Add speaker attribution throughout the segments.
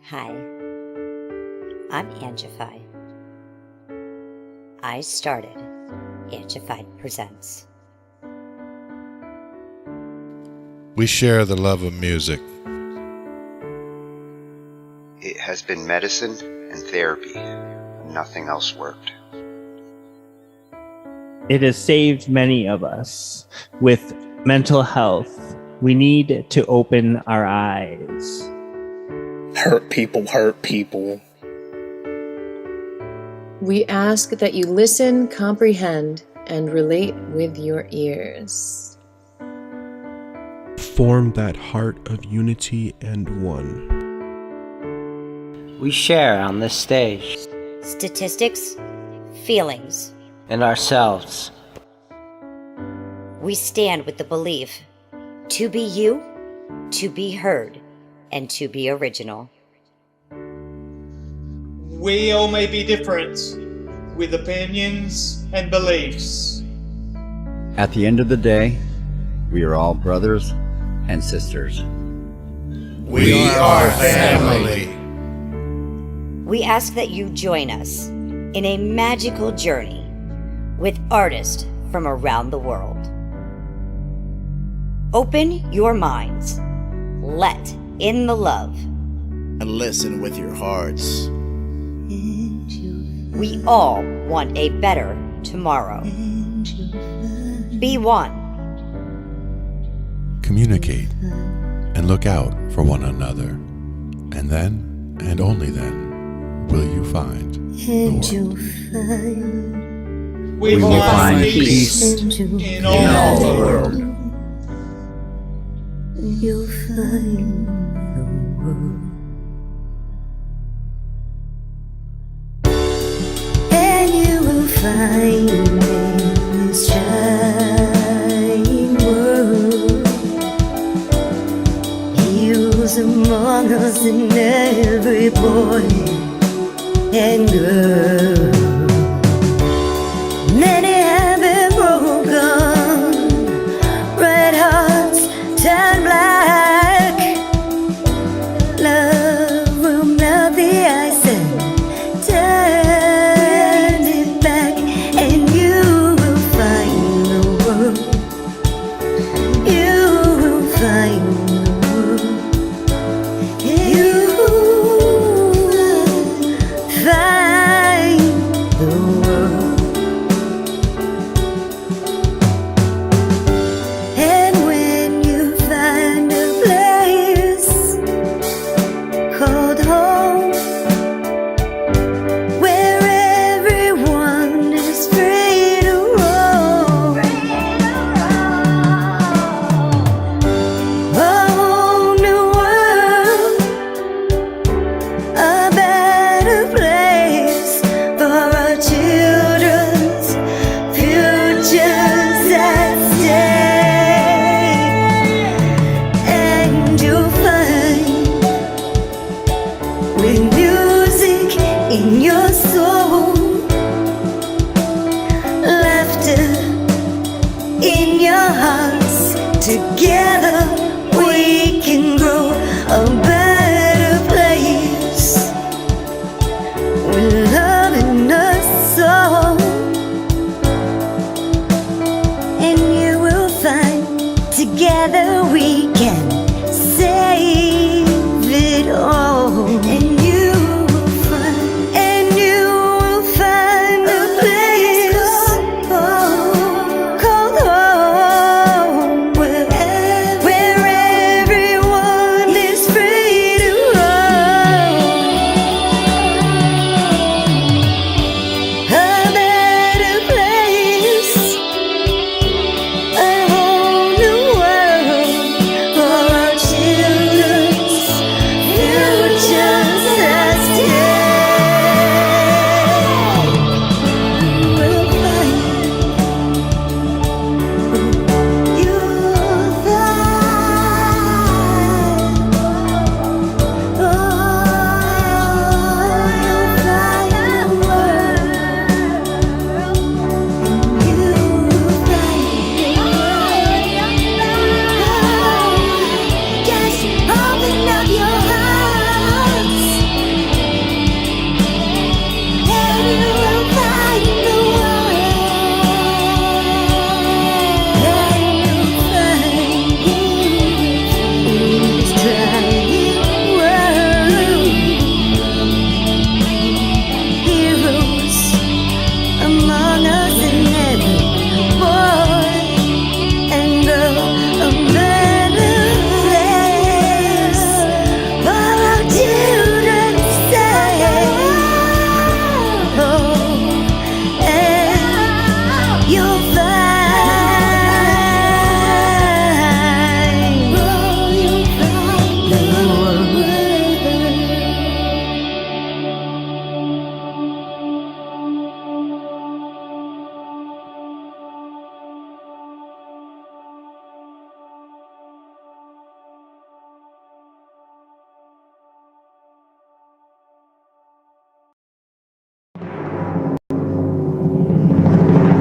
Speaker 1: Hi, I'm Angified. I started Angified Presents.
Speaker 2: We share the love of music.
Speaker 3: It has been medicine and therapy. Nothing else worked.
Speaker 4: It has saved many of us. With mental health, we need to open our eyes.
Speaker 5: Hurt people hurt people.
Speaker 6: We ask that you listen, comprehend, and relate with your ears.
Speaker 7: Form that heart of unity and one.
Speaker 8: We share on this stage.
Speaker 1: Statistics, feelings,
Speaker 8: And ourselves.
Speaker 1: we stand with the belief to be you, to be heard, and to be original.
Speaker 9: We all may be different, with opinions and beliefs.
Speaker 10: At the end of the day, we are all brothers and sisters.
Speaker 2: We are family.
Speaker 1: We ask that you join us in a magical journey with artists from around the world. Open your minds, let in the love,
Speaker 11: and listen with your hearts.
Speaker 1: We all want a better tomorrow. Be one.
Speaker 2: Communicate and look out for one another. And then, and only then, will you find the world.
Speaker 9: We will find peace in all the world.
Speaker 12: You'll find the world. And you will find in this shining world heroes among us and every boy and girl. Many have been broken, red hearts turn black. Love will melt the ice and turn it back, and you will find the world. You will find the world. You will find the world. And when you find a place called home, where everyone is free to roam, a whole new world, a better place for our children's futures at stake. And you'll find, with music in your soul, laughter in your hearts, together we can grow a better place with love in our soul. And you will find, together we can save it all. And you will find, and you will find a place called home, where everyone is free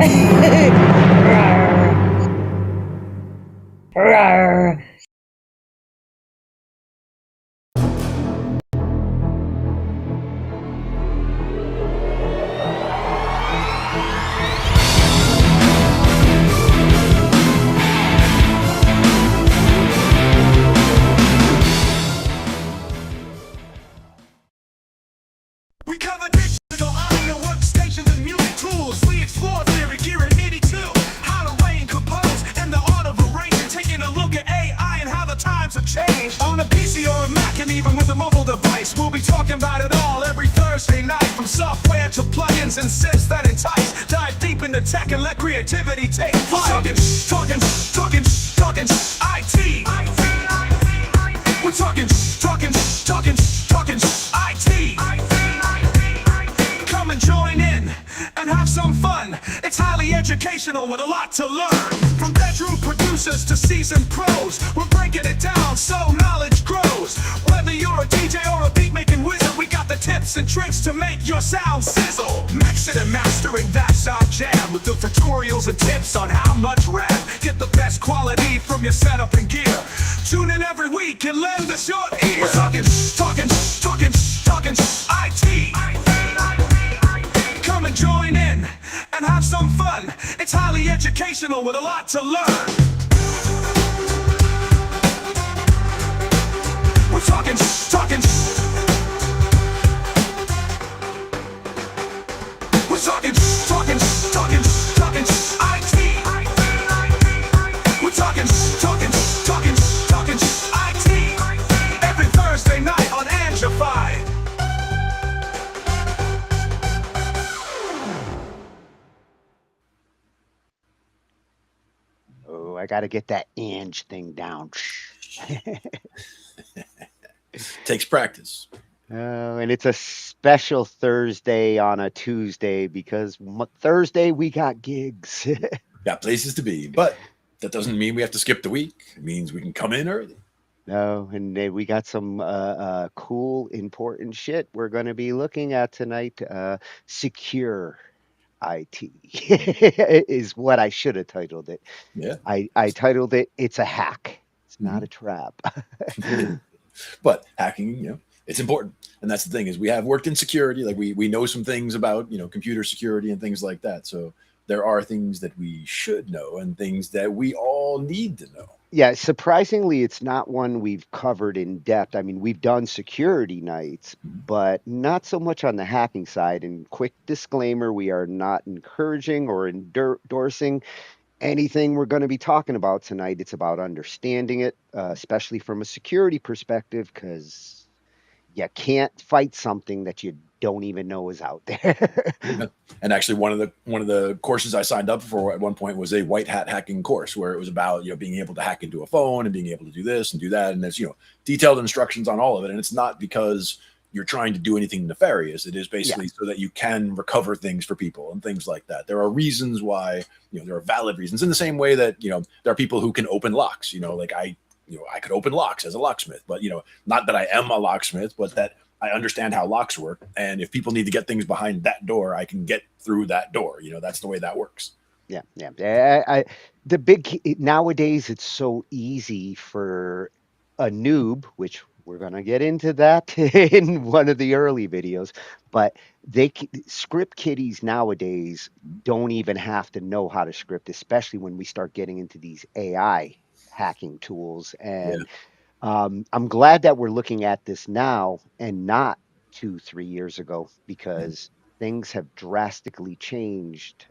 Speaker 13: We cover digital audio workstations and music tools. We explore theory, gear, and 82. How to weigh and compose, and the art of arranging. Taking a look at AI and how the times have changed. On a PC or a Mac, and even with a mobile device, we'll be talking about it all every Thursday night. From software to plugins and sys that entice. Dive deep into tech and let creativity take flight. Talkin' IT. We're talking IT. Come and join in and have some fun. It's highly educational with a lot to learn. From bedroom producers to seasoned pros, we're breaking it down so knowledge grows. Whether you're a DJ or a beat making wizard, we got the tips and tricks to make your sound sizzle. Mixing and mastering, that's our jam. With the tutorials and tips on how much RAM. Get the best quality from your setup and gear. Tune in every week and lend us your ear. We're talking IT. Come and join in and have some fun. It's highly educational with a lot to learn. We're talking IT. We're talking IT. Every Thursday night on Angified.
Speaker 3: Oh, I got to get that Ange thing down.
Speaker 14: Takes practice.
Speaker 3: And it's a special Thursday on a Tuesday because Thursday we got gigs.
Speaker 14: Got places to be, but that doesn't mean we have to skip the week. It means we can come in early.
Speaker 3: No, and we got some cool, important shit we're going to be looking at tonight. Secure IT is what I should have titled it.
Speaker 14: Yeah.
Speaker 3: I titled it, It's a Hack. It's not a trap.
Speaker 14: But hacking, it's important. And that's the thing is we have worked in security. Like we know some things about, computer security and things like that. So there are things that we should know and things that we all need to know.
Speaker 3: Yeah, surprisingly, it's not one we've covered in depth. I mean, we've done security nights, but not so much on the hacking side. And quick disclaimer, we are not encouraging or endorsing anything we're going to be talking about tonight. It's about understanding it, especially from a security perspective, because you can't fight something that you don't even know is out there.
Speaker 14: And actually one of the courses I signed up for at one point was a white hat hacking course where it was about, being able to hack into a phone and being able to do this and do that. And there's, detailed instructions on all of it. And it's not because you're trying to do anything nefarious. It is basically so that you can recover things for people and things like that. There are reasons why, there are valid reasons in the same way that, there are people who can open locks, like I could open locks as a locksmith, but, not that I am a locksmith, but that I understand how locks work. And if people need to get things behind that door, I can get through that door. That's the way that works.
Speaker 3: Yeah. Nowadays, it's so easy for a noob, which we're going to get into that in one of the early videos, but script kiddies nowadays don't even have to know how to script, especially when we start getting into these AI hacking tools. And I'm glad that we're looking at this now and not 2-3 years ago, because things have drastically changed.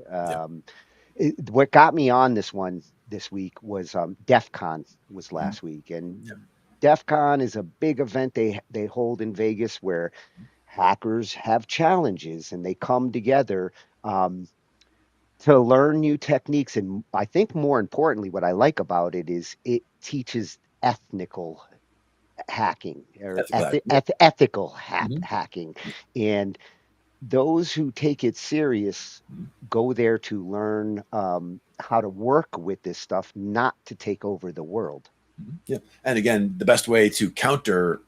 Speaker 3: What got me on this one this week was Defcon was last week, and Defcon is a big event they hold in Vegas where hackers have challenges and they come together to learn new techniques. And I think more importantly, what I like about it is it teaches ethical hacking or ethical hacking. And those who take it serious go there to learn how to work with this stuff, not to take over the world.
Speaker 14: Yeah. And again, the best way to counter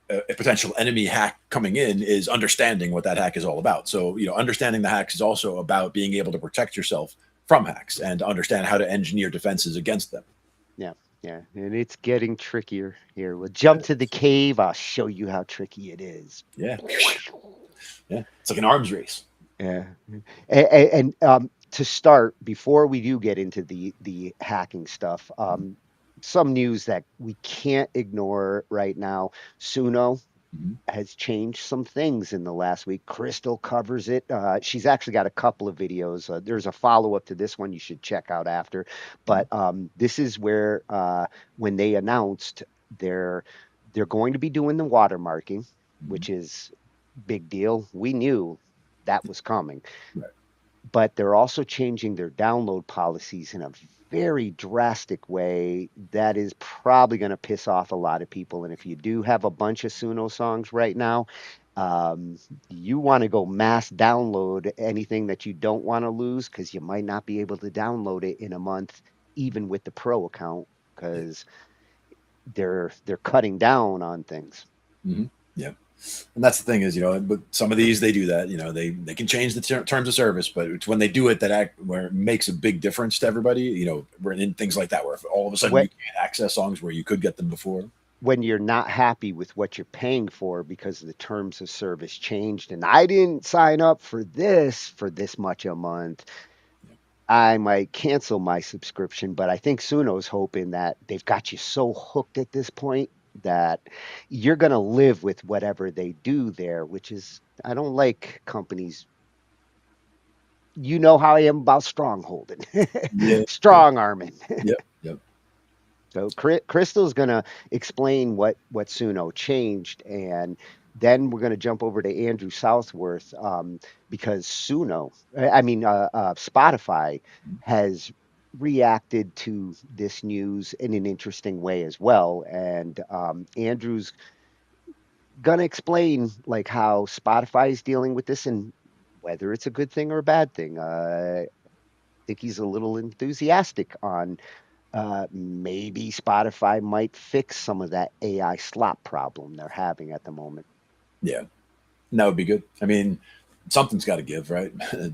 Speaker 14: a potential enemy hack coming in is understanding what that hack is all about. So, understanding the hacks is also about being able to protect yourself from hacks and to understand how to engineer defenses against them.
Speaker 3: Yeah, yeah, and it's getting trickier here. We'll jump to the cave. I'll show you how tricky it is.
Speaker 14: Yeah, yeah, it's like an arms race.
Speaker 3: Yeah, and to start, before we do get into the hacking stuff, some news that we can't ignore right now. Suno has changed some things in the last week. Crystal covers it. She's actually got a couple of videos. There's a follow-up to this one you should check out after. But this is where when they announced they're going to be doing the watermarking, which is big deal. We knew that was coming.
Speaker 14: Right.
Speaker 3: But they're also changing their download policies in a very drastic way that is probably going to piss off a lot of people. And if you do have a bunch of Suno songs right now, you want to go mass download anything that you don't want to lose, because you might not be able to download it in a month, even with the pro account, because they're cutting down on things.
Speaker 14: Mm-hmm. Yeah. And that's the thing is, but some of these, they do that, they can change the terms of service, but it's when they do it where it makes a big difference to everybody, we're in things like that, where if all of a sudden you can't access songs where you could get them before.
Speaker 3: When you're not happy with what you're paying for because the terms of service changed and I didn't sign up for this much a month, I might cancel my subscription. But I think Suno's hoping that they've got you so hooked at this point that you're going to live with whatever they do there, which is, I don't like companies. You know how I am about strongholding, strong arming.
Speaker 14: Yep.
Speaker 3: So Crystal's going to explain what Suno changed, and then we're going to jump over to Andrew Southworth, because Spotify has reacted to this news in an interesting way as well. And Andrew's going to explain like how Spotify is dealing with this and whether it's a good thing or a bad thing. I think he's a little enthusiastic on maybe Spotify might fix some of that AI slop problem they're having at the moment.
Speaker 14: Yeah, and that would be good. I mean, something's got to give, right? It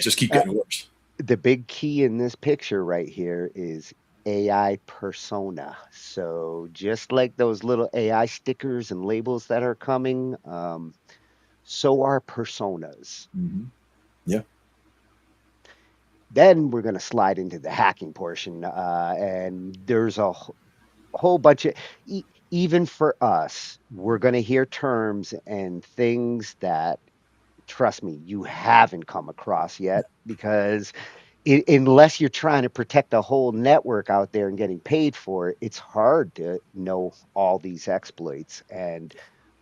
Speaker 14: just keep getting worse.
Speaker 3: The big key in this picture right here is AI persona. So just like those little AI stickers and labels that are coming, so are personas.
Speaker 14: Mm-hmm. Yeah.
Speaker 3: Then we're going to slide into the hacking portion, and there's a whole bunch of, even for us, we're going to hear terms and things that, trust me, you haven't come across yet, because unless you're trying to protect a whole network out there and getting paid for it, it's hard to know all these exploits. And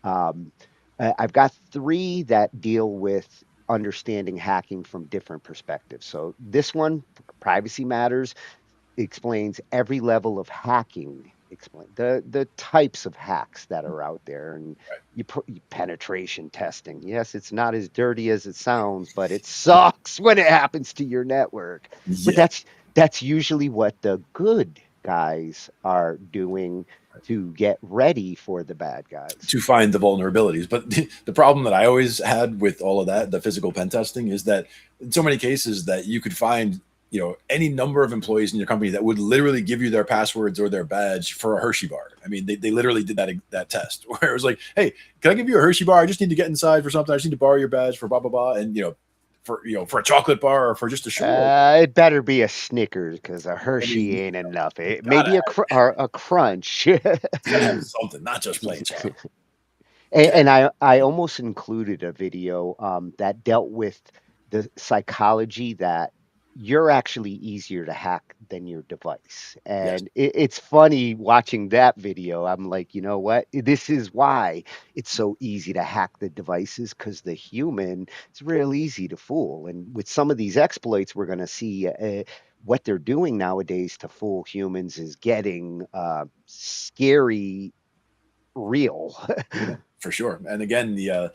Speaker 3: I've got 3 that deal with understanding hacking from different perspectives. So this one, Privacy Matters, explains every level of hacking, explain the types of hacks that are out there, and penetration testing. Yes, it's not as dirty as it sounds, but it sucks when it happens to your network.
Speaker 14: Yeah.
Speaker 3: But that's usually what the good guys are doing to get ready for the bad guys,
Speaker 14: to find the vulnerabilities. But the problem that I always had with all of that, the physical pen testing, is that in so many cases that you could find, any number of employees in your company that would literally give you their passwords or their badge for a Hershey bar. I mean, they literally did that test where it was like, hey, can I give you a Hershey bar? I just need to get inside for something. I just need to borrow your badge for blah, blah, blah. And, for a chocolate bar or for just a sugar.
Speaker 3: It better be a Snickers, because a Hershey ain't enough. Maybe a Crunch.
Speaker 14: Something, not just plain chocolate.
Speaker 3: And I almost included a video that dealt with the psychology that you're actually easier to hack than your device. And it's funny watching that video. I'm like, you know what? This is why it's so easy to hack the devices, because the human, it's real easy to fool. And with some of these exploits, we're going to see what they're doing nowadays to fool humans is getting scary real.
Speaker 14: For sure. And again, the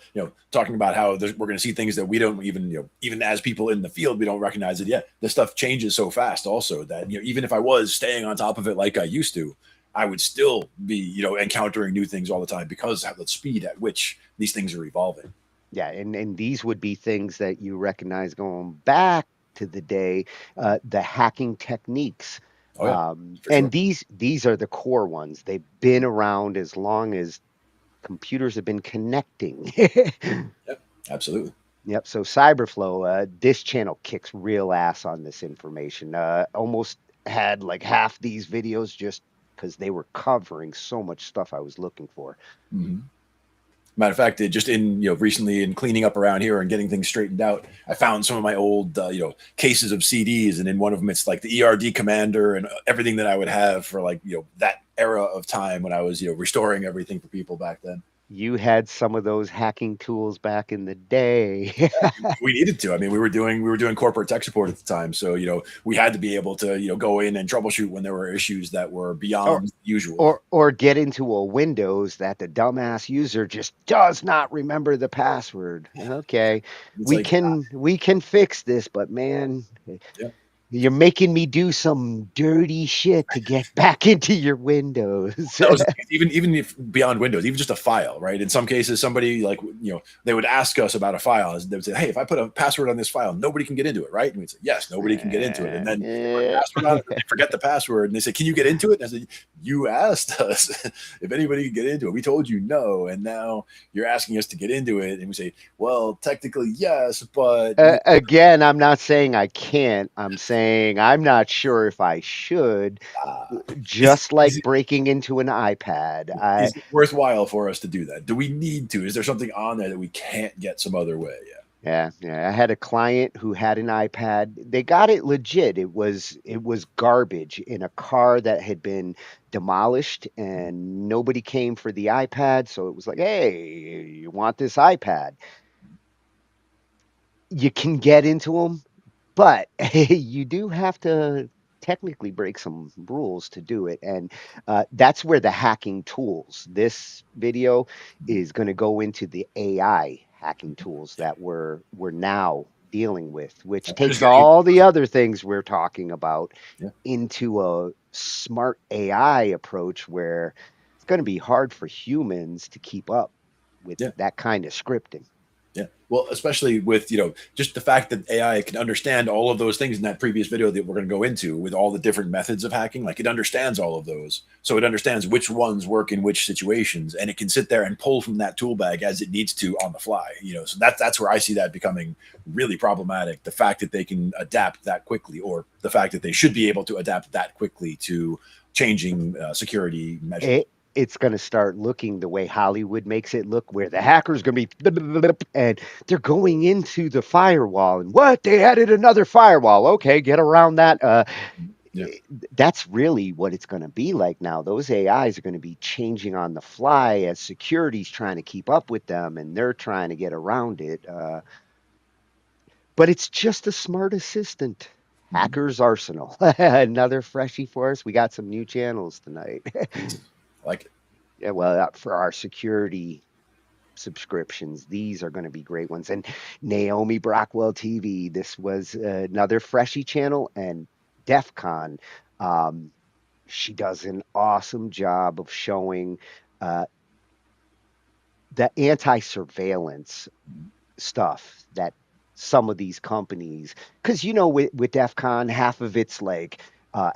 Speaker 14: talking about how we're going to see things that we don't even, even as people in the field, we don't recognize it yet. This stuff changes so fast also that, even if I was staying on top of it like I used to, I would still be, encountering new things all the time because of the speed at which these things are evolving.
Speaker 3: Yeah, and these would be things that you recognize going back to the day, the hacking techniques.
Speaker 14: Oh yeah, for
Speaker 3: And
Speaker 14: sure.
Speaker 3: these are the core ones. They've been around as long as computers have been connecting.
Speaker 14: Yep, absolutely.
Speaker 3: Yep. So Cyberflow, this channel kicks real ass on this information. Almost had like half these videos just because they were covering so much stuff I was looking for.
Speaker 14: Mm-hmm. Matter of fact, just in recently in cleaning up around here and getting things straightened out, I found some of my old cases of CDs, and in one of them it's like the ERD commander and everything that I would have for like that era of time when I was restoring everything for people back then.
Speaker 3: You had some of those hacking tools back in the day.
Speaker 14: We needed to. I mean, we were doing corporate tech support at the time, so we had to be able to go in and troubleshoot when there were issues that were beyond usual.
Speaker 3: Or get into a Windows that the dumbass user just does not remember the password. Okay, we can fix this, but man, you're making me do some dirty shit to get back into your Windows.
Speaker 14: That was even if beyond Windows, even just a file, right? In some cases, somebody they would ask us about a file. They would say, "Hey, if I put a password on this file, nobody can get into it, right?" And we'd say, "Yes, nobody can get into it." And then they put a password on it, they forget the password, and they say, "Can you get into it?" And I said, "You asked us if anybody could get into it. We told you no, and now you're asking us to get into it." And we say, "Well, technically yes, but
Speaker 3: again, I'm not saying I can't. I'm saying I'm not sure if I should." Just like breaking into an iPad.
Speaker 14: Is it worthwhile for us to do that? Do we need to? Is there something on there that we can't get some other way?
Speaker 3: Yeah. I had a client who had an iPad. They got it legit. It was garbage in a car that had been demolished, and nobody came for the iPad. So it was like, hey, you want this iPad? You can get into them, but you do have to technically break some rules to do it. And that's where the hacking tools, this video is going to go into the AI hacking tools that we're now dealing with, which takes all the other things we're talking about into a smart AI approach where it's going to be hard for humans to keep up with that kind of scripting.
Speaker 14: Yeah. Well, especially with, just the fact that AI can understand all of those things in that previous video that we're going to go into with all the different methods of hacking. Like it understands all of those. So it understands which ones work in which situations, and it can sit there and pull from that tool bag as it needs to on the fly, so that's where I see that becoming really problematic. The fact that they can adapt that quickly, or the fact that they should be able to adapt that quickly to changing security measures.
Speaker 3: It's going to start looking the way Hollywood makes it look, where the hacker's going to be, and they're going into the firewall, and what? They added another firewall. Okay, get around that. That's really what it's going to be like now. Those AIs are going to be changing on the fly as security's trying to keep up with them, and they're trying to get around it. But it's just a smart assistant. Hacker's Arsenal. Another freshie for us. We got some new channels tonight.
Speaker 14: Like it.
Speaker 3: Yeah, well, for our security subscriptions, these are going to be great ones. And Naomi Brockwell TV, this was another freshie channel, and Defcon. She does an awesome job of showing the anti-surveillance stuff that some of these companies, because with DEFCON, half of it's like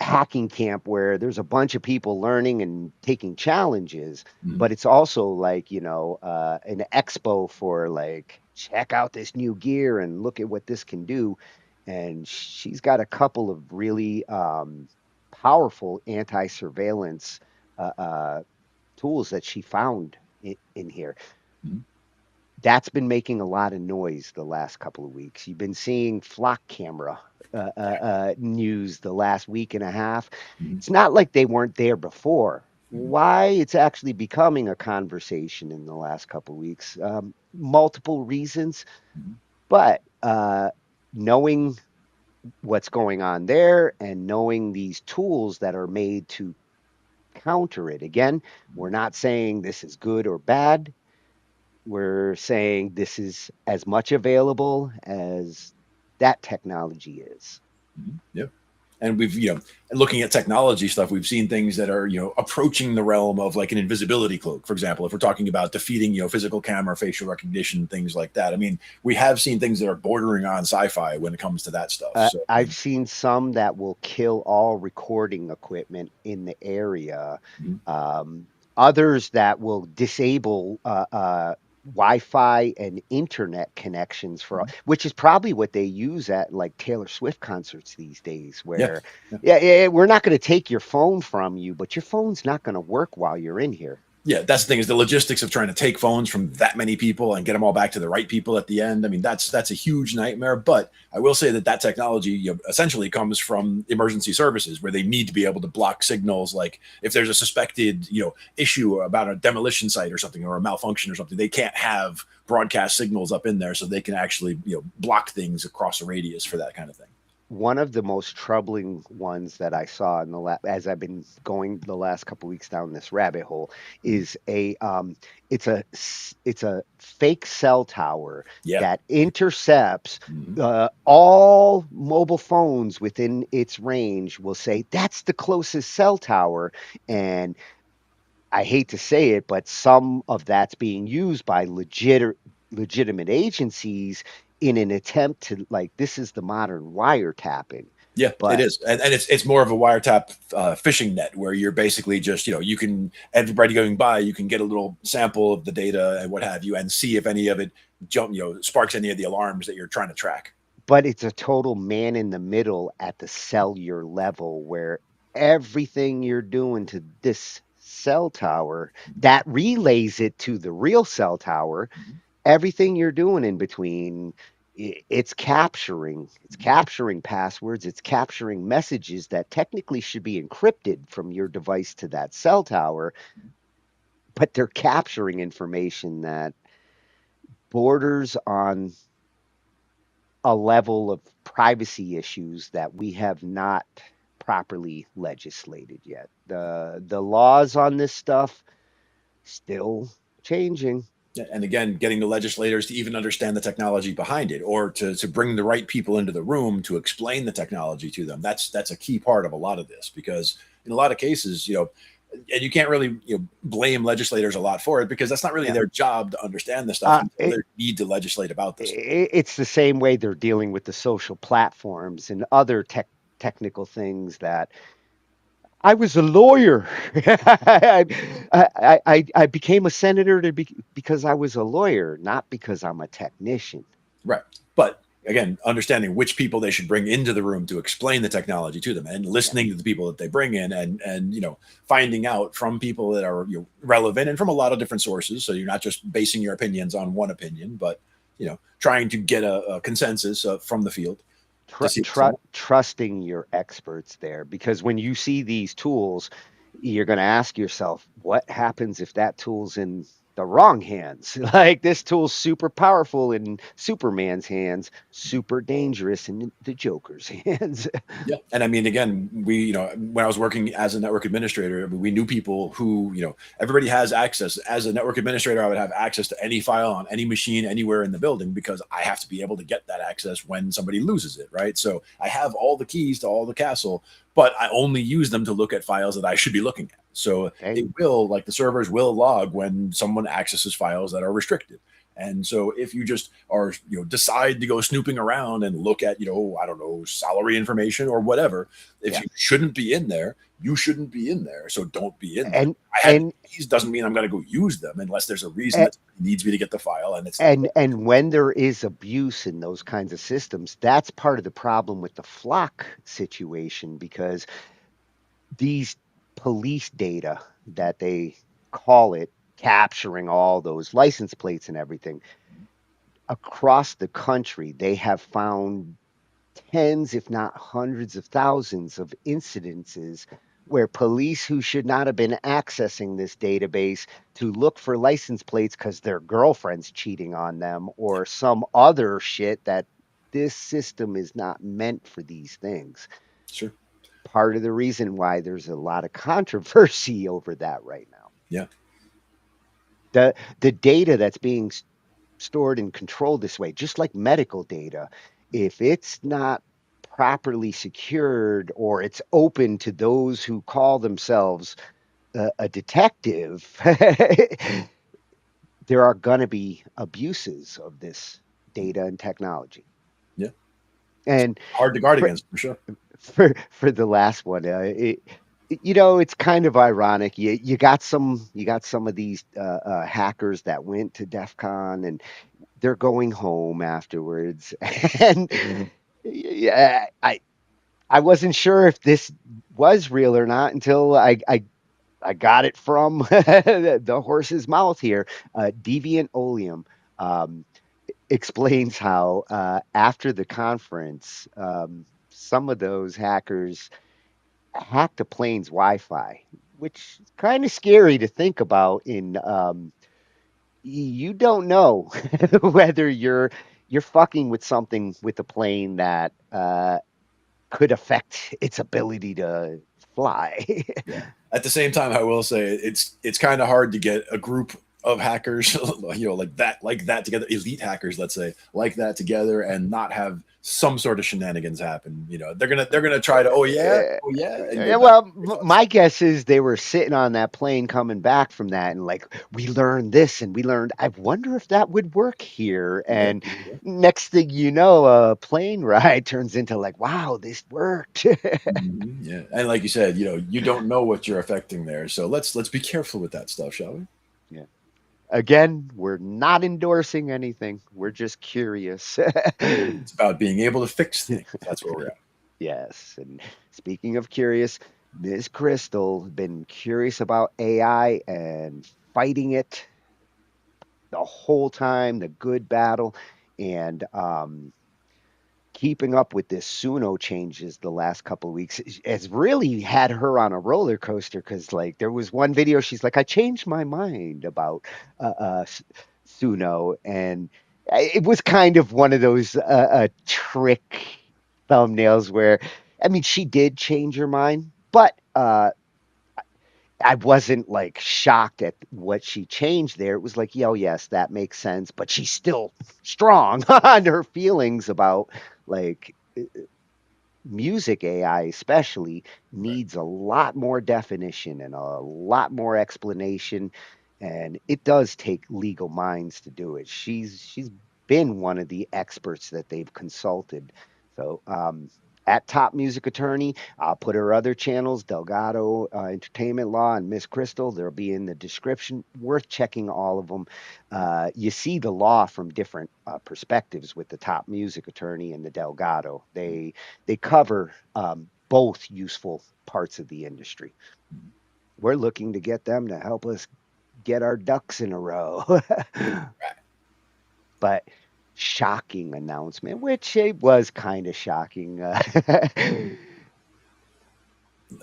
Speaker 3: hacking camp where there's a bunch of people learning and taking challenges, but it's also like an expo for like, check out this new gear and look at what this can do. And she's got a couple of really powerful anti-surveillance tools that she found in here. That's been making a lot of noise the last couple of weeks. You've been seeing flock camera news the last week and a half. It's not like they weren't there before. Why? It's actually becoming a conversation in the last couple of weeks. Multiple reasons, but knowing what's going on there and knowing these tools that are made to counter it. Again, we're not saying this is good or bad. We're saying this is as much available as that technology is.
Speaker 14: Yep. And we've, looking at technology stuff, we've seen things that are, approaching the realm of like an invisibility cloak, for example, if we're talking about defeating, physical camera, facial recognition, things like that. I mean, we have seen things that are bordering on sci-fi when it comes to that stuff. So,
Speaker 3: I've seen some that will kill all recording equipment in the area. Others that will disable Wi-Fi and internet connections for, which is probably what they use at like Taylor Swift concerts these days, where we're not going to take your phone from you, but your phone's not going to work while you're in here.
Speaker 14: Yeah, that's the thing, is the logistics of trying to take phones from that many people and get them all back to the right people at the end. I mean, that's a huge nightmare. But I will say that technology essentially comes from emergency services, where they need to be able to block signals. Like if there's a suspected issue about a demolition site or something, or a malfunction or something, they can't have broadcast signals up in there, so they can actually block things across a radius for that kind of thing.
Speaker 3: One of the most troubling ones that I saw in as I've been going the last couple weeks down this rabbit hole is it's a fake cell tower that intercepts all mobile phones within its range. Will say that's the closest cell tower, and I hate to say it, but some of that's being used by legitimate agencies in an attempt to, like, this is the modern wiretapping.
Speaker 14: Yeah, it is, and it's more of a wiretap phishing net, where you're basically just you can, everybody going by, you can get a little sample of the data and what have you, and see if any of it sparks any of the alarms that you're trying to track.
Speaker 3: But it's a total man in the middle at the cellular level, where everything you're doing to this cell tower that relays it to the real cell tower, everything you're doing in between, it's capturing passwords, it's capturing messages that technically should be encrypted from your device to that cell tower, but they're capturing information that borders on a level of privacy issues that we have not properly legislated yet. The laws on this stuff still changing.
Speaker 14: And again, getting the legislators to even understand the technology behind it, or to bring the right people into the room to explain the technology to them. That's a key part of a lot of this, because in a lot of cases, and you can't really blame legislators a lot for it, because that's not really their job to understand this stuff. They need to legislate about this.
Speaker 3: It's the same way they're dealing with the social platforms and other technical things. That I was a lawyer. I became a senator because I was a lawyer, not because I'm a technician.
Speaker 14: Right. But again, understanding which people they should bring into the room to explain the technology to them, and listening to the people that they bring in, and finding out from people that are relevant and from a lot of different sources. So you're not just basing your opinions on one opinion, but trying to get a consensus from the field.
Speaker 3: Trusting your experts there, because when you see these tools, you're going to ask yourself, what happens if that tool's in the wrong hands? Like, this tool's super powerful in Superman's hands, super dangerous in the Joker's hands.
Speaker 14: Yeah. And I mean, again, we, when I was working as a network administrator, we knew people who, everybody has access. As a network administrator, I would have access to any file on any machine anywhere in the building, because I have to be able to get that access when somebody loses it, right? So I have all the keys to all the castle, but I only use them to look at files that I should be looking at. So it will, like, the servers will log when someone accesses files that are restricted. And so if you just are, decide to go snooping around and look at, I don't know, salary information or whatever, if you shouldn't be in there, you shouldn't be in there. So don't be in there. And these doesn't mean I'm going to go use them unless there's a reason that needs me to get the file.
Speaker 3: And when there is abuse in those kinds of systems, that's part of the problem with the flock situation, because these police data that they call it, capturing all those license plates and everything across the country, they have found tens, if not hundreds of thousands of incidences where police who should not have been accessing this database to look for license plates because their girlfriend's cheating on them or some other shit, that this system is not meant for these things.
Speaker 14: Sure.
Speaker 3: Part of the reason why there's a lot of controversy over that right now.
Speaker 14: Yeah.
Speaker 3: The data that's being stored and controlled this way, just like medical data, if it's not properly secured or it's open to those who call themselves a detective, there are going to be abuses of this data and technology.
Speaker 14: Yeah.
Speaker 3: And
Speaker 14: Hard to guard
Speaker 3: for,
Speaker 14: against, for sure.
Speaker 3: for the last one, it's kind of ironic. You got some of these hackers that went to Defcon and they're going home afterwards, and yeah, I wasn't sure if this was real or not until I got it from the horse's mouth here. Deviant Oleum explains how after the conference, some of those hackers hacked a plane's Wi-Fi, which is kind of scary to think about. You don't know whether you're fucking with something with a plane that could affect its ability to fly.
Speaker 14: Yeah. At the same time, I will say it's kind of hard to get a group of hackers, like that together, elite hackers, let's say, like that together, and not have some sort of shenanigans happen. They're gonna try to, oh yeah, and
Speaker 3: Yeah, well, my guess is they were sitting on that plane coming back from that, and like, we learned this, and we learned. I wonder if that would work here. And next thing you know, a plane ride turns into like, wow, this worked.
Speaker 14: Yeah, and like you said, you don't know what you're affecting there, so let's be careful with that stuff, shall we?
Speaker 3: Yeah. Again, we're not endorsing anything. We're just curious.
Speaker 14: It's about being able to fix things. That's where we're at.
Speaker 3: Yes. And speaking of curious, Ms. Crystal has been curious about AI and fighting it the whole time, the good battle, and keeping up with this Suno changes the last couple of weeks has really had her on a roller coaster, because like there was one video she's like, I changed my mind about Suno, and it was kind of one of those trick thumbnails where, I mean, she did change her mind, but I wasn't like shocked at what she changed there. It was like, yo, yes, that makes sense, but she's still strong on her feelings about like music. AI especially needs a lot more definition and a lot more explanation, and it does take legal minds to do it. She's been one of the experts that they've consulted. So at Top Music Attorney, I'll put her other channels, Delgado Entertainment Law and Miss Crystal. They'll be in the description. Worth checking all of them. You see the law from different perspectives with the Top Music Attorney and the Delgado. They cover both useful parts of the industry. We're looking to get them to help us get our ducks in a row. But shocking announcement, which it was kind of shocking.
Speaker 14: Let's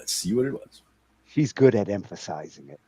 Speaker 14: see what it was.
Speaker 3: She's good at emphasizing it.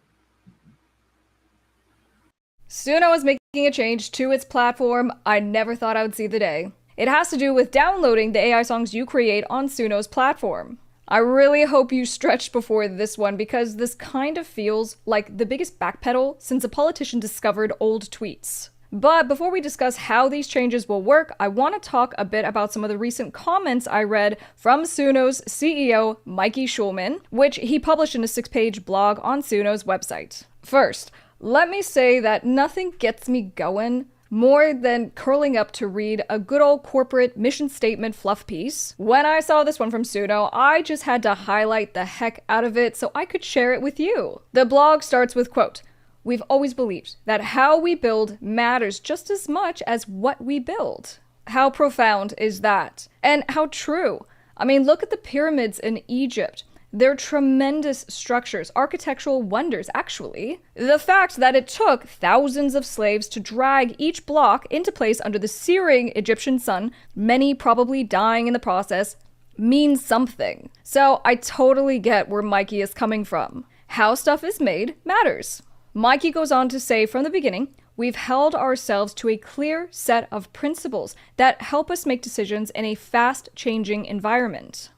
Speaker 15: Suno is making a change to its platform I never thought I would see the day. It has to do with downloading the AI songs you create on Suno's platform. I really hope you stretched before this one, because this kind of feels like the biggest backpedal since a politician discovered old tweets. But before we discuss how these changes will work, I want to talk a bit about some of the recent comments I read from Suno's CEO, Mikey Schulman, which he published in a 6-page blog on Suno's website. First, let me say that nothing gets me going more than curling up to read a good old corporate mission statement fluff piece. When I saw this one from Suno, I just had to highlight the heck out of it so I could share it with you. The blog starts with, quote, "We've always believed that how we build matters just as much as what we build." How profound is that? And how true? I mean, look at the pyramids in Egypt. They're tremendous structures, architectural wonders, actually. The fact that it took thousands of slaves to drag each block into place under the searing Egyptian sun, many probably dying in the process, means something. So I totally get where Mikey is coming from. How stuff is made matters. Mikey goes on to say from the beginning, we've held ourselves to a clear set of principles that help us make decisions in a fast-changing environment.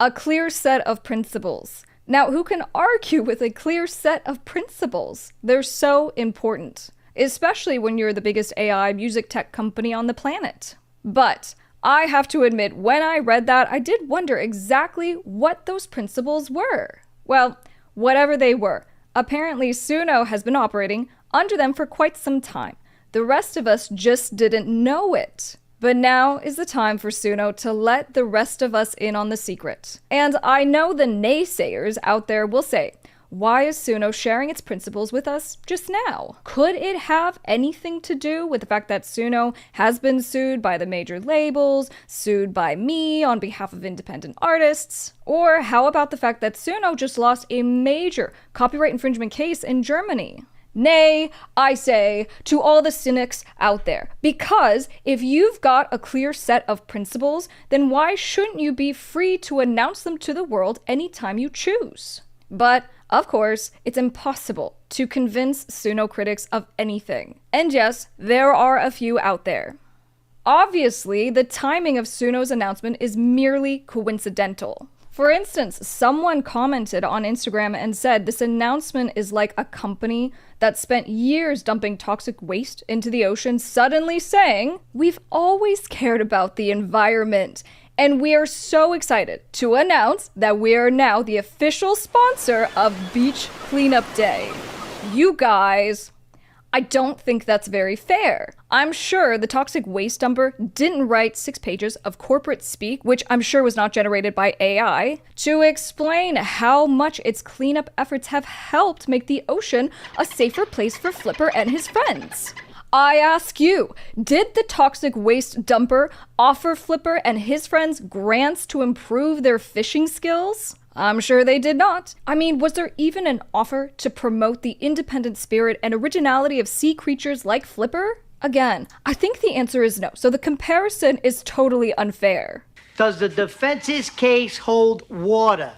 Speaker 15: A clear set of principles. Now, who can argue with a clear set of principles? They're so important, especially when you're the biggest AI music tech company on the planet. But I have to admit, when I read that, I did wonder exactly what those principles were. Well, whatever they were, apparently Suno has been operating under them for quite some time. The rest of us just didn't know it. But now is the time for Suno to let the rest of us in on the secret. And I know the naysayers out there will say, why is Suno sharing its principles with us just now? Could it have anything to do with the fact that Suno has been sued by the major labels, sued by me on behalf of independent artists? Or how about the fact that Suno just lost a major copyright infringement case in Germany? Nay, I say to all the cynics out there, because if you've got a clear set of principles, then why shouldn't you be free to announce them to the world anytime you choose? But, of course, it's impossible to convince Suno critics of anything. And yes, there are a few out there. Obviously, the timing of Suno's announcement is merely coincidental. For instance, someone commented on Instagram and said this announcement is like a company that spent years dumping toxic waste into the ocean suddenly saying, "We've always cared about the environment, and we are so excited to announce that we are now the official sponsor of Beach Cleanup Day." You guys, I don't think that's very fair. I'm sure the toxic waste dumper didn't write 6 pages of corporate speak, which I'm sure was not generated by AI, to explain how much its cleanup efforts have helped make the ocean a safer place for Flipper and his friends. I ask you, did the toxic waste dumper offer Flipper and his friends grants to improve their fishing skills? I'm sure they did not. I mean, was there even an offer to promote the independent spirit and originality of sea creatures like Flipper? Again, I think the answer is no, so the comparison is totally unfair.
Speaker 16: Does the defense's case hold water?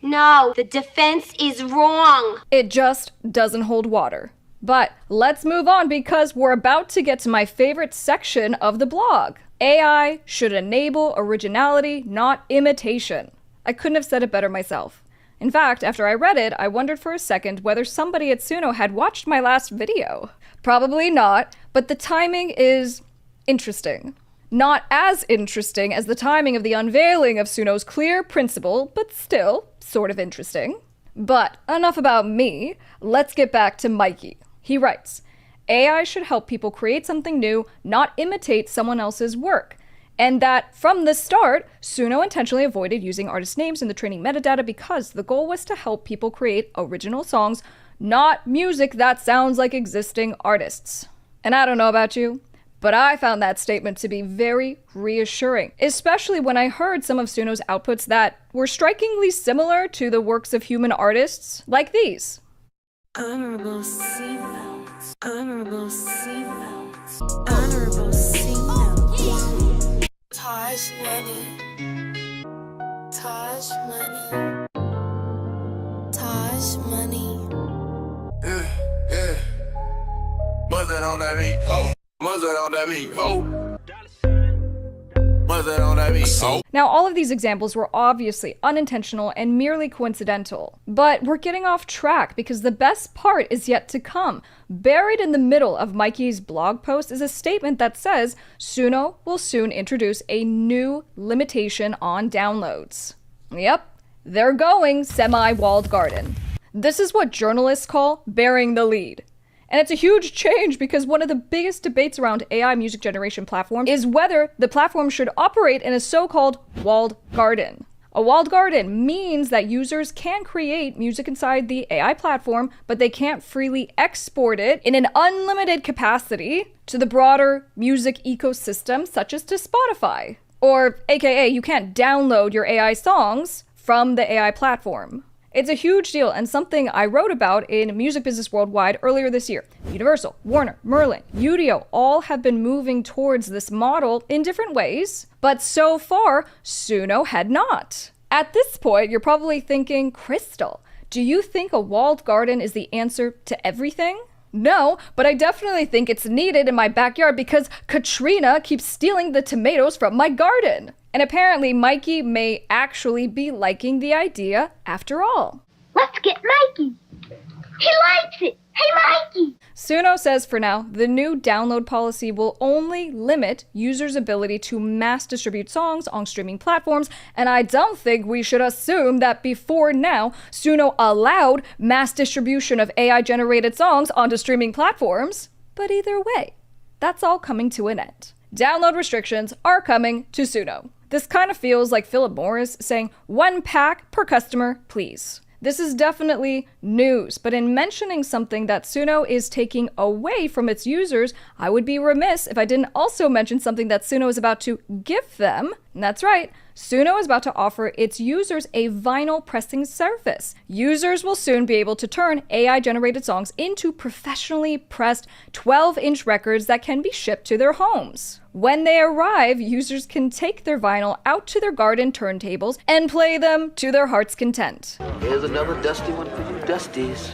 Speaker 17: No, the defense is wrong.
Speaker 15: It just doesn't hold water. But let's move on because we're about to get to my favorite section of the blog. AI should enable originality, not imitation. I couldn't have said it better myself. In fact, after I read it, I wondered for a second whether somebody at Suno had watched my last video. Probably not, but the timing is interesting. Not as interesting as the timing of the unveiling of Suno's clear principle, but still sort of interesting. But enough about me, let's get back to Mikey. He writes, AI should help people create something new, not imitate someone else's work. And that, from the start, Suno intentionally avoided using artist names in the training metadata because the goal was to help people create original songs, not music that sounds like existing artists. And I don't know about you, but I found that statement to be very reassuring, especially when I heard some of Suno's outputs that were strikingly similar to the works of human artists, like these.
Speaker 12: Honorable seatbelts, honorable seatbelts, honorable seatbelts. Taj money, Taj money, Taj money.
Speaker 13: Yeah. Buzz it on that beat, oh. Buzz it on that beat, oh. Buzz it on that beat, oh.
Speaker 15: Now, all of these examples were obviously unintentional and merely coincidental, but we're getting off track because the best part is yet to come. Buried in the middle of Mikey's blog post is a statement that says Suno will soon introduce a new limitation on downloads. Yep, they're going semi-walled garden. This is what journalists call burying the lead. And it's a huge change because one of the biggest debates around AI music generation platforms is whether the platform should operate in a so-called walled garden. A walled garden means that users can create music inside the AI platform, but they can't freely export it in an unlimited capacity to the broader music ecosystem, such as to Spotify. Or, aka, you can't download your AI songs from the AI platform. It's a huge deal and something I wrote about in Music Business Worldwide earlier this year. Universal, Warner, Merlin, Udio all have been moving towards this model in different ways, but so far, Suno had not. At this point, you're probably thinking, Crystal, do you think a walled garden is the answer to everything? No, but I definitely think it's needed in my backyard because Katrina keeps stealing the tomatoes from my garden. And apparently Mikey may actually be liking the idea after all.
Speaker 17: Let's get Mikey. He likes it.
Speaker 15: Suno says for now, the new download policy will only limit users' ability to mass distribute songs on streaming platforms, and I don't think we should assume that before now, Suno allowed mass distribution of AI-generated songs onto streaming platforms. But either way, that's all coming to an end. Download restrictions are coming to Suno. This kind of feels like Philip Morris saying 1 pack per customer, please. This is definitely news, but in mentioning something that Suno is taking away from its users, I would be remiss if I didn't also mention something that Suno is about to give them. And that's right, Suno is about to offer its users a vinyl pressing service. Users will soon be able to turn AI-generated songs into professionally pressed 12-inch records that can be shipped to their homes. When they arrive, users can take their vinyl out to their garden turntables and play them to their heart's content.
Speaker 18: Here's another dusty one for you dusties.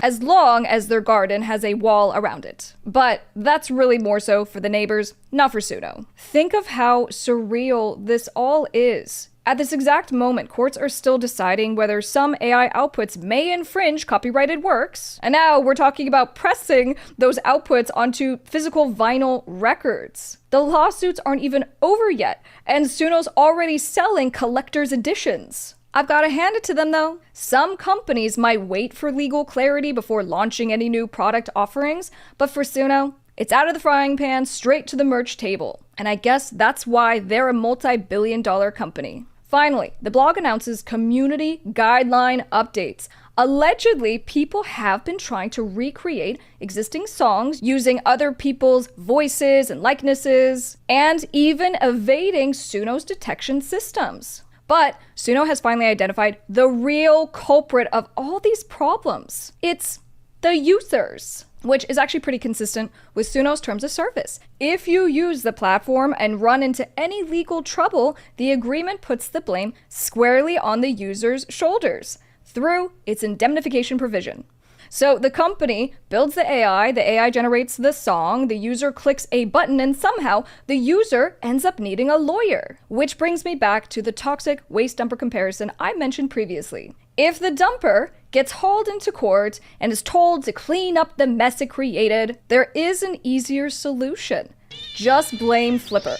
Speaker 15: As long as their garden has a wall around it. But that's really more so for the neighbors, not for Suno. Think of how surreal this all is. At this exact moment, courts are still deciding whether some AI outputs may infringe copyrighted works. And now we're talking about pressing those outputs onto physical vinyl records. The lawsuits aren't even over yet, and Suno's already selling collector's editions. I've got to hand it to them though. Some companies might wait for legal clarity before launching any new product offerings, but for Suno, it's out of the frying pan straight to the merch table. And I guess that's why they're a multi-billion-dollar company. Finally, the blog announces community guideline updates. Allegedly, people have been trying to recreate existing songs using other people's voices and likenesses, and even evading Suno's detection systems. But Suno has finally identified the real culprit of all these problems. It's the users, which is actually pretty consistent with Suno's terms of service. If you use the platform and run into any legal trouble, the agreement puts the blame squarely on the user's shoulders through its indemnification provision. So the company builds the AI generates the song, the user clicks a button, and somehow the user ends up needing a lawyer. Which brings me back to the toxic waste dumper comparison I mentioned previously. If the dumper gets hauled into court and is told to clean up the mess it created, there is an easier solution. Just blame Flipper.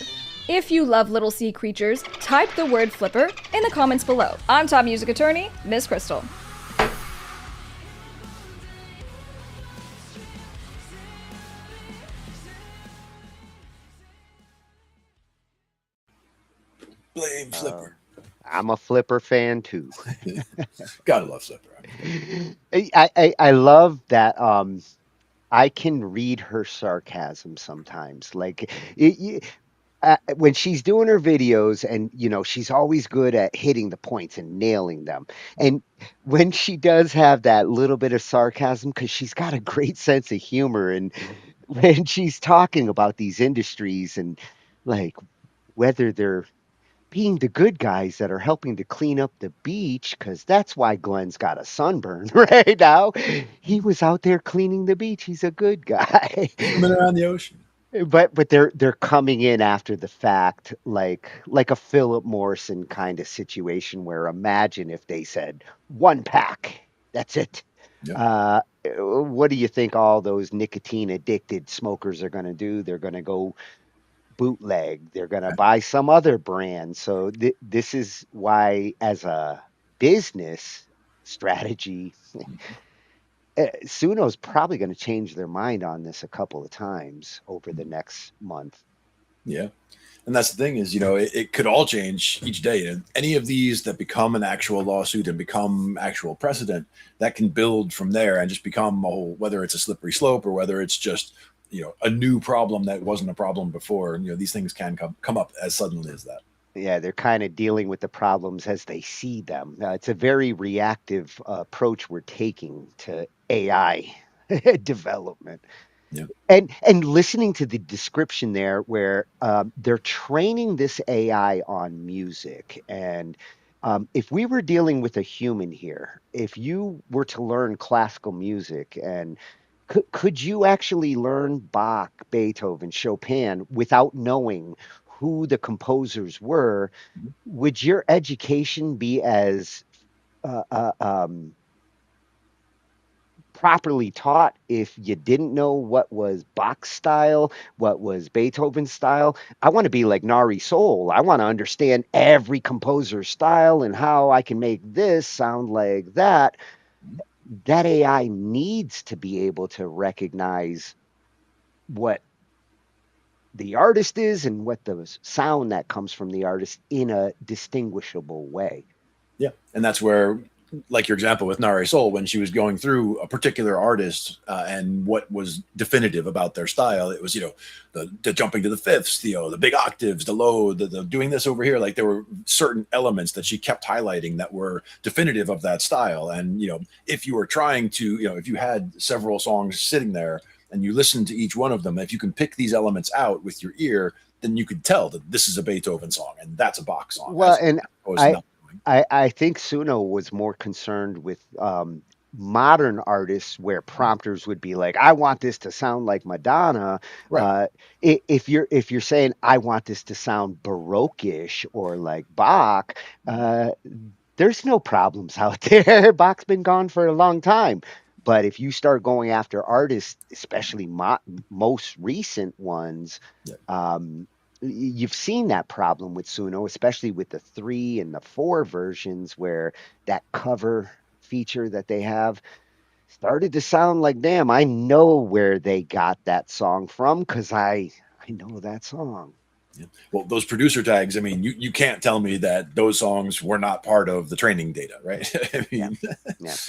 Speaker 15: If you love little sea creatures, type the word Flipper in the comments below. I'm top music attorney, Miss Crystal.
Speaker 14: Blame Flipper.
Speaker 3: I'm a Flipper fan too.
Speaker 14: Gotta love Flipper.
Speaker 3: I love that I can read her sarcasm sometimes. Like when she's doing her videos, and she's always good at hitting the points and nailing them. And when she does have that little bit of sarcasm, because she's got a great sense of humor, and when she's talking about these industries and like whether they're being the good guys that are helping to clean up the beach, because that's why Glenn's got a sunburn right now. He was out there cleaning the beach. He's a good guy.
Speaker 14: Swimming around the ocean.
Speaker 3: But they're coming in after the fact, like a Philip Morrison kind of situation, where imagine if they said 1 pack, that's it.
Speaker 14: Yep.
Speaker 3: What do you think all those nicotine addicted smokers are going to do? They're going to go bootleg. They're going to buy some other brand. So this is why, as a business strategy, Suno's probably going to change their mind on this a couple of times over the next month.
Speaker 14: Yeah. And that's the thing is, it could all change each day. And any of these that become an actual lawsuit and become actual precedent, that can build from there and just become a whole, whether it's a slippery slope or whether it's just, a new problem that wasn't a problem before. These things can come up as suddenly as that.
Speaker 3: Yeah, they're kind of dealing with the problems as they see them. It's a very reactive approach we're taking to AI development.
Speaker 14: Yeah.
Speaker 3: And listening to the description there, where they're training this AI on music. And if we were dealing with a human here, if you were to learn classical music, and could you actually learn Bach, Beethoven, Chopin without knowing who the composers were? Would your education be as properly taught, if you didn't know what was Bach style, what was Beethoven style, I want to be like Nari Soul. I want to understand every composer's style and how I can make this sound like that. That AI needs to be able to recognize what the artist is and what the sound that comes from the artist in a distinguishable way.
Speaker 14: Yeah, and that's where, like your example with Nare Soul, when she was going through a particular artist and what was definitive about their style, it was the jumping to the fifths, the big octaves, the low, the doing this over here. Like there were certain elements that she kept highlighting that were definitive of that style. And if you were trying to, if you had several songs sitting there and you listen to each one of them, if you can pick these elements out with your ear, then you could tell that this is a Beethoven song and that's a Bach song.
Speaker 3: Well, and I think Suno was more concerned with modern artists where prompters would be like, I want this to sound like Madonna.
Speaker 14: Right.
Speaker 3: If you're saying I want this to sound Baroque-ish or like Bach, there's no problems out there. Bach's been gone for a long time. But if you start going after artists, especially most recent ones, you've seen that problem with Suno, especially with the 3 and the 4 versions, where that cover feature that they have started to sound like, damn, I know where they got that song from because I know that song.
Speaker 14: Yeah. Well, those producer tags, I mean, you can't tell me that those songs were not part of the training data, right? I mean,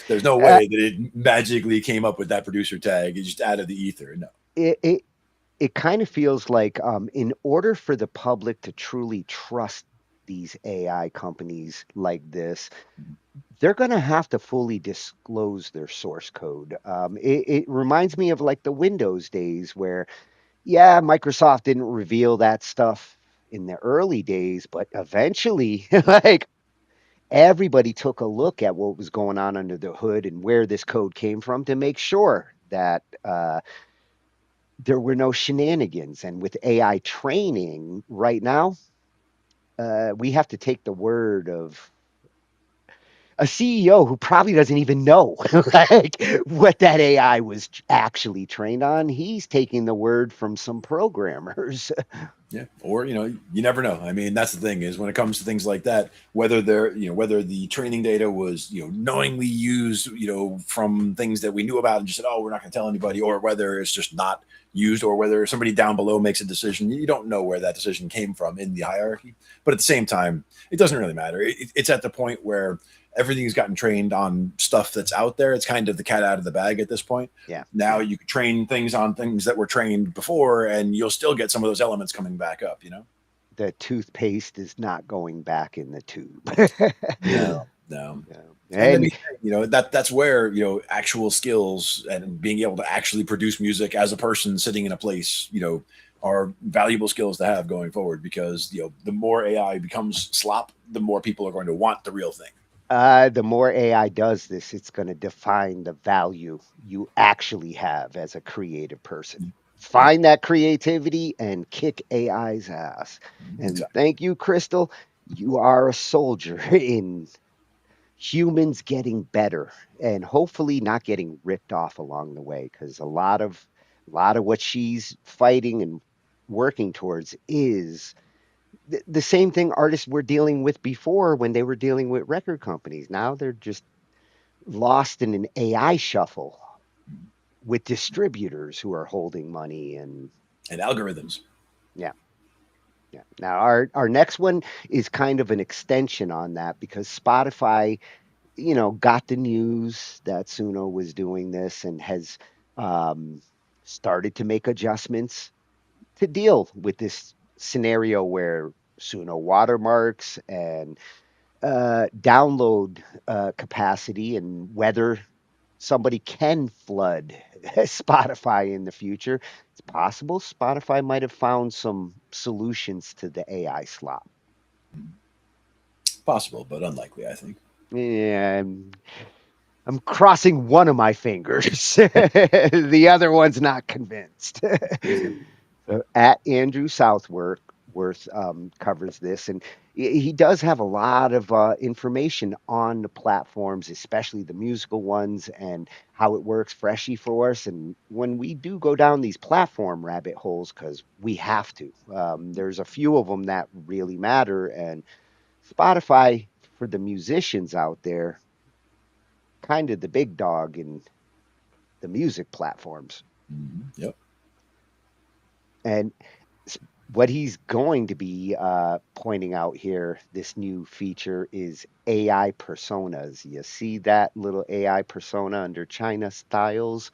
Speaker 14: there's no way that it magically came up with that producer tag. It just out of the ether. No.
Speaker 3: It kind of feels like in order for the public to truly trust these AI companies like this, they're going to have to fully disclose their source code. It reminds me of like the Windows days where, Microsoft didn't reveal that stuff in the early days, but eventually, like everybody took a look at what was going on under the hood and where this code came from to make sure that there were no shenanigans. And with AI training right now, we have to take the word of a CEO who probably doesn't even know like what that AI was actually trained on. He's taking the word from some programmers.
Speaker 14: Yeah, or you never know. I mean, that's the thing is when it comes to things like that, whether whether the training data was knowingly used from things that we knew about and just said, oh, we're not going to tell anybody, or whether it's just not used, or whether somebody down below makes a decision. You don't know where that decision came from in the hierarchy, but at the same time, it doesn't really matter. It's at the point where everything's gotten trained on stuff that's out there. It's kind of the cat out of the bag at this point.
Speaker 3: Yeah.
Speaker 14: Now you can train things on things that were trained before, and you'll still get some of those elements coming back up.
Speaker 3: The toothpaste is not going back in the tube.
Speaker 14: No.
Speaker 3: And
Speaker 14: that's where actual skills and being able to actually produce music as a person sitting in a place are valuable skills to have going forward, because the more AI becomes slop, the more people are going to want the real thing.
Speaker 3: The more AI does this, it's going to define the value you actually have as a creative person. Find that creativity and kick AI's ass. And thank you, Crystal. You are a soldier in humans getting better and hopefully not getting ripped off along the way, because a lot of what she's fighting and working towards is the same thing artists were dealing with before when they were dealing with record companies. Now they're just lost in an AI shuffle with distributors who are holding money and
Speaker 14: algorithms.
Speaker 3: Yeah. Now our next one is kind of an extension on that, because Spotify, got the news that Suno was doing this and has started to make adjustments to deal with this scenario where Suno watermarks and download capacity, and whether somebody can flood Spotify in the future. It's possible Spotify might have found some solutions to the AI slop.
Speaker 14: Possible, but unlikely, I think.
Speaker 3: Yeah, I'm crossing one of my fingers. The other one's not convinced. So at Andrew Southworth Worth covers this, and he does have a lot of information on the platforms, especially the musical ones, and how it works freshy for us. And when we do go down these platform rabbit holes, because we have to, there's a few of them that really matter, and Spotify for the musicians out there, kind of the big dog in the music platforms.
Speaker 14: Yep.
Speaker 3: And what he's going to be pointing out here, this new feature is AI personas. You see that little AI persona under China styles,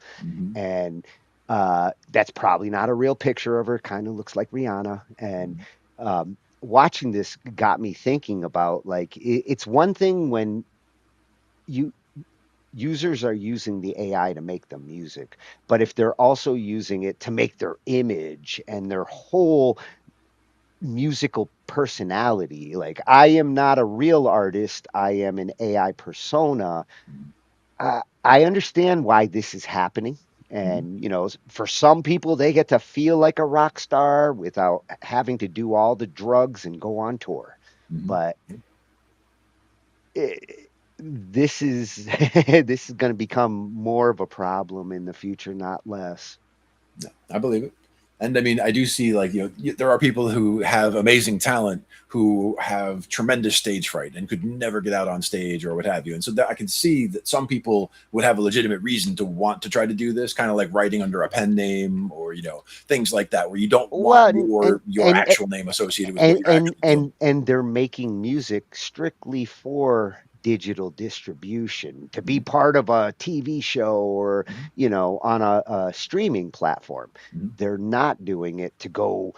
Speaker 3: and that's probably not a real picture of her. Kind of looks like Rihanna. And watching this got me thinking about, like, it's one thing when you users are using the AI to make the music, but if they're also using it to make their image and their whole musical personality, like, I am not a real artist, I am an AI persona. I understand why this is happening. And, for some people, they get to feel like a rock star without having to do all the drugs and go on tour. But this is this is going to become more of a problem in the future, not less.
Speaker 14: I believe it. And I mean, I do see, like, there are people who have amazing talent who have tremendous stage fright and could never get out on stage or what have you. And so I can see that some people would have a legitimate reason to want to try to do this, kind of like writing under a pen name or, things like that, where you don't want your actual name associated with what you're actually doing.
Speaker 3: And they're making music strictly for digital distribution, to be part of a TV show or on a streaming platform. They're not doing it to go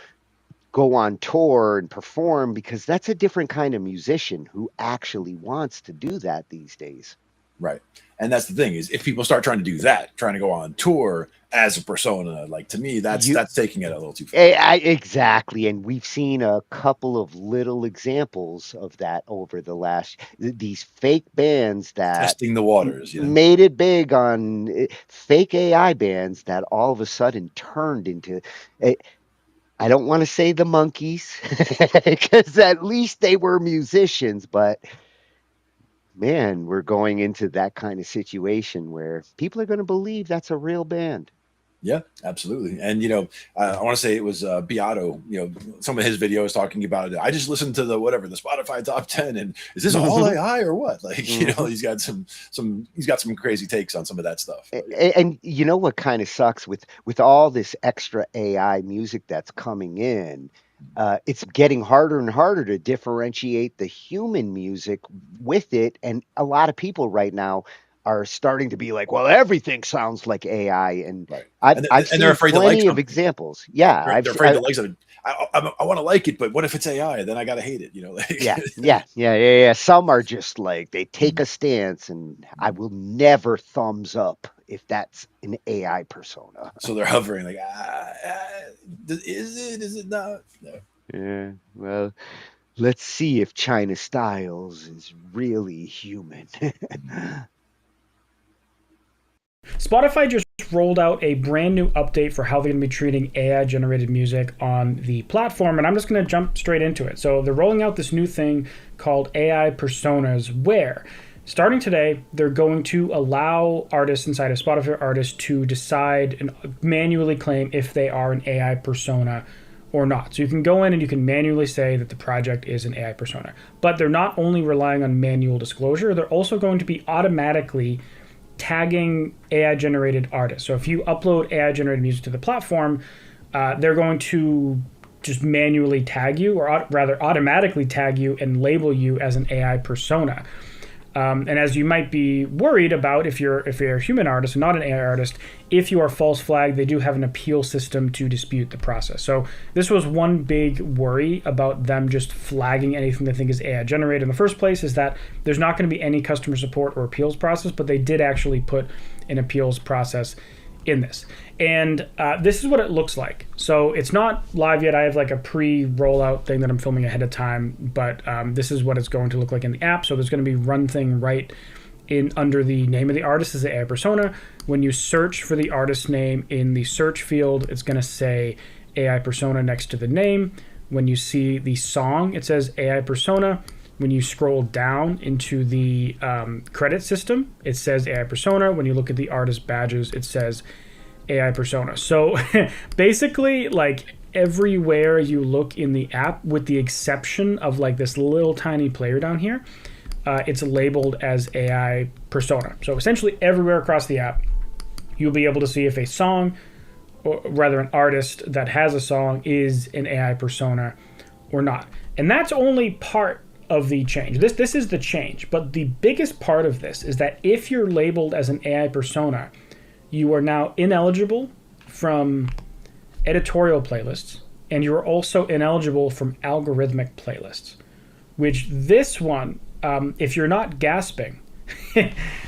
Speaker 3: on tour and perform, because that's a different kind of musician who actually wants to do that these days.
Speaker 14: Right. And that's the thing, is if people start trying to do that, trying to go on tour as a persona, like, to me, that's taking it a little too far.
Speaker 3: Exactly. And we've seen a couple of little examples of that over the last, these fake bands that
Speaker 14: testing the waters,
Speaker 3: made it big on fake AI bands that all of a sudden turned into, I don't want to say the monkeys, because at least they were musicians, but man, we're going into that kind of situation where people are going to believe that's a real band.
Speaker 14: Yeah, absolutely. And, I want to say it was Beato, some of his videos talking about it. I just listened to the Spotify top 10, and is this all AI or what? Like, he's got some crazy takes on some of that stuff.
Speaker 3: And what kind of sucks with all this extra AI music that's coming in, it's getting harder and harder to differentiate the human music with it. And a lot of people right now are starting to be like, well, everything sounds like AI. And I've seen
Speaker 14: they're afraid
Speaker 3: plenty
Speaker 14: to like
Speaker 3: of examples. Yeah.
Speaker 14: They're afraid to like something. I want to like it, but what if it's AI? Then I got to hate it,
Speaker 3: Yeah. Some are just like, they take a stance, and I will never thumbs up if that's an AI persona.
Speaker 14: So they're hovering like, is it not? No.
Speaker 3: Yeah. Well, let's see if China Styles is really human.
Speaker 19: Spotify just rolled out a brand new update for how they're going to be treating AI-generated music on the platform, and I'm just going to jump straight into it. So they're rolling out this new thing called AI Personas, where, starting today, they're going to allow artists inside of Spotify artists to decide and manually claim if they are an AI persona or not. So you can go in and you can manually say that the project is an AI persona. But they're not only relying on manual disclosure, they're also going to be automatically tagging AI-generated artists. So if you upload AI-generated music to the platform, they're going to just manually tag you, or rather automatically tag you and label you as an AI persona. And as you might be worried about, if you're a human artist and not an AI artist, if you are false flagged, they do have an appeal system to dispute the process. So this was one big worry about them just flagging anything they think is AI generated in the first place, is that there's not going to be any customer support or appeals process, but they did actually put an appeals process in this. And this is what it looks like. So it's not live yet. I have like a pre-rollout thing that I'm filming ahead of time, but this is what it's going to look like in the app. So there's going to be run thing right in under the name of the artist is the AI persona. When you search for the artist name in the search field, it's going to say AI persona next to the name. When you see the song, it says AI persona. When you scroll down into the credit system, it says AI persona. When you look at the artist badges, it says AI persona. So basically, like everywhere you look in the app, with the exception of like this little tiny player down here, it's labeled as AI persona. So essentially everywhere across the app, you'll be able to see if a song, or rather an artist that has a song, is an AI persona or not. And that's only part of the change. This is the change, but the biggest part of this is that if you're labeled as an AI persona, you are now ineligible from editorial playlists, and you're also ineligible from algorithmic playlists, which this one, if you're not gasping,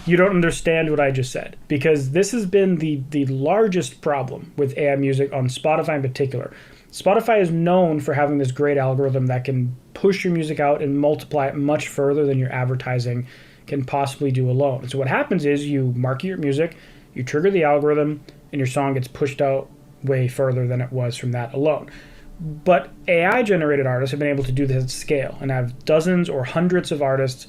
Speaker 19: you don't understand what I just said, because this has been the largest problem with AI music on Spotify in particular. Spotify is known for having this great algorithm that can push your music out and multiply it much further than your advertising can possibly do alone. So what happens is you market your music, you trigger the algorithm, and your song gets pushed out way further than it was from that alone. But AI-generated artists have been able to do this at scale and have dozens or hundreds of artists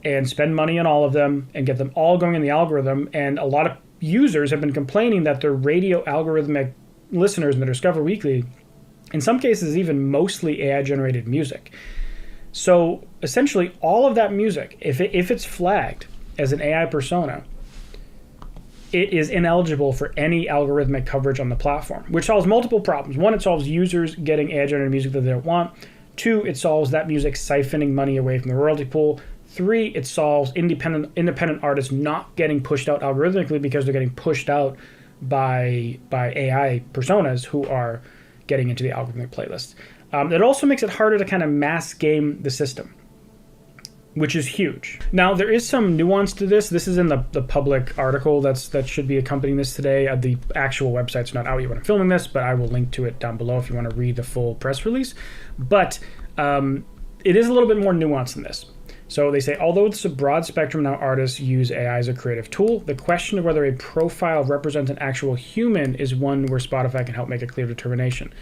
Speaker 19: and spend money on all of them and get them all going in the algorithm. And a lot of users have been complaining that their radio algorithmic listeners in the Discover Weekly, in some cases even mostly AI-generated music. So essentially all of that music, if it's flagged as an AI persona, it is ineligible for any algorithmic coverage on the platform, which solves multiple problems. One, it solves users getting AI-generated music that they don't want. Two, it solves that music siphoning money away from the royalty pool. Three, it solves independent artists not getting pushed out algorithmically because they're getting pushed out by AI personas who are getting into the algorithmic playlists. It also makes it harder to kind of mass game the system, which is huge. Now, there is some nuance to this. This is in the public article that should be accompanying this today. The actual website's not out yet when I'm filming this, but I will link to it down below if you want to read the full press release. But it is a little bit more nuanced than this. So they say, although it's a broad spectrum now, artists use AI as a creative tool, the question of whether a profile represents an actual human is one where Spotify can help make a clear determination.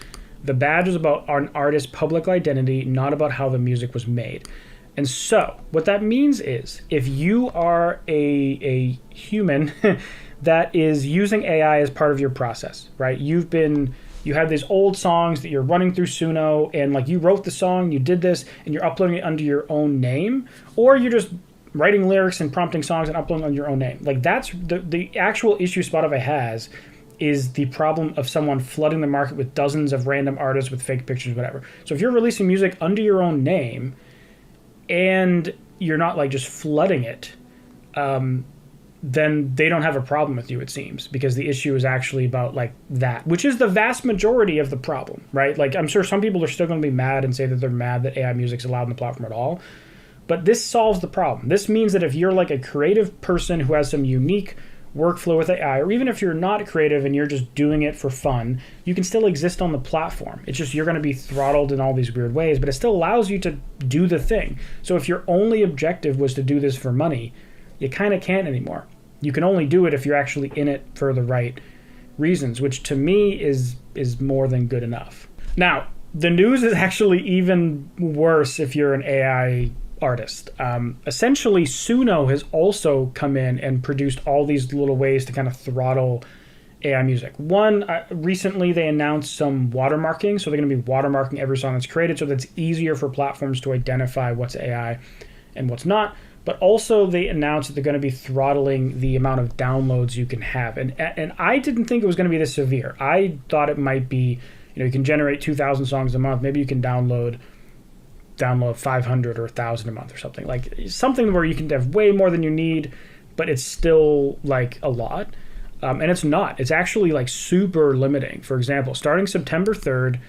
Speaker 19: The badge is about an artist's public identity, not about how the music was made. And so what that means is if you are a human that is using AI as part of your process, right? You have these old songs that you're running through Suno, and like you wrote the song, you did this, and you're uploading it under your own name, or you're just writing lyrics and prompting songs and uploading under your own name. Like that's the actual issue Spotify has, is the problem of someone flooding the market with dozens of random artists with fake pictures, whatever. So if you're releasing music under your own name and you're not like just flooding it, then they don't have a problem with you, it seems, because the issue is actually about like that, which is the vast majority of the problem, right? Like I'm sure some people are still going to be mad and say that they're mad that AI music's allowed on the platform at all, but this solves the problem. This means that if you're like a creative person who has some unique workflow with AI, or even if you're not creative and you're just doing it for fun, you can still exist on the platform. It's just you're going to be throttled in all these weird ways, but it still allows you to do the thing. So if your only objective was to do this for money, you kind of can't anymore. You can only do it if you're actually in it for the right reasons, which to me is more than good enough. Now, the news is actually even worse if you're an AI artist. Essentially, Suno has also come in and produced all these little ways to kind of throttle AI music. One, recently they announced some watermarking, so they're going to be watermarking every song that's created so that's easier for platforms to identify what's AI and what's not. But also they announced that they're going to be throttling the amount of downloads you can have. And I didn't think it was going to be this severe. I thought it might be, you can generate 2,000 songs a month. Maybe you can download 500 or 1,000 a month or something. Like something where you can have way more than you need, but it's still like a lot. And it's not. It's actually like super limiting. For example, starting September 3rd,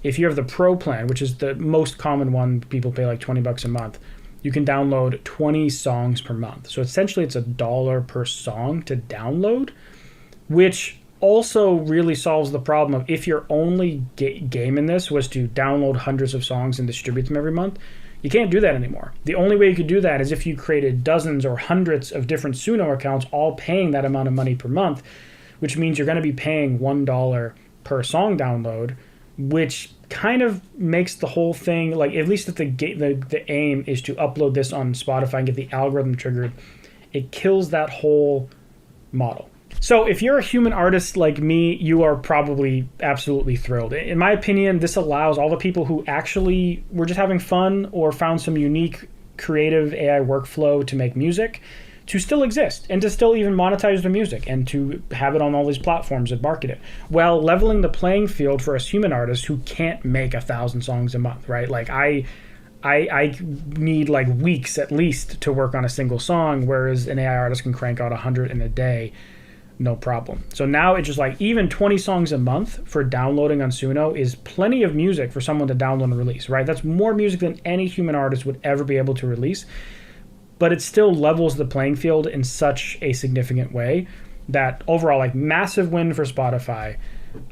Speaker 19: if you have the Pro plan, which is the most common one, people pay like $20 a month, you can download 20 songs per month. So essentially it's $1 per song to download, which also really solves the problem of if your only game in this was to download hundreds of songs and distribute them every month, you can't do that anymore. The only way you could do that is if you created dozens or hundreds of different Suno accounts all paying that amount of money per month, which means you're going to be paying $1 per song download, which kind of makes the whole thing, like, at least if the aim is to upload this on Spotify and get the algorithm triggered, it kills that whole model. So if you're a human artist like me, you are probably absolutely thrilled. In my opinion, this allows all the people who actually were just having fun or found some unique creative AI workflow to make music to still exist and to still even monetize their music and to have it on all these platforms that market it, while leveling the playing field for us human artists who can't make 1,000 songs a month, right? Like I need like weeks at least to work on a single song, whereas an AI artist can crank out 100 in a day, no problem. So now it's just like even 20 songs a month for downloading on Suno is plenty of music for someone to download and release, right? That's more music than any human artist would ever be able to release. But it still levels the playing field in such a significant way that overall, like, massive win for Spotify.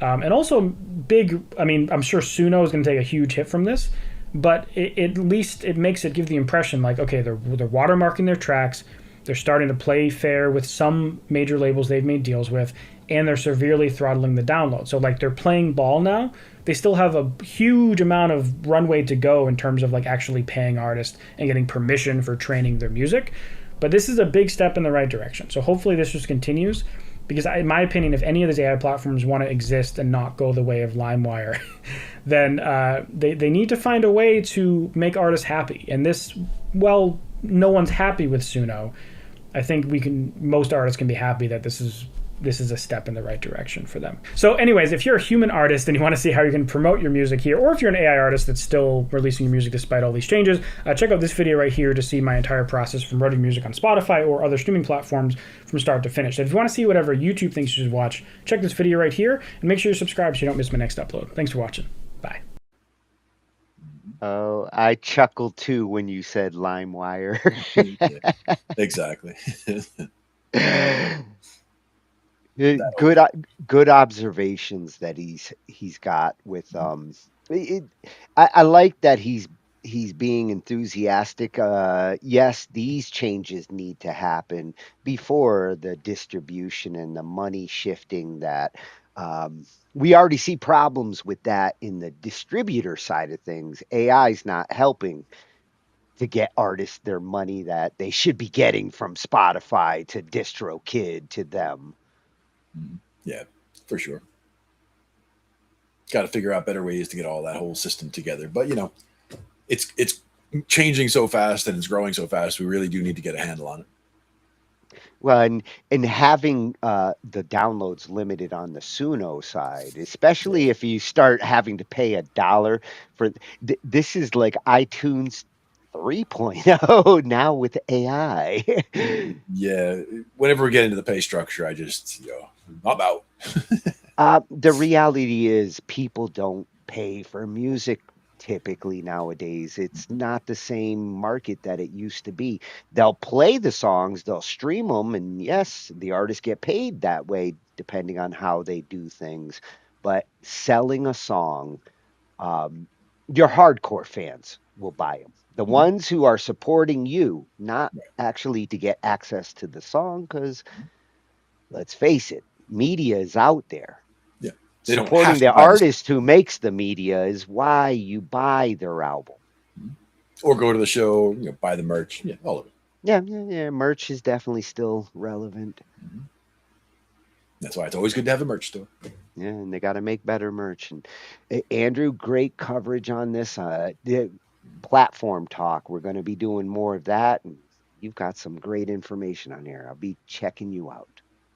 Speaker 19: And also big, I mean, I'm sure Suno is going to take a huge hit from this, but at least it makes it give the impression like, okay, they're watermarking their tracks, they're starting to play fair with some major labels they've made deals with, and they're severely throttling the download. So like they're playing ball now. They still have a huge amount of runway to go in terms of like actually paying artists and getting permission for training their music. But this is a big step in the right direction. So hopefully this just continues, because in my opinion, if any of these AI platforms want to exist and not go the way of LimeWire, then they need to find a way to make artists happy. And this, well, no one's happy with Suno. I think most artists can be happy that this is a step in the right direction for them. So anyways, if you're a human artist and you want to see how you can promote your music here, or if you're an AI artist that's still releasing your music despite all these changes, check out this video right here to see my entire process from writing music on Spotify or other streaming platforms from start to finish. And if you want to see whatever YouTube thinks you should watch, check this video right here and make sure you subscribe so you don't miss my next upload. Thanks for watching. Bye.
Speaker 3: Oh, I chuckled too when you said LimeWire.
Speaker 14: Exactly.
Speaker 3: Good observations that he's got with I like that he's being enthusiastic. Yes, these changes need to happen before the distribution and the money shifting that we already see problems with that in the distributor side of things. AI's not helping to get artists their money that they should be getting from Spotify to DistroKid to them.
Speaker 14: Yeah, for sure. Got to figure out better ways to get all that whole system together. But, you know, it's changing so fast and it's growing so fast. We really do need to get a handle on it.
Speaker 3: Well, and having the downloads limited on the Suno side, especially if you start having to pay $1 for this is like iTunes 3.0 now with AI.
Speaker 14: Yeah, whenever we get into the pay structure, I just, I'm out.
Speaker 3: The reality is people don't pay for music typically nowadays. It's not the same market that it used to be. They'll play the songs, they'll stream them, and yes, the artists get paid that way depending on how they do things. But selling a song, your hardcore fans will buy them. The ones who are supporting you, not actually to get access to the song, because let's face it, media is out there.
Speaker 14: Yeah.
Speaker 3: Supporting the artist who makes the media is why you buy their album.
Speaker 14: Or go to the show, buy the merch. Yeah, all of it.
Speaker 3: Yeah. Merch is definitely still relevant.
Speaker 14: Mm-hmm. That's why it's always good to have a merch store.
Speaker 3: Yeah, and they got to make better merch. And Andrew, great coverage on this. The platform talk. We're going to be doing more of that. And you've got some great information on here. I'll be checking you out.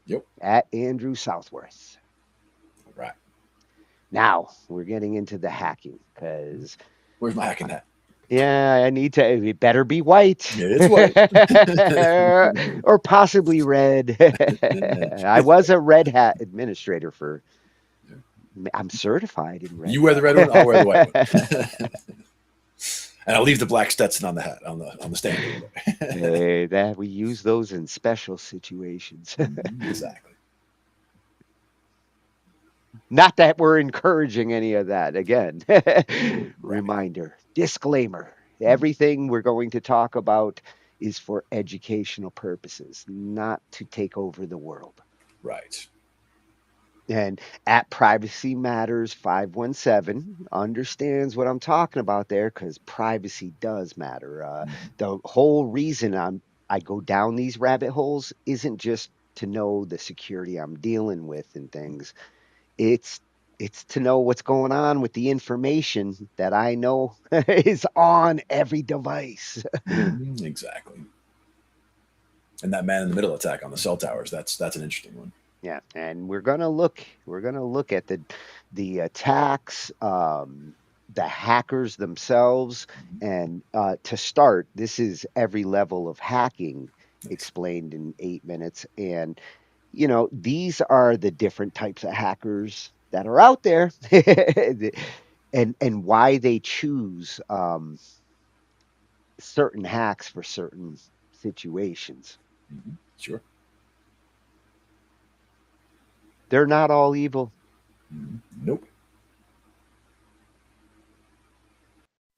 Speaker 14: Yep.
Speaker 3: At Andrew Southworth.
Speaker 14: All right.
Speaker 3: Now we're getting into the hacking because.
Speaker 14: Where's my hacking hat?
Speaker 3: Yeah, I need to. It better be white.
Speaker 14: Yeah, it's white.
Speaker 3: Or possibly red. I was a red hat administrator for. I'm certified in red.
Speaker 14: You wear the red one, I'll wear the white one. And I'll leave the black Stetson on the hat on the stand.
Speaker 3: Hey, that we use those in special situations.
Speaker 14: Exactly.
Speaker 3: Not that we're encouraging any of that. Again, reminder, disclaimer, everything we're going to talk about is for educational purposes, not to take over the world.
Speaker 14: Right.
Speaker 3: And at Privacy Matters 517 understands what I'm talking about there, because privacy does matter. The whole reason I go down these rabbit holes isn't just to know the security I'm dealing with and things. It's to know what's going on with the information that I know is on every device.
Speaker 14: Exactly. And that man in the middle attack on the cell towers, that's an interesting one.
Speaker 3: Yeah, and we're gonna look at the attacks, the hackers themselves, and to start, this is every level of hacking explained in 8 minutes. And these are the different types of hackers that are out there, and why they choose certain hacks for certain situations.
Speaker 14: Sure.
Speaker 3: They're not all evil.
Speaker 14: Nope.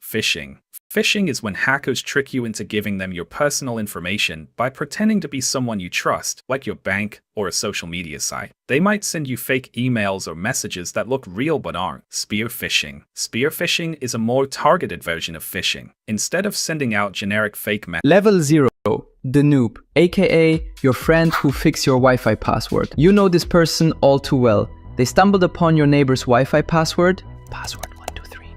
Speaker 20: Phishing. Phishing is when hackers trick you into giving them your personal information by pretending to be someone you trust, like your bank or a social media site. They might send you fake emails or messages that look real but aren't. Spear phishing. Spear phishing is a more targeted version of phishing. Instead of sending out generic fake messages.
Speaker 21: Level 0. The noob, aka your friend who fixed your Wi-Fi password. You know this person all too well. They stumbled upon your neighbor's Wi-Fi password,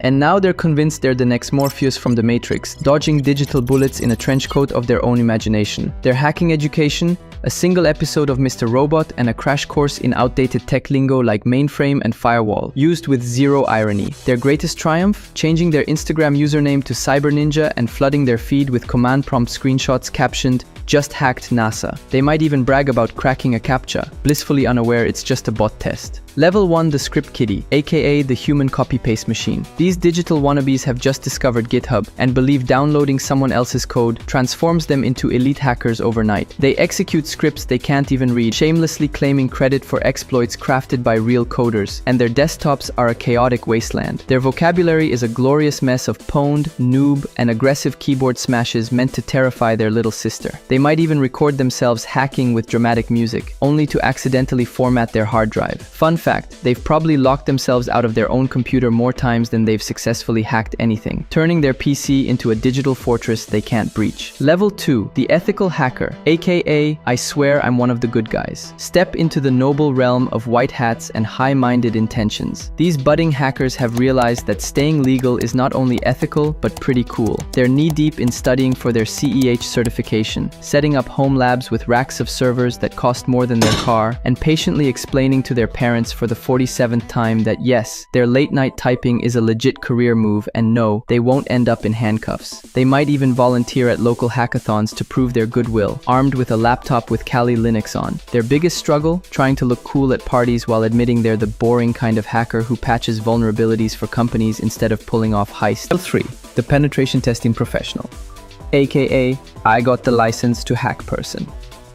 Speaker 21: and now they're convinced they're the next Morpheus from the Matrix, dodging digital bullets in a trench coat of their own imagination. Their hacking education, a single episode of Mr. Robot, and a crash course in outdated tech lingo like mainframe and firewall, used with zero irony. Their greatest triumph? Changing their Instagram username to Cyber Ninja and flooding their feed with command prompt screenshots captioned, "Just hacked NASA." They might even brag about cracking a CAPTCHA, blissfully unaware it's just a bot test. Level 1, the script kiddie, aka the human copy-paste machine. These digital wannabes have just discovered GitHub and believe downloading someone else's code transforms them into elite hackers overnight. They execute scripts they can't even read, shamelessly claiming credit for exploits crafted by real coders, and their desktops are a chaotic wasteland. Their vocabulary is a glorious mess of pwned, noob, and aggressive keyboard smashes meant to terrify their little sister. They might even record themselves hacking with dramatic music, only to accidentally format their hard drive. Fun fact, they've probably locked themselves out of their own computer more times than they've successfully hacked anything, turning their PC into a digital fortress they can't breach. Level 2, the ethical hacker, aka I swear I'm one of the good guys. Step into the noble realm of white hats and high-minded intentions. These budding hackers have realized that staying legal is not only ethical, but pretty cool. They're knee-deep in studying for their CEH certification, setting up home labs with racks of servers that cost more than their car, and patiently explaining to their parents for the 47th time that yes, their late-night typing is a legit career move, and no, they won't end up in handcuffs. They might even volunteer at local hackathons to prove their goodwill, armed with a laptop with Kali Linux on. Their biggest struggle? Trying to look cool at parties while admitting they're the boring kind of hacker who patches vulnerabilities for companies instead of pulling off heists. Level 3, the penetration testing professional, aka I got the license to hack person.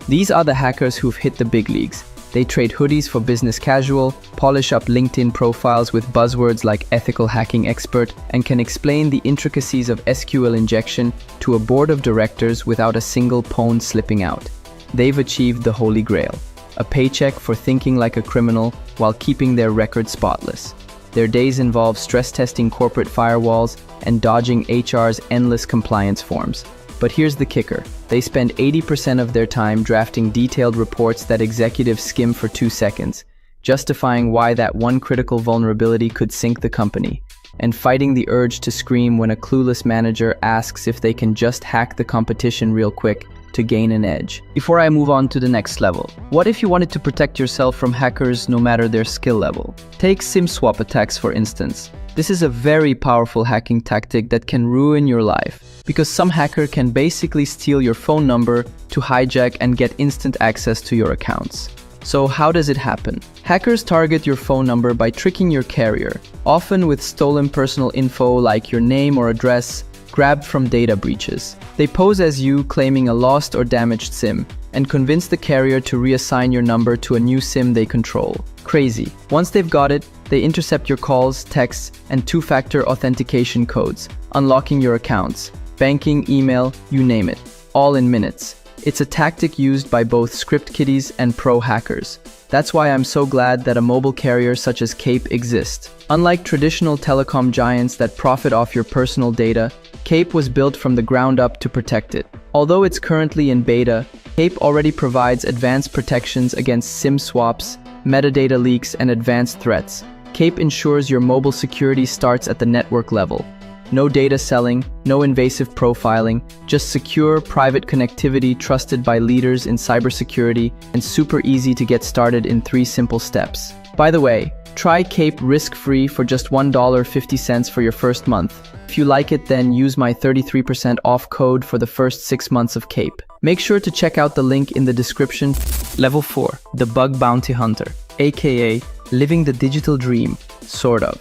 Speaker 21: These are the hackers who've hit the big leagues. They trade hoodies for business casual, polish up LinkedIn profiles with buzzwords like ethical hacking expert, and can explain the intricacies of SQL injection to a board of directors without a single pwn slipping out. They've achieved the holy grail, a paycheck for thinking like a criminal while keeping their record spotless. Their days involve stress testing corporate firewalls and dodging HR's endless compliance forms. But here's the kicker. They spend 80% of their time drafting detailed reports that executives skim for 2 seconds, justifying why that one critical vulnerability could sink the company, and fighting the urge to scream when a clueless manager asks if they can just hack the competition real quick to gain an edge. Before I move on to the next level, what if you wanted to protect yourself from hackers no matter their skill level? Take SIM swap attacks for instance. This is a very powerful hacking tactic that can ruin your life, because some hacker can basically steal your phone number to hijack and get instant access to your accounts. So how does it happen? Hackers target your phone number by tricking your carrier, often with stolen personal info like your name or address, grabbed from data breaches. They pose as you, claiming a lost or damaged SIM, and convince the carrier to reassign your number to a new SIM they control. Crazy. Once they've got it, they intercept your calls, texts, and two-factor authentication codes, unlocking your accounts, banking, email, you name it, all in minutes. It's a tactic used by both script kiddies and pro hackers. That's why I'm so glad that a mobile carrier such as Cape exists. Unlike traditional telecom giants that profit off your personal data, Cape was built from the ground up to protect it. Although it's currently in beta, Cape already provides advanced protections against SIM swaps, metadata leaks, and advanced threats. Cape ensures your mobile security starts at the network level. No data selling, no invasive profiling, just secure, private connectivity trusted by leaders in cybersecurity, and super easy to get started in 3 simple steps. By the way, try Cape risk-free for just $1.50 for your first month. If you like it, then use my 33% off code for the first 6 months of Cape. Make sure to check out the link in the description. Level 4, the Bug Bounty Hunter, aka living the digital dream, sort of.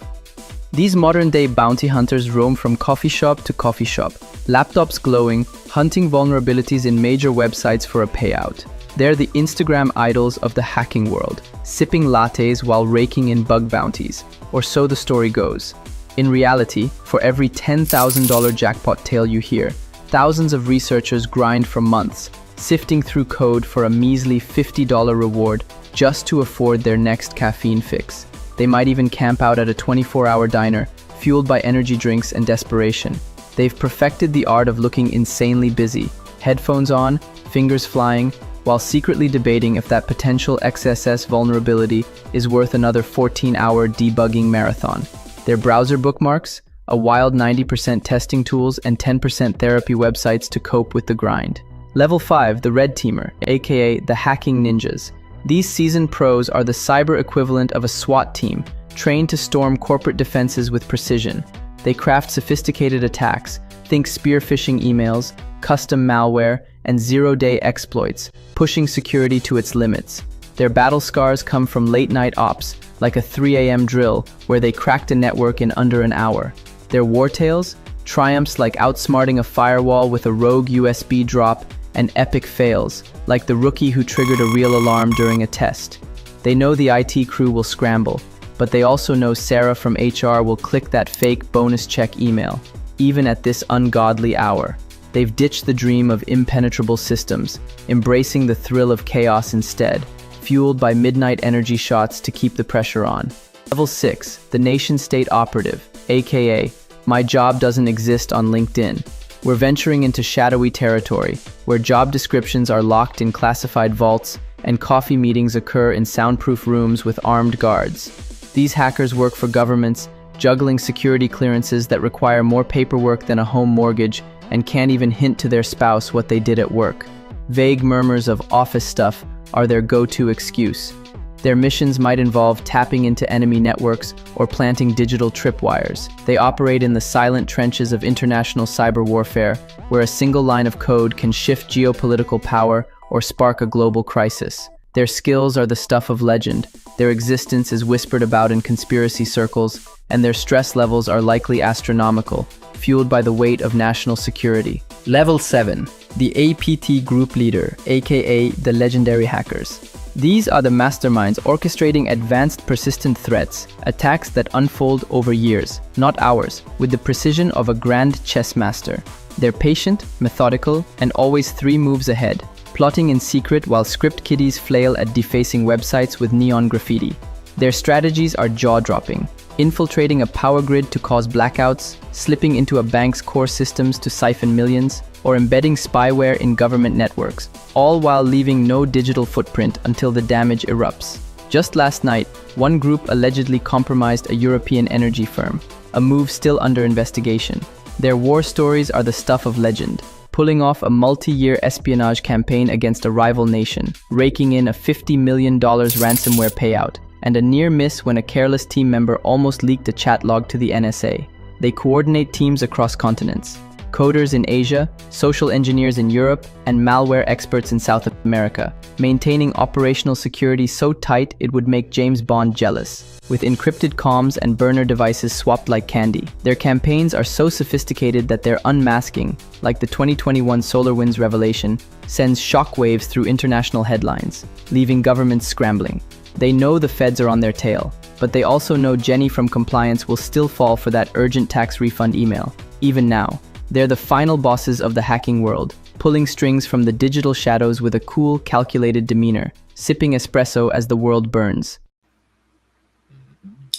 Speaker 21: These modern-day bounty hunters roam from coffee shop to coffee shop, laptops glowing, hunting vulnerabilities in major websites for a payout. They're the Instagram idols of the hacking world, sipping lattes while raking in bug bounties, or so the story goes. In reality, for every $10,000 jackpot tale you hear, thousands of researchers grind for months, sifting through code for a measly $50 reward just to afford their next caffeine fix. They might even camp out at a 24-hour diner, fueled by energy drinks and desperation. They've perfected the art of looking insanely busy, headphones on, fingers flying, while secretly debating if that potential XSS vulnerability is worth another 14-hour debugging marathon. Their browser bookmarks, a wild 90% testing tools, and 10% therapy websites to cope with the grind. Level 5, the Red Teamer, aka the Hacking Ninjas. These seasoned pros are the cyber equivalent of a SWAT team, trained to storm corporate defenses with precision. They craft sophisticated attacks, think spear phishing emails, custom malware, and zero-day exploits, pushing security to its limits. Their battle scars come from late-night ops, like a 3 a.m. drill where they cracked a network in under an hour. Their war tales? Triumphs like outsmarting a firewall with a rogue USB drop, and epic fails, like the rookie who triggered a real alarm during a test. They know the IT crew will scramble, but they also know Sarah from HR will click that fake bonus check email, even at this ungodly hour. They've ditched the dream of impenetrable systems, embracing the thrill of chaos instead, fueled by midnight energy shots to keep the pressure on. Level 6, the nation-state operative, aka my job doesn't exist on LinkedIn. We're venturing into shadowy territory, where job descriptions are locked in classified vaults and coffee meetings occur in soundproof rooms with armed guards. These hackers work for governments, juggling security clearances that require more paperwork than a home mortgage and can't even hint to their spouse what they did at work. Vague murmurs of office stuff are their go-to excuse. Their missions might involve tapping into enemy networks or planting digital tripwires. They operate in the silent trenches of international cyber warfare, where a single line of code can shift geopolitical power or spark a global crisis. Their skills are the stuff of legend, their existence is whispered about in conspiracy circles, and their stress levels are likely astronomical, fueled by the weight of national security. Level 7, the APT Group Leader, aka the Legendary Hackers. These are the masterminds orchestrating advanced persistent threats, attacks that unfold over years, not hours, with the precision of a grand chess master. They're patient, methodical, and always 3 moves ahead, plotting in secret while script kiddies flail at defacing websites with neon graffiti. Their strategies are jaw-dropping, infiltrating a power grid to cause blackouts, slipping into a bank's core systems to siphon millions, or embedding spyware in government networks, all while leaving no digital footprint until the damage erupts. Just last night, one group allegedly compromised a European energy firm, a move still under investigation. Their war stories are the stuff of legend, pulling off a multi-year espionage campaign against a rival nation, raking in a $50 million ransomware payout, and a near miss when a careless team member almost leaked a chat log to the NSA. They coordinate teams across continents, coders in Asia, social engineers in Europe, and malware experts in South America, maintaining operational security so tight it would make James Bond jealous. With encrypted comms and burner devices swapped like candy, their campaigns are so sophisticated that their unmasking, like the 2021 SolarWinds revelation, sends shockwaves through international headlines, leaving governments scrambling. They know the feds are on their tail, but they also know Jenny from compliance will still fall for that urgent tax refund email, even now. They're the final bosses of the hacking world, pulling strings from the digital shadows with a cool, calculated demeanor, sipping espresso as the world burns.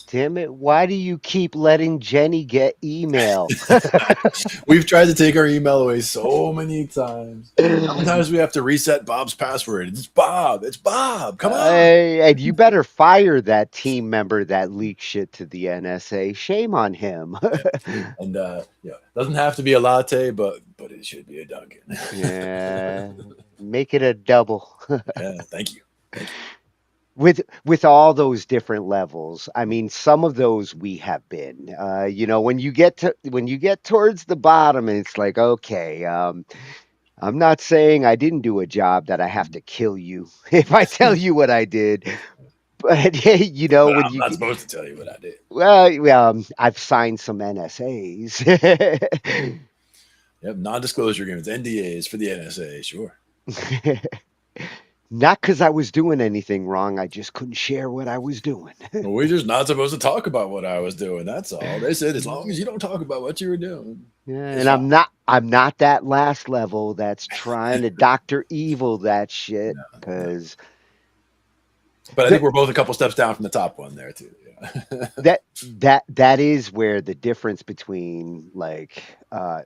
Speaker 3: Damn it, why do you keep letting Jenny get email?
Speaker 14: We've tried to take our email away so many times. Sometimes we have to reset Bob's password. It's Bob. It's Bob. Come on.
Speaker 3: And you better fire that team member that leaked shit to the NSA. Shame on him.
Speaker 14: And doesn't have to be a latte, but it should be a Dunkin'.
Speaker 3: Yeah, make it a double.
Speaker 14: Yeah, thank you.
Speaker 3: With all those different levels, I mean, some of those we have been. When you get towards the bottom, it's like, okay, I'm not saying I didn't do a job that I have to kill you if I tell you what I did. But
Speaker 14: But
Speaker 3: when
Speaker 14: I'm not supposed to tell you what I did.
Speaker 3: well, I've signed some NSAs.
Speaker 14: Yep, non-disclosure agreements, NDAs for the NSA, sure.
Speaker 3: Not because I was doing anything wrong. I just couldn't share what I was doing.
Speaker 14: We're just not supposed to talk about what I was doing. That's all. They said as long as you don't talk about what you were doing.
Speaker 3: Yeah, and I'm not that last level that's trying to Dr. Evil that shit, because
Speaker 14: But I think we're both a couple steps down from the top one there too. Yeah.
Speaker 3: that is where the difference between like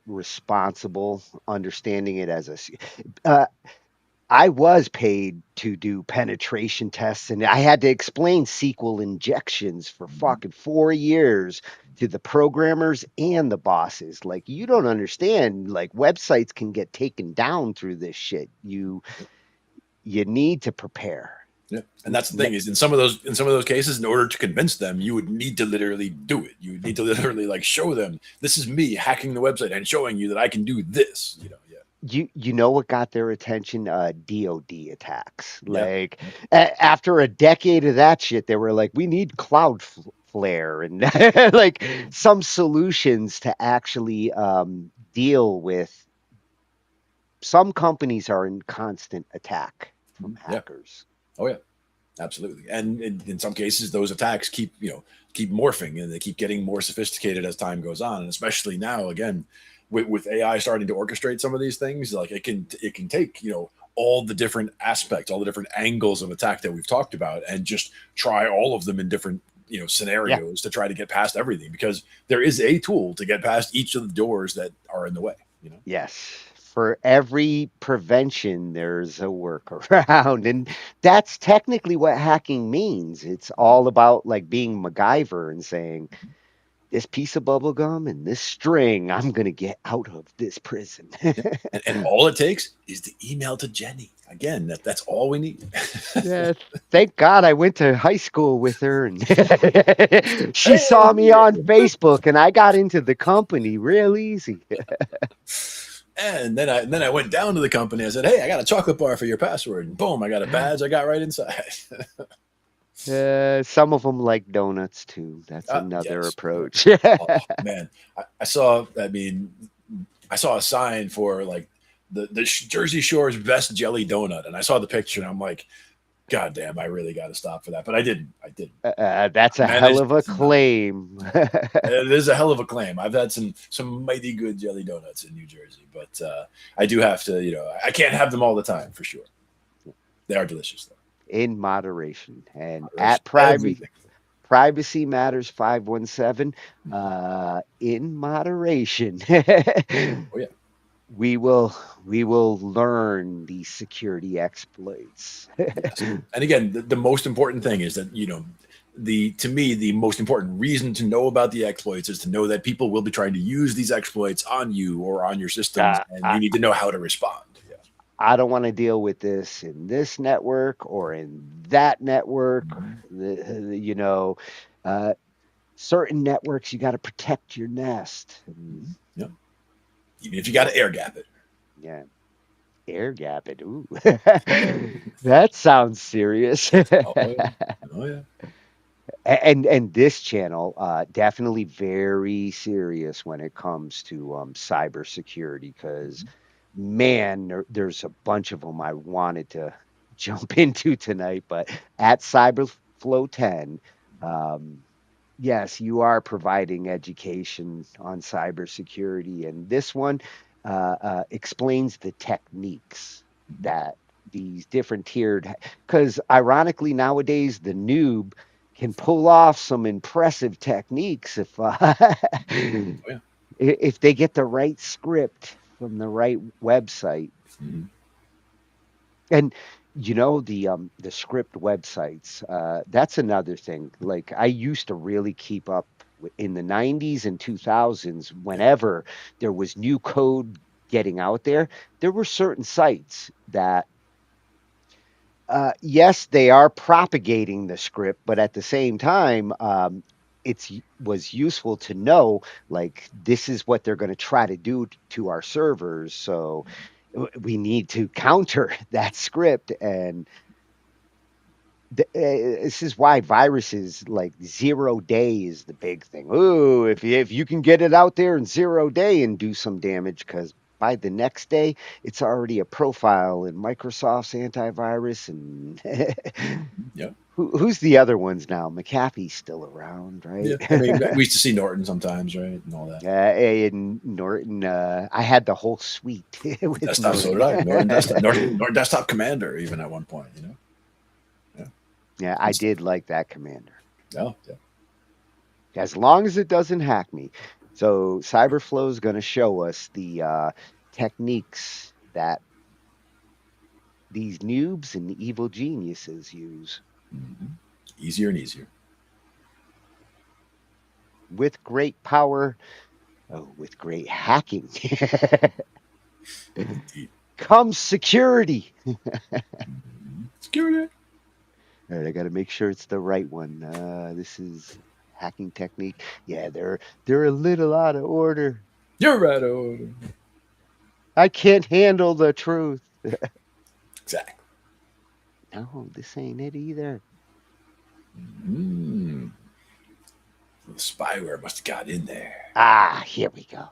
Speaker 3: responsible understanding it as I was paid to do penetration tests, and I had to explain SQL injections for fucking 4 years to the programmers and the bosses. Like, you don't understand, like, websites can get taken down through this shit. You need to prepare.
Speaker 14: Yeah. And that's the thing is in some of those cases, in order to convince them, you would need to literally do it. You would need to literally like show them this is me hacking the website and showing you that I can do this.
Speaker 3: You know what got their attention? DoD attacks. Like after a decade of that shit, they were like, we need Cloudflare and like some solutions to actually deal with. Some companies are in constant attack from hackers.
Speaker 14: Oh yeah, absolutely. And in some cases, those attacks keep morphing and they keep getting more sophisticated as time goes on. And especially now, again, with AI starting to orchestrate some of these things, like it can take all the different aspects, all the different angles of attack that we've talked about, and just try all of them in different scenarios to try to get past everything, because there is a tool to get past each of the doors that are in the way.
Speaker 3: Yes. For every prevention, there's a workaround. And that's technically what hacking means. It's all about like being MacGyver and saying, this piece of bubble gum and this string, I'm going to get out of this prison.
Speaker 14: And all it takes is the email to Jenny. Again, that's all we need.
Speaker 3: Yeah, thank God I went to high school with her, and she saw me on Facebook, and I got into the company real easy.
Speaker 14: And then I went down to the company. I said, "Hey, I got a chocolate bar for your password." And boom, I got a badge. I got right inside.
Speaker 3: Some of them like donuts too. That's another approach.
Speaker 14: Oh, man, I saw a sign for like the Jersey Shore's best jelly donut, and I saw the picture, and I'm like, God damn, I really got to stop for that. But I didn't.
Speaker 3: That's a hell of a claim.
Speaker 14: It is a hell of a claim. I've had some mighty good jelly donuts in New Jersey, but I do have to, I can't have them all the time for sure. They are delicious though.
Speaker 3: In moderation. And
Speaker 14: Moderation.
Speaker 3: at Privacy Matters 517, in moderation.
Speaker 14: Oh yeah.
Speaker 3: We will learn these security exploits.
Speaker 14: Yes. And again, the most important thing is that, to me, the most important reason to know about the exploits is to know that people will be trying to use these exploits on you or on your systems, and you need to know how to respond. Yeah.
Speaker 3: I don't want to deal with this in this network or in that network. Certain networks, you got to protect your nest.
Speaker 14: Yeah. Even if you got to air gap it.
Speaker 3: Yeah. Air gap it. Ooh. That sounds serious.
Speaker 14: Oh yeah.
Speaker 3: And this channel definitely very serious when it comes to cybersecurity, because man, there's a bunch of them I wanted to jump into tonight, but at Cyberflow 10, Yes, you are providing education on cybersecurity, and this one explains the techniques that these different tiered. Because ironically, nowadays the noob can pull off some impressive techniques
Speaker 14: Oh, yeah.
Speaker 3: if they get the right script from the right website.
Speaker 14: Mhm.
Speaker 3: And the script websites, that's another thing. Like I used to really keep up in the 90s and 2000s whenever there was new code getting out there, there were certain sites that yes, they are propagating the script, but at the same time, it's was useful to know like this is what they're going to try to do to our servers. So we need to counter that script, and this is why viruses like 0 day is the big thing. Ooh, if you can get it out there in 0 day and do some damage, because by the next day it's already a profile in Microsoft's antivirus, and
Speaker 14: Yeah.
Speaker 3: who's the other ones now? McAfee's still around, right?
Speaker 14: Yeah. I mean, we used to see Norton sometimes, right? And all that.
Speaker 3: And Norton, I had the whole suite with
Speaker 14: Desktop, so did I. Norton Desktop, Norton Desktop Commander, even at one point, you know?
Speaker 3: Yeah, I did like that commander.
Speaker 14: Yeah, yeah.
Speaker 3: As long as it doesn't hack me. So Cyberflow is going to show us the techniques that these noobs and evil geniuses use.
Speaker 14: Mm-hmm. Easier and easier.
Speaker 3: With great power, with great hacking. Comes security.
Speaker 14: Security.
Speaker 3: All right, I got to make sure it's the right one. This is hacking technique. Yeah, they're a little out of order.
Speaker 14: You're out of order.
Speaker 3: I can't handle the truth.
Speaker 14: Exactly.
Speaker 3: No, this ain't it either.
Speaker 14: Mm. The spyware must have got in there.
Speaker 3: Ah, here we go.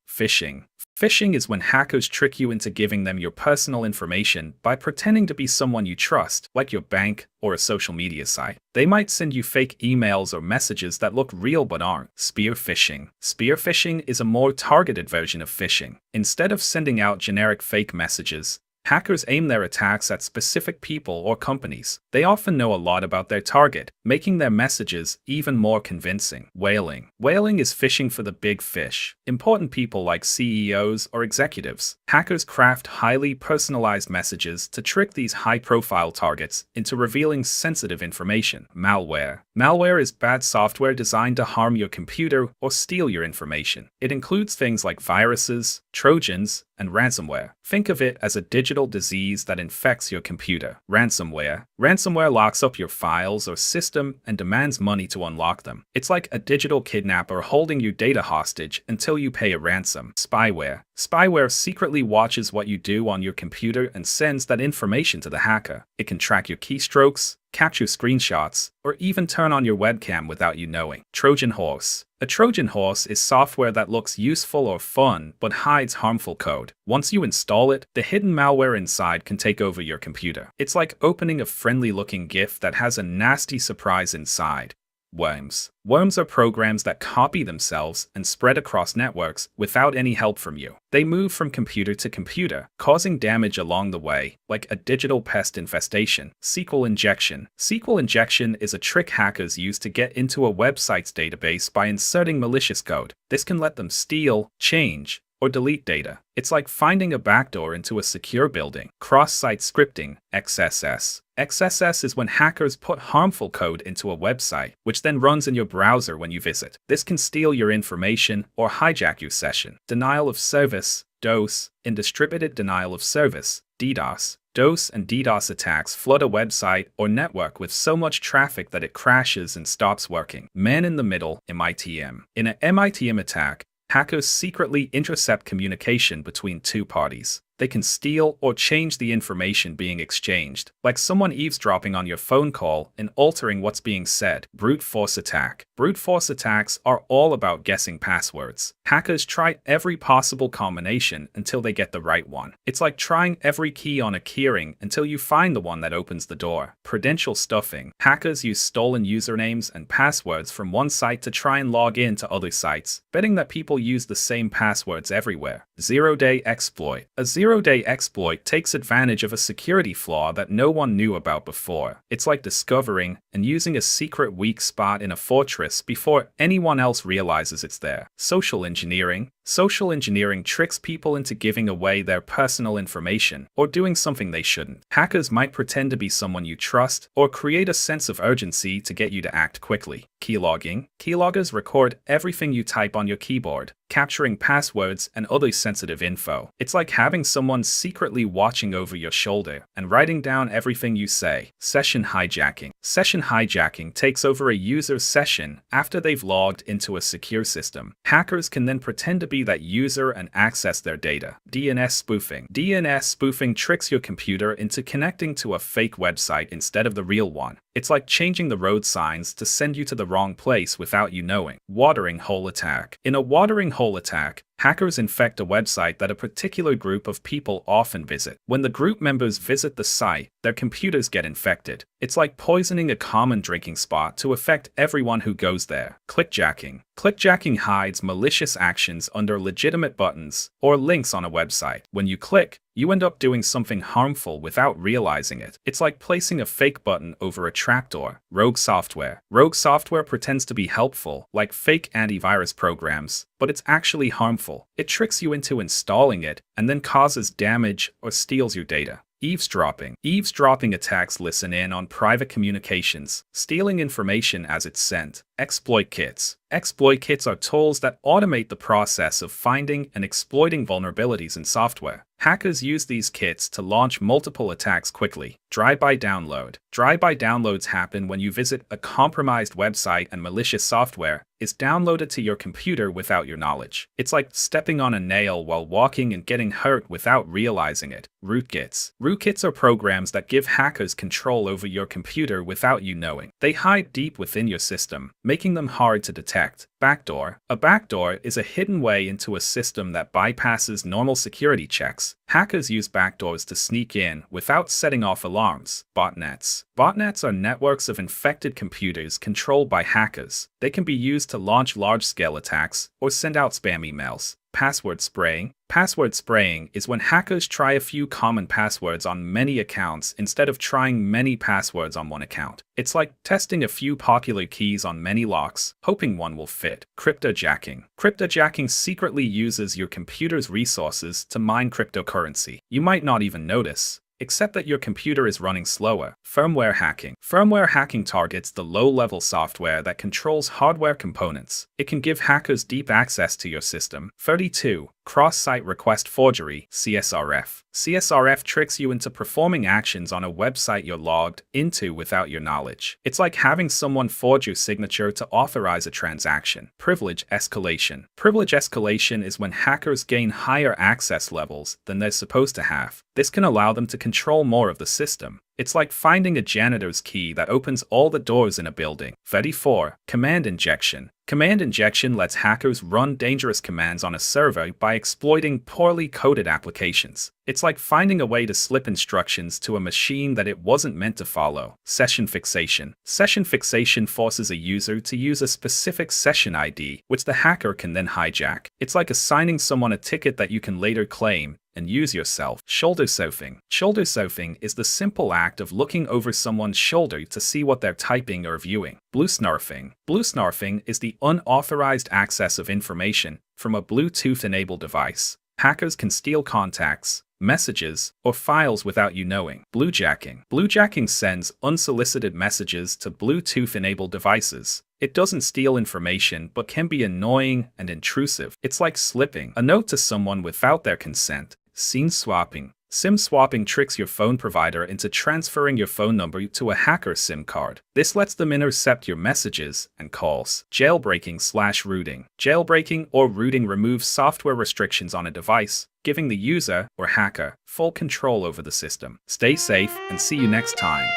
Speaker 20: Phishing. Phishing is when hackers trick you into giving them your personal information by pretending to be someone you trust, like your bank or a social media site. They might send you fake emails or messages that look real but aren't. Spear phishing. Spear phishing is a more targeted version of phishing. Instead of sending out generic fake messages, hackers aim their attacks at specific people or companies. They often know a lot about their target, making their messages even more convincing. Whaling. Whaling is fishing for the big fish. Important people like CEOs or executives. Hackers craft highly personalized messages to trick these high-profile targets into revealing sensitive information. Malware. Malware is bad software designed to harm your computer or steal your information. It includes things like viruses, Trojans, and ransomware. Think of it as a digital disease that infects your computer. Ransomware. Ransomware locks up your files or system and demands money to unlock them. It's like a digital kidnapper holding your data hostage until you pay a ransom. Spyware. Spyware secretly watches what you do on your computer and sends that information to the hacker. It can track your keystrokes, capture screenshots, or even turn on your webcam without you knowing. Trojan horse. A Trojan horse is software that looks useful or fun but hides harmful code. Once you install it, the hidden malware inside can take over your computer. It's like opening a friendly-looking gift that has a nasty surprise inside. Worms. Worms are programs that copy themselves and spread across networks without any help from you. They move from computer to computer, causing damage along the way, like a digital pest infestation. SQL injection. SQL injection is a trick hackers use to get into a website's database by inserting malicious code. This can let them steal, change, or delete data. It's like finding a backdoor into a secure building. Cross-site scripting, XSS. XSS is when hackers put harmful code into a website, which then runs in your browser when you visit. This can steal your information or hijack your session. Denial of service, DOS, in distributed denial of service, DDoS. DOS and DDoS attacks flood a website or network with so much traffic that it crashes and stops working. Man in the middle, MITM. In an MITM attack, hackers secretly intercept communication between two parties. They can steal or change the information being exchanged, like someone eavesdropping on your phone call and altering what's being said. Brute force attack. Brute force attacks are all about guessing passwords. Hackers try every possible combination until they get the right one. It's like trying every key on a keyring until you find the one that opens the door. Credential stuffing. Hackers use stolen usernames and passwords from one site to try and log in to other sites, betting that people use the same passwords everywhere. Zero-day exploit. A zero-day exploit takes advantage of a security flaw that no one knew about before. It's like discovering and using a secret weak spot in a fortress before anyone else realizes it's there. Social engineering. Social engineering tricks people into giving away their personal information or doing something they shouldn't. Hackers might pretend to be someone you trust or create a sense of urgency to get you to act quickly. Keylogging. Keyloggers record everything you type on your keyboard, capturing passwords and other sensitive info. It's like having someone secretly watching over your shoulder and writing down everything you say. Session hijacking. Session hijacking takes over a user's session after they've logged into a secure system. Hackers can then pretend to be that user and access their data. DNS spoofing. DNS spoofing tricks your computer into connecting to a fake website instead of the real one. It's like changing the road signs to send you to the wrong place without you knowing. Watering hole attack. In a watering hole attack, hackers infect a website that a particular group of people often visit. When the group members visit the site, their computers get infected. It's like poisoning a common drinking spot to affect everyone who goes there. Clickjacking. Clickjacking hides malicious actions under legitimate buttons or links on a website. When you click, you end up doing something harmful without realizing it. It's like placing a fake button over a trapdoor. Rogue software. Rogue software pretends to be helpful, like fake antivirus programs, but it's actually harmful. It tricks you into installing it and then causes damage or steals your data. Eavesdropping. Eavesdropping attacks listen in on private communications, stealing information as it's sent. Exploit kits. Exploit kits are tools that automate the process of finding and exploiting vulnerabilities in software. Hackers use these kits to launch multiple attacks quickly. Drive-by download. Drive-by downloads happen when you visit a compromised website and malicious software is downloaded to your computer without your knowledge. It's like stepping on a nail while walking and getting hurt without realizing it. Rootkits. Rootkits are programs that give hackers control over your computer without you knowing. They hide deep within your system, making them hard to detect. Backdoor. A backdoor is a hidden way into a system that bypasses normal security checks. Hackers use backdoors to sneak in without setting off alarms. Botnets. Botnets are networks of infected computers controlled by hackers. They can be used to launch large-scale attacks or send out spam emails. Password spraying. Password spraying is when hackers try a few common passwords on many accounts instead of trying many passwords on one account. It's like testing a few popular keys on many locks, hoping one will fit. Cryptojacking. Cryptojacking secretly uses your computer's resources to mine cryptocurrency. You might not even notice, except that your computer is running slower. Firmware hacking. Firmware hacking targets the low-level software that controls hardware components. It can give hackers deep access to your system. 32. Cross-site request forgery, CSRF. CSRF tricks you into performing actions on a website you're logged into without your knowledge. It's like having someone forge your signature to authorize a transaction. Privilege escalation. Privilege escalation is when hackers gain higher access levels than they're supposed to have. This can allow them to control more of the system. It's like finding a janitor's key that opens all the doors in a building. 34. Command injection. Command injection lets hackers run dangerous commands on a server by exploiting poorly coded applications. It's like finding a way to slip instructions to a machine that it wasn't meant to follow. Session fixation. Session fixation forces a user to use a specific session ID, which the hacker can then hijack. It's like assigning someone a ticket that you can later claim and use yourself. Shoulder surfing. Shoulder surfing is the simple act of looking over someone's shoulder to see what they're typing or viewing. Blue snarfing. Blue snarfing is the unauthorized access of information from a Bluetooth-enabled device. Hackers can steal contacts, messages, or files without you knowing. Bluejacking. Bluejacking sends unsolicited messages to Bluetooth-enabled devices. It doesn't steal information, but can be annoying and intrusive. It's like slipping a note to someone without their consent. SIM swapping. SIM swapping tricks your phone provider into transferring your phone number to a hacker's SIM card. This lets them intercept your messages and calls. Jailbreaking/rooting. Jailbreaking or rooting removes software restrictions on a device, giving the user or hacker full control over the system. Stay safe and see you next time.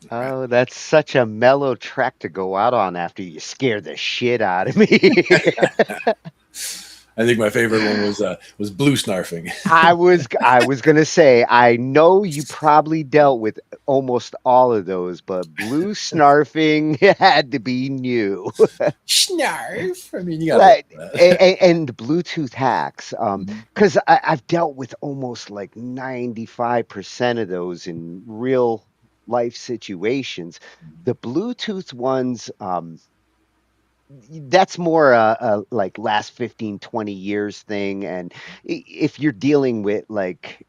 Speaker 3: Oh, that's such a mellow track to go out on after you scare the shit out of me.
Speaker 14: I think my favorite one was blue snarfing.
Speaker 3: I was gonna say, I know you probably dealt with almost all of those, but blue snarfing had to be new.
Speaker 14: Snarf. I mean, you got
Speaker 3: Right,
Speaker 14: that.
Speaker 3: and Bluetooth hacks, because I've dealt with almost like 95% of those in real life situations. The Bluetooth ones, that's more a like last 15, 20 years thing. And if you're dealing with like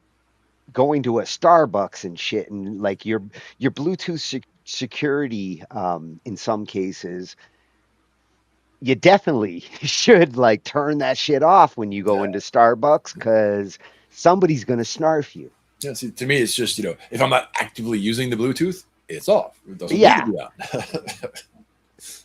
Speaker 3: going to a Starbucks and shit, and like your Bluetooth security, in some cases, you definitely should like turn that shit off when you go into Starbucks because somebody's gonna snarf you.
Speaker 14: Yeah, see, to me, it's just, if I'm not actively using the Bluetooth, it's off. It doesn't need to
Speaker 3: Yeah.
Speaker 14: be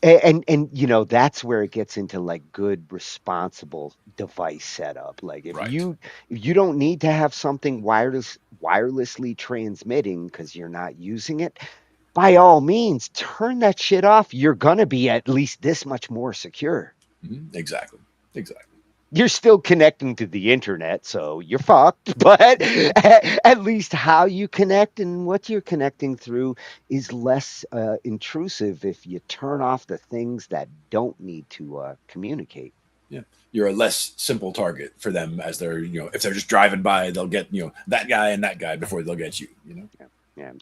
Speaker 14: on.
Speaker 3: And that's where it gets into like good responsible device setup. Like if you don't need to have something wirelessly transmitting because you're not using it, by all means turn that shit off. You're gonna be at least this much more secure.
Speaker 14: Exactly.
Speaker 3: You're still connecting to the internet, so you're fucked. But at least how you connect and what you're connecting through is less intrusive if you turn off the things that don't need to communicate.
Speaker 14: Yeah, you're a less simple target for them as they're, if they're just driving by, they'll get, that guy and that guy before they'll get you.
Speaker 3: Yeah,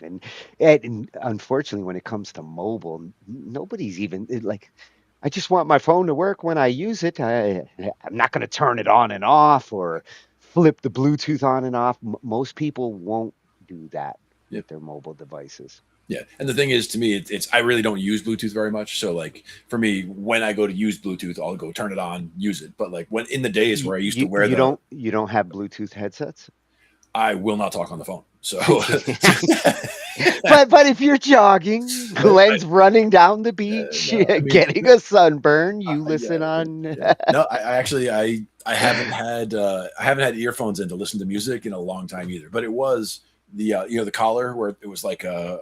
Speaker 3: and unfortunately, when it comes to mobile, nobody's even like. I just want my phone to work when I use it. I'm not going to turn it on and off or flip the Bluetooth on and off. Most people won't do that with their mobile devices.
Speaker 14: Yeah, and the thing is, to me, it's I really don't use Bluetooth very much. So like for me, when I go to use Bluetooth, I'll go turn it on, use it. But like when in the days where I used to wear
Speaker 3: you don't have Bluetooth headsets?
Speaker 14: I will not talk on the phone. So,
Speaker 3: but if you're jogging, Glenn's running down the beach, getting a sunburn, you listen on.
Speaker 14: No, I actually I haven't had earphones in to listen to music in a long time either. But it was the the collar where it was like a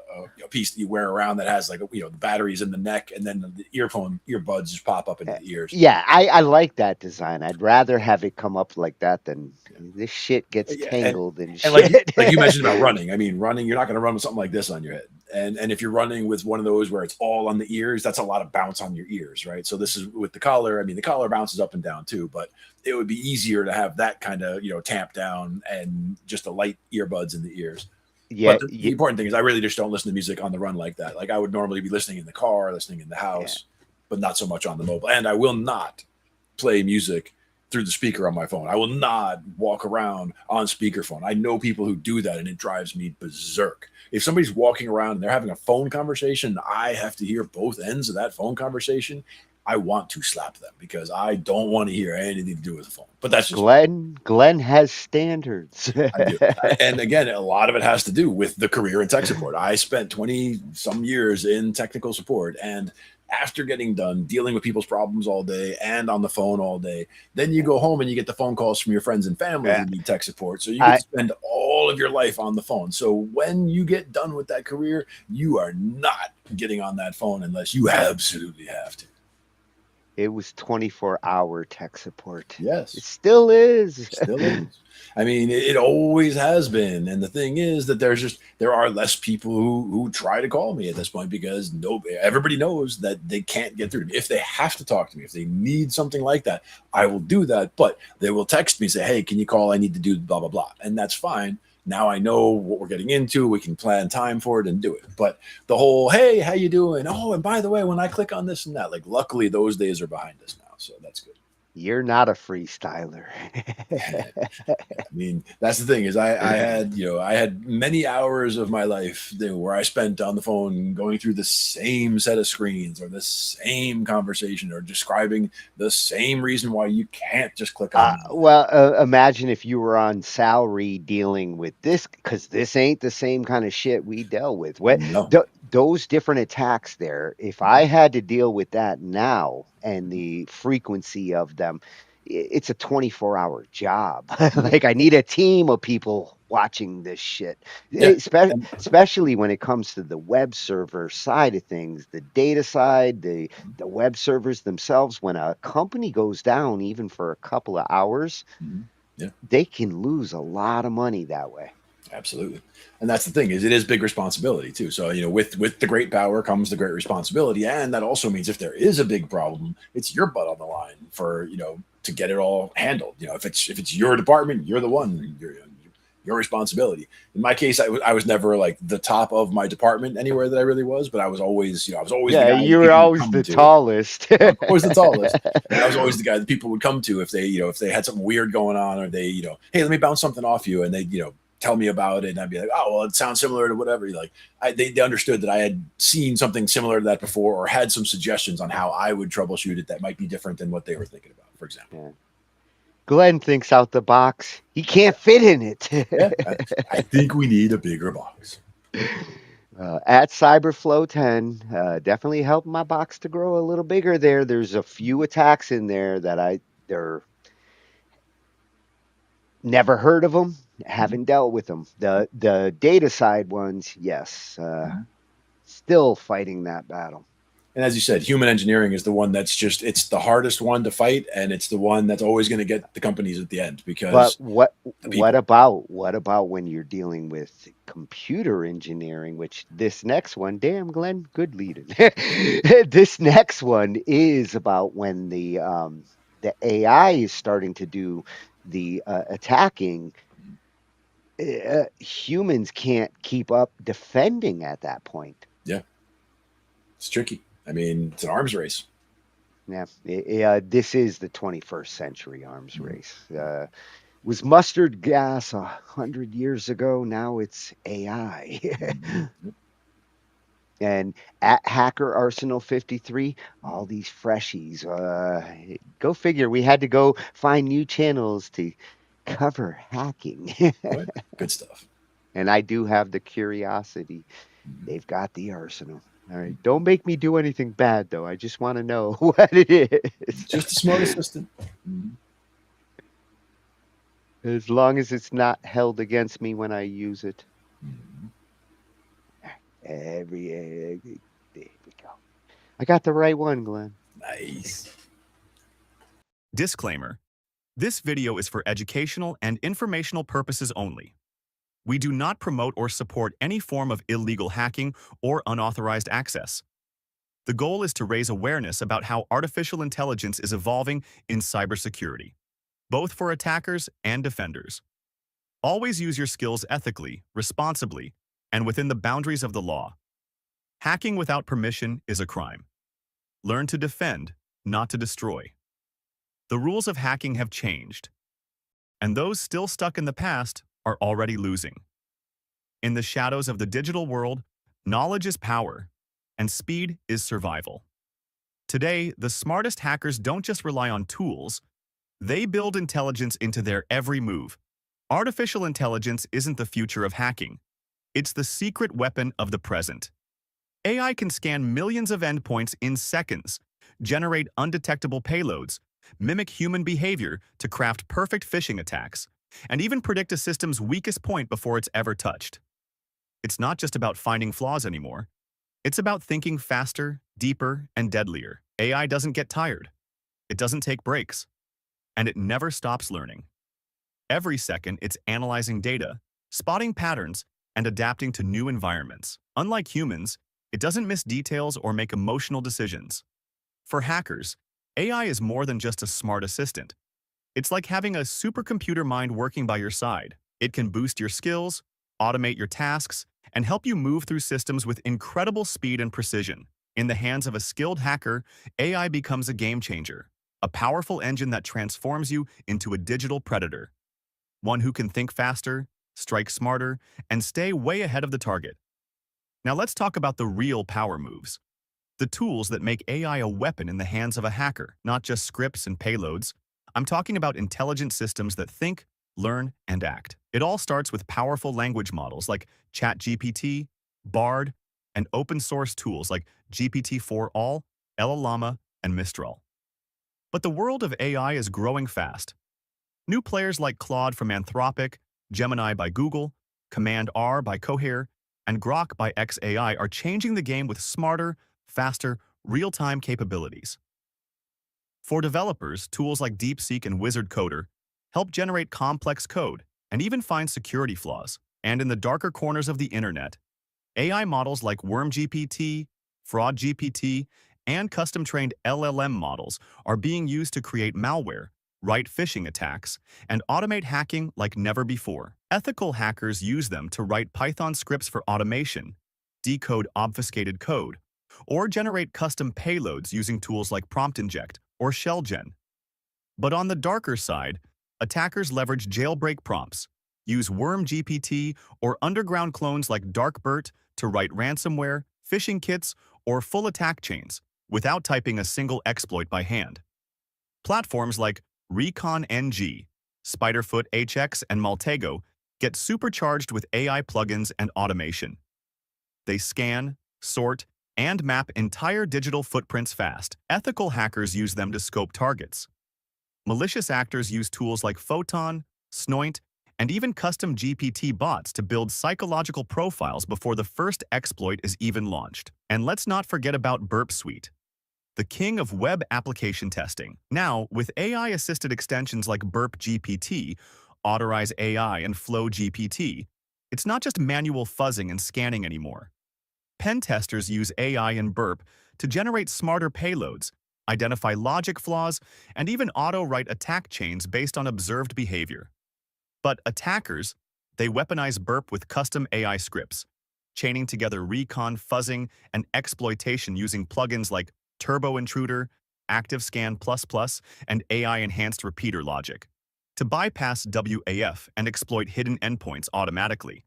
Speaker 14: piece that you wear around that has like the batteries in the neck, and then the earbuds just pop up into the ears.
Speaker 3: Yeah, I like that design. I'd rather have it come up like that than this shit gets tangled and shit.
Speaker 14: Like you mentioned about running. I mean, running, you're not going to run with something like this on your head. And if you're running with one of those where it's all on the ears, that's a lot of bounce on your ears, right? So this is with the collar. I mean, the collar bounces up and down too, but it would be easier to have that kind of, tamp down and just the light earbuds in the ears.
Speaker 3: Yeah.
Speaker 14: But the important thing is I really just don't listen to music on the run like that. Like I would normally be listening in the car, listening in the house, but not so much on the mobile. And I will not play music through the speaker on my phone. I will not walk around on speakerphone. I know people who do that, and it drives me berserk. If somebody's walking around and they're having a phone conversation, I have to hear both ends of that phone conversation. I want to slap them because I don't want to hear anything to do with the phone. But that's just
Speaker 3: Glenn has standards.
Speaker 14: I do. And again, a lot of it has to do with the career in tech support. I spent 20 some years in technical support, and after getting done dealing with people's problems all day and on the phone all day, then you go home and you get the phone calls from your friends and family who need tech support. So you get to spend all of your life on the phone. So when you get done with that career, you are not getting on that phone unless you absolutely have to.
Speaker 3: It was 24-hour tech support.
Speaker 14: Yes.
Speaker 3: It still is.
Speaker 14: It still is. I mean, it always has been. And the thing is that there are less people who try to call me at this point because everybody knows that they can't get through to me. If they have to talk to me, if they need something like that, I will do that. But they will text me and say, hey, can you call? I need to do blah, blah, blah. And that's fine. Now I know what we're getting into. We can plan time for it and do it. But the whole, hey, how you doing? Oh, and by the way, when I click on this and that, like luckily those days are behind us now. So that's good.
Speaker 3: You're not a freestyler.
Speaker 14: I mean, that's the thing is I had, I had many hours of my life where I spent on the phone going through the same set of screens or the same conversation or describing the same reason why you can't just click on it.
Speaker 3: Well, imagine if you were on salary dealing with this, because this ain't the same kind of shit we dealt with.
Speaker 14: No.
Speaker 3: Those different attacks there, if I had to deal with that now and the frequency of them, it's a 24-hour job. Like I need a team of people watching this shit.
Speaker 14: Yeah.
Speaker 3: Especially when it comes to the web server side of things, the data side, the web servers themselves. When a company goes down, even for a couple of hours,
Speaker 14: Yeah.
Speaker 3: they can lose a lot of money that way.
Speaker 14: Absolutely. And that's the thing is it is big responsibility too. So, with the great power comes the great responsibility. And that also means if there is a big problem, it's your butt on the line for, to get it all handled. If it's your department, you're the one, your responsibility. In my case, I was never like the top of my department anywhere that I really was, but I was always, the guy
Speaker 3: you were always the tallest.
Speaker 14: I was always the tallest. And I was always the guy that people would come to if they, if they had something weird going on or they, hey, let me bounce something off you. And they, tell me about it, and I'd be like, oh, well, it sounds similar to whatever. Like they understood that I had seen something similar to that before, or had some suggestions on how I would troubleshoot it that might be different than what they were thinking about, for example.
Speaker 3: Yeah. Glenn thinks out the box. He can't fit in it.
Speaker 14: Yeah, I think we need a bigger box.
Speaker 3: At Cyberflow 10, definitely helped my box to grow a little bigger there. There's a few attacks in there that they're never heard of them, haven't dealt with them. The data side ones, yes, still fighting that battle.
Speaker 14: And as you said, human engineering is the one that's it's the hardest one to fight, and it's the one that's always going to get the companies at the end because.
Speaker 3: But what about when you're dealing with computer engineering? Which this next one, damn Glenn, good leading. This next one is about when the AI is starting to do the attacking. Humans can't keep up defending at that point.
Speaker 14: Yeah, it's tricky. I mean, it's an arms race.
Speaker 3: Yeah, this is the 21st century arms race. Was mustard gas 100 years ago. Now it's AI. And at Hacker Arsenal 53, all these freshies. Go figure. We had to go find new channels to cover hacking.
Speaker 14: Good stuff.
Speaker 3: And I do have the curiosity. They've got the arsenal. All right. Don't make me do anything bad, though. I just want to know what it is.
Speaker 14: Just a smart assistant.
Speaker 3: As long as it's not held against me when I use it. There we go. I got the right one, Glenn.
Speaker 14: Nice.
Speaker 4: Disclaimer. This video is for educational and informational purposes only. We do not promote or support any form of illegal hacking or unauthorized access. The goal is to raise awareness about how artificial intelligence is evolving in cybersecurity, both for attackers and defenders. Always use your skills ethically, responsibly, and within the boundaries of the law. Hacking without permission is a crime. Learn to defend, not to destroy. The rules of hacking have changed, and those still stuck in the past are already losing. In the shadows of the digital world, knowledge is power, and speed is survival. Today, the smartest hackers don't just rely on tools, they build intelligence into their every move. Artificial intelligence isn't the future of hacking. It's the secret weapon of the present. AI can scan millions of endpoints in seconds, generate undetectable payloads, mimic human behavior to craft perfect phishing attacks, and even predict a system's weakest point before it's ever touched. It's not just about finding flaws anymore. It's about thinking faster, deeper, and deadlier. AI doesn't get tired. It doesn't take breaks. And it never stops learning. Every second, it's analyzing data, spotting patterns, and adapting to new environments. Unlike humans, it doesn't miss details or make emotional decisions. For hackers, AI is more than just a smart assistant. It's like having a supercomputer mind working by your side. It can boost your skills, automate your tasks, and help you move through systems with incredible speed and precision. In the hands of a skilled hacker, AI becomes a game changer. a powerful engine that transforms you into a digital predator, one who can think faster, strike smarter, and stay way ahead of the target. Now let's talk about the real power moves, the tools that make AI a weapon in the hands of a hacker, not just scripts and payloads. I'm talking about intelligent systems that think, learn, and act. It all starts with powerful language models like ChatGPT, Bard, and open-source tools like GPT-4all, LLama, and Mistral. But the world of AI is growing fast. New players like Claude from Anthropic, Gemini by Google, Command R by Cohere, and Grok by xAI are changing the game with smarter, faster, real-time capabilities. For developers, tools like DeepSeek and Wizard Coder help generate complex code and even find security flaws. And in the darker corners of the internet, AI models like WormGPT, FraudGPT, and custom-trained LLM models are being used to create malware, write phishing attacks, and automate hacking like never before. Ethical hackers use them to write Python scripts for automation, decode obfuscated code, or generate custom payloads using tools like Prompt Inject or ShellGen. But on the darker side, attackers leverage jailbreak prompts, use WormGPT or underground clones like Darkbert to write ransomware, phishing kits, or full attack chains without typing a single exploit by hand. Platforms like ReconNG, Spiderfoot HX, and Maltego get supercharged with AI plugins and automation. They scan, sort, and map entire digital footprints fast. Ethical hackers use them to scope targets. Malicious actors use tools like Photon, Snoint, and even custom GPT bots to build psychological profiles before the first exploit is even launched. And let's not forget about Burp Suite, the king of web application testing. Now, with AI-assisted extensions like Burp GPT, Autorize AI, and Flow GPT, it's not just manual fuzzing and scanning anymore. Pen testers use AI and Burp to generate smarter payloads, identify logic flaws, and even auto-write attack chains based on observed behavior. But attackers, they weaponize Burp with custom AI scripts, chaining together recon, fuzzing, and exploitation using plugins like Turbo Intruder, ActiveScan++, and AI-enhanced repeater logic to bypass WAF and exploit hidden endpoints automatically.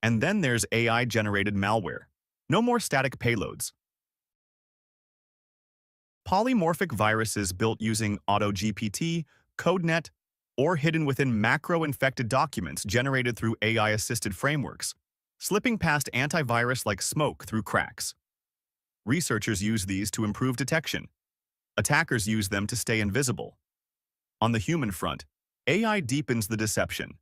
Speaker 4: And then there's AI-generated malware. No more static payloads. Polymorphic viruses built using AutoGPT, CodeNet, or hidden within macro-infected documents generated through AI-assisted frameworks, slipping past antivirus like smoke through cracks. Researchers use these to improve detection. Attackers use them to stay invisible. On the human front, AI deepens the deception.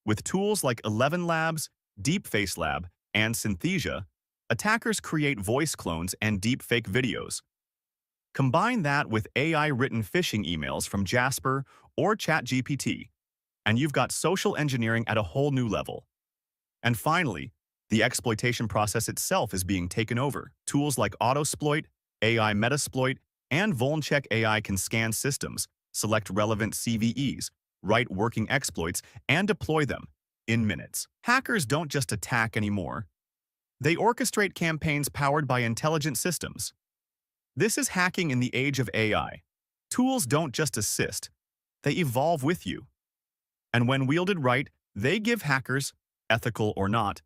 Speaker 4: With tools like 11 Labs, Deepface Lab, and Synthesia, attackers create voice clones and deepfake videos. Combine that with AI-written phishing emails from Jasper or ChatGPT, and you've got social engineering at a whole new level. And finally, the exploitation process itself is being taken over. Tools like Autosploit, AI Metasploit, and VulnCheck AI can scan systems, select relevant CVEs, write working exploits, and deploy them in minutes. Hackers don't just attack anymore. They orchestrate campaigns powered by intelligent systems. This is hacking in the age of AI. Tools don't just assist, they evolve with you. And when wielded right, they give hackers, ethical or not,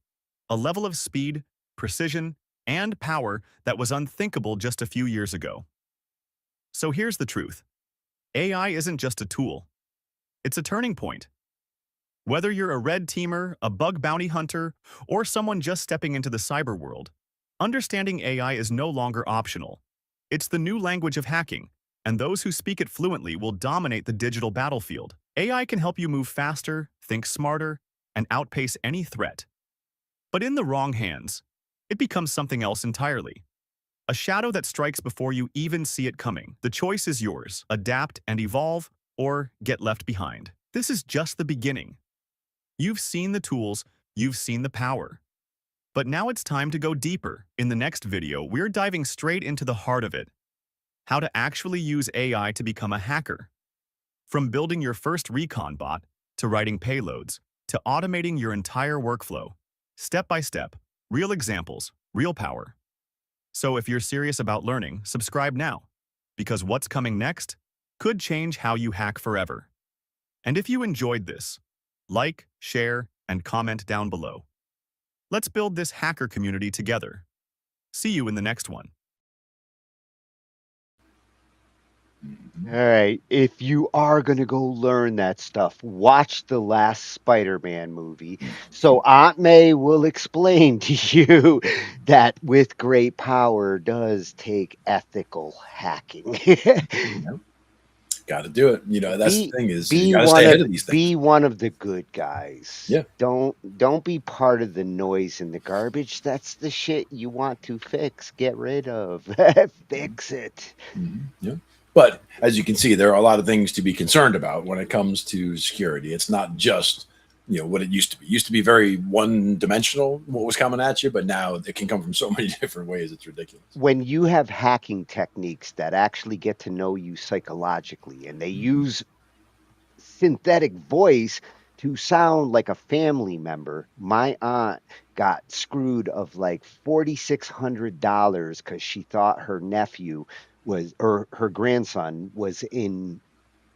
Speaker 4: a level of speed, precision, and power that was unthinkable just a few years ago. So here's the truth. AI isn't just a tool. It's a turning point. Whether you're a red teamer, a bug bounty hunter, or someone just stepping into the cyber world, understanding AI is no longer optional. It's the new language of hacking, and those who speak it fluently will dominate the digital battlefield. AI can help you move faster, think smarter, and outpace any threat. But in the wrong hands, it becomes something else entirely. A shadow that strikes before you even see it coming. The choice is yours. Adapt and evolve, or get left behind. This is just the beginning. You've seen the tools, you've seen the power. But now it's time to go deeper. In the next video, we're diving straight into the heart of it. How to actually use AI to become a hacker. From building your first recon bot, to writing payloads, to automating your entire workflow. Step by step, real examples, real power. So if you're serious about learning, subscribe now. Because what's coming next could change how you hack forever. And if you enjoyed this, like, share, and comment down below. Let's build this hacker community together. See you in the next one.
Speaker 3: All right. If you are going to go learn that stuff, watch the last Spider-Man movie. So Aunt May will explain to you that with great power does take ethical hacking.
Speaker 14: Got to do it. You know, that's the thing is you
Speaker 3: Be
Speaker 14: got to
Speaker 3: one
Speaker 14: stay ahead
Speaker 3: of
Speaker 14: of these things.
Speaker 3: be one of the good guys.
Speaker 14: Yeah.
Speaker 3: Don't be part of the noise and the garbage. That's the shit you want to fix. Get rid of. Fix it.
Speaker 14: Yeah. But as you can see, there are a lot of things to be concerned about when it comes to security. It's not just, you know, what it used to be. It used to be very one-dimensional, what was coming at you, but now it can come from so many different ways. It's ridiculous.
Speaker 3: When you have hacking techniques that actually get to know you psychologically and they use synthetic voice to sound like a family member. My aunt got screwed of like $4,600 because she thought her nephew was, or her grandson was in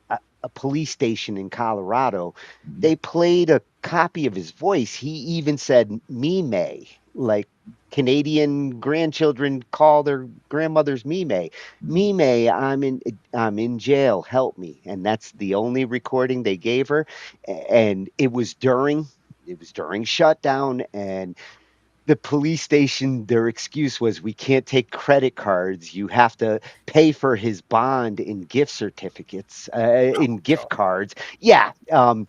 Speaker 3: a police station in Colorado. They played a copy of his voice. He even said Mime, like Canadian grandchildren call their grandmothers Mime. Mime, I'm in jail. Help me. And that's the only recording they gave her. And it was during shutdown, and the police station, their excuse was, we can't take credit cards. You have to pay for his bond in gift certificates, in gift cards. Yeah. My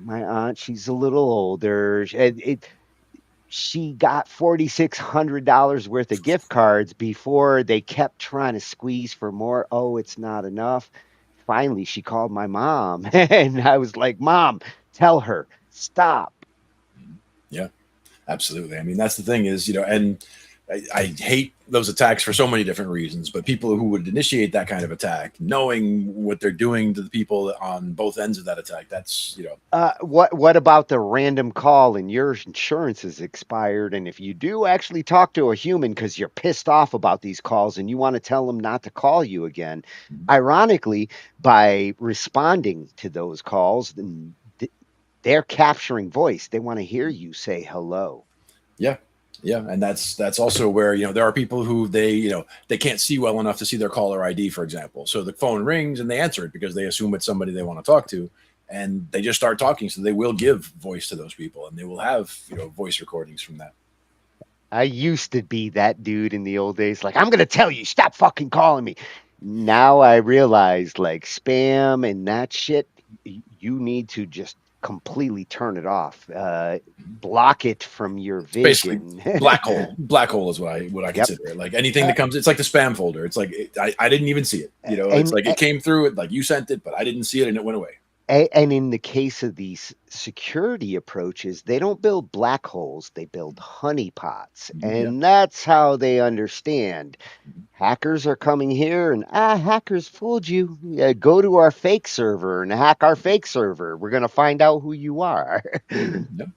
Speaker 3: aunt, she's a little older. She got $4,600 worth of gift cards before they kept trying to squeeze for more. Oh, it's not enough. Finally, she called my mom, and I was like, Mom, tell her, stop.
Speaker 14: Yeah. Absolutely. I mean, that's the thing is, you know, and I hate those attacks for so many different reasons, but people who would initiate that kind of attack, knowing what they're doing to the people on both ends of that attack, that's, you know.
Speaker 3: What about the random call and your insurance is expired? And if you do actually talk to a human because you're pissed off about these calls and you want to tell them not to call you again, ironically, by responding to those calls, then they're capturing voice. They want to hear you say hello.
Speaker 14: Yeah. Yeah. And that's also where, you know, there are people who they can't see well enough to see their caller ID, for example. So the phone rings and they answer it because they assume it's somebody they want to talk to, and they just start talking. So they will give voice to those people, and they will have, you know, voice recordings from that.
Speaker 3: I used to be that dude in the old days. Like, I'm going to tell you, stop fucking calling me. Now I realize, like, spam and that shit, you need to just completely turn it off. Block it from your vision.
Speaker 14: Basically, black hole is what I consider it. Like anything that comes, it's like the spam folder. It's like I didn't even see it. You know, it's like it came through it, like you sent it, but I didn't see it, and it went away.
Speaker 3: And in the case of these security approaches, they don't build black holes, they build honeypots. And that's how they understand. Hackers are coming here, and hackers fooled you. Yeah, go to our fake server and hack our fake server. We're going to find out who you are.
Speaker 14: Yep.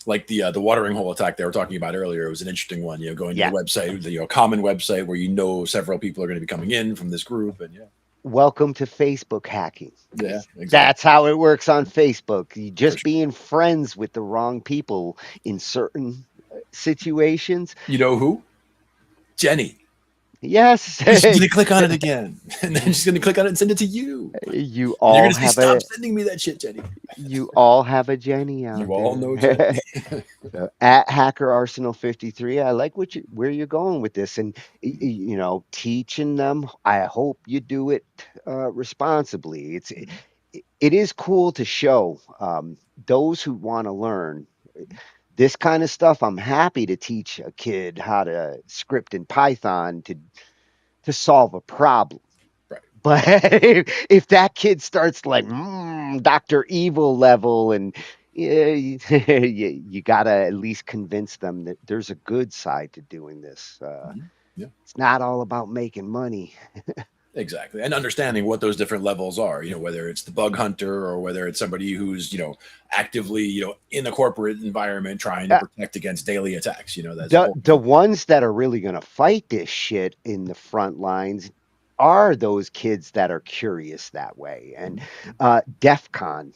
Speaker 14: Like the watering hole attack they were talking about earlier. It was an interesting one. You know, going to the website, the common website where several people are going to be coming in from this group, and
Speaker 3: welcome to Facebook hacking.
Speaker 14: Yeah, exactly.
Speaker 3: That's how it works on Facebook. You just being friends with the wrong people in certain situations.
Speaker 14: You know who? Jenny.
Speaker 3: Yes.
Speaker 14: She's going to click on it again, and then she's going to click on it and send it to you.
Speaker 3: You all
Speaker 14: You're going to say, stop sending me that shit, Jenny.
Speaker 3: You all have a Jenny out there.
Speaker 14: You all know Jenny.
Speaker 3: So, at Hacker Arsenal 53, I like where you're going with this, and you know, teaching them. I hope you do it responsibly. It is cool to show those who want to learn this kind of stuff. I'm happy to teach a kid how to script in Python to solve a problem.
Speaker 14: Right.
Speaker 3: But if that kid starts like Dr. Evil level, and you got to at least convince them that there's a good side to doing this. It's not all about making money.
Speaker 14: Exactly. And understanding what those different levels are, you know, whether it's the bug hunter or whether it's somebody who's, you know, actively, you know, in the corporate environment trying to protect against daily attacks. You know, that's
Speaker 3: the ones that are really going to fight this shit in the front lines are those kids that are curious that way. And Defcon,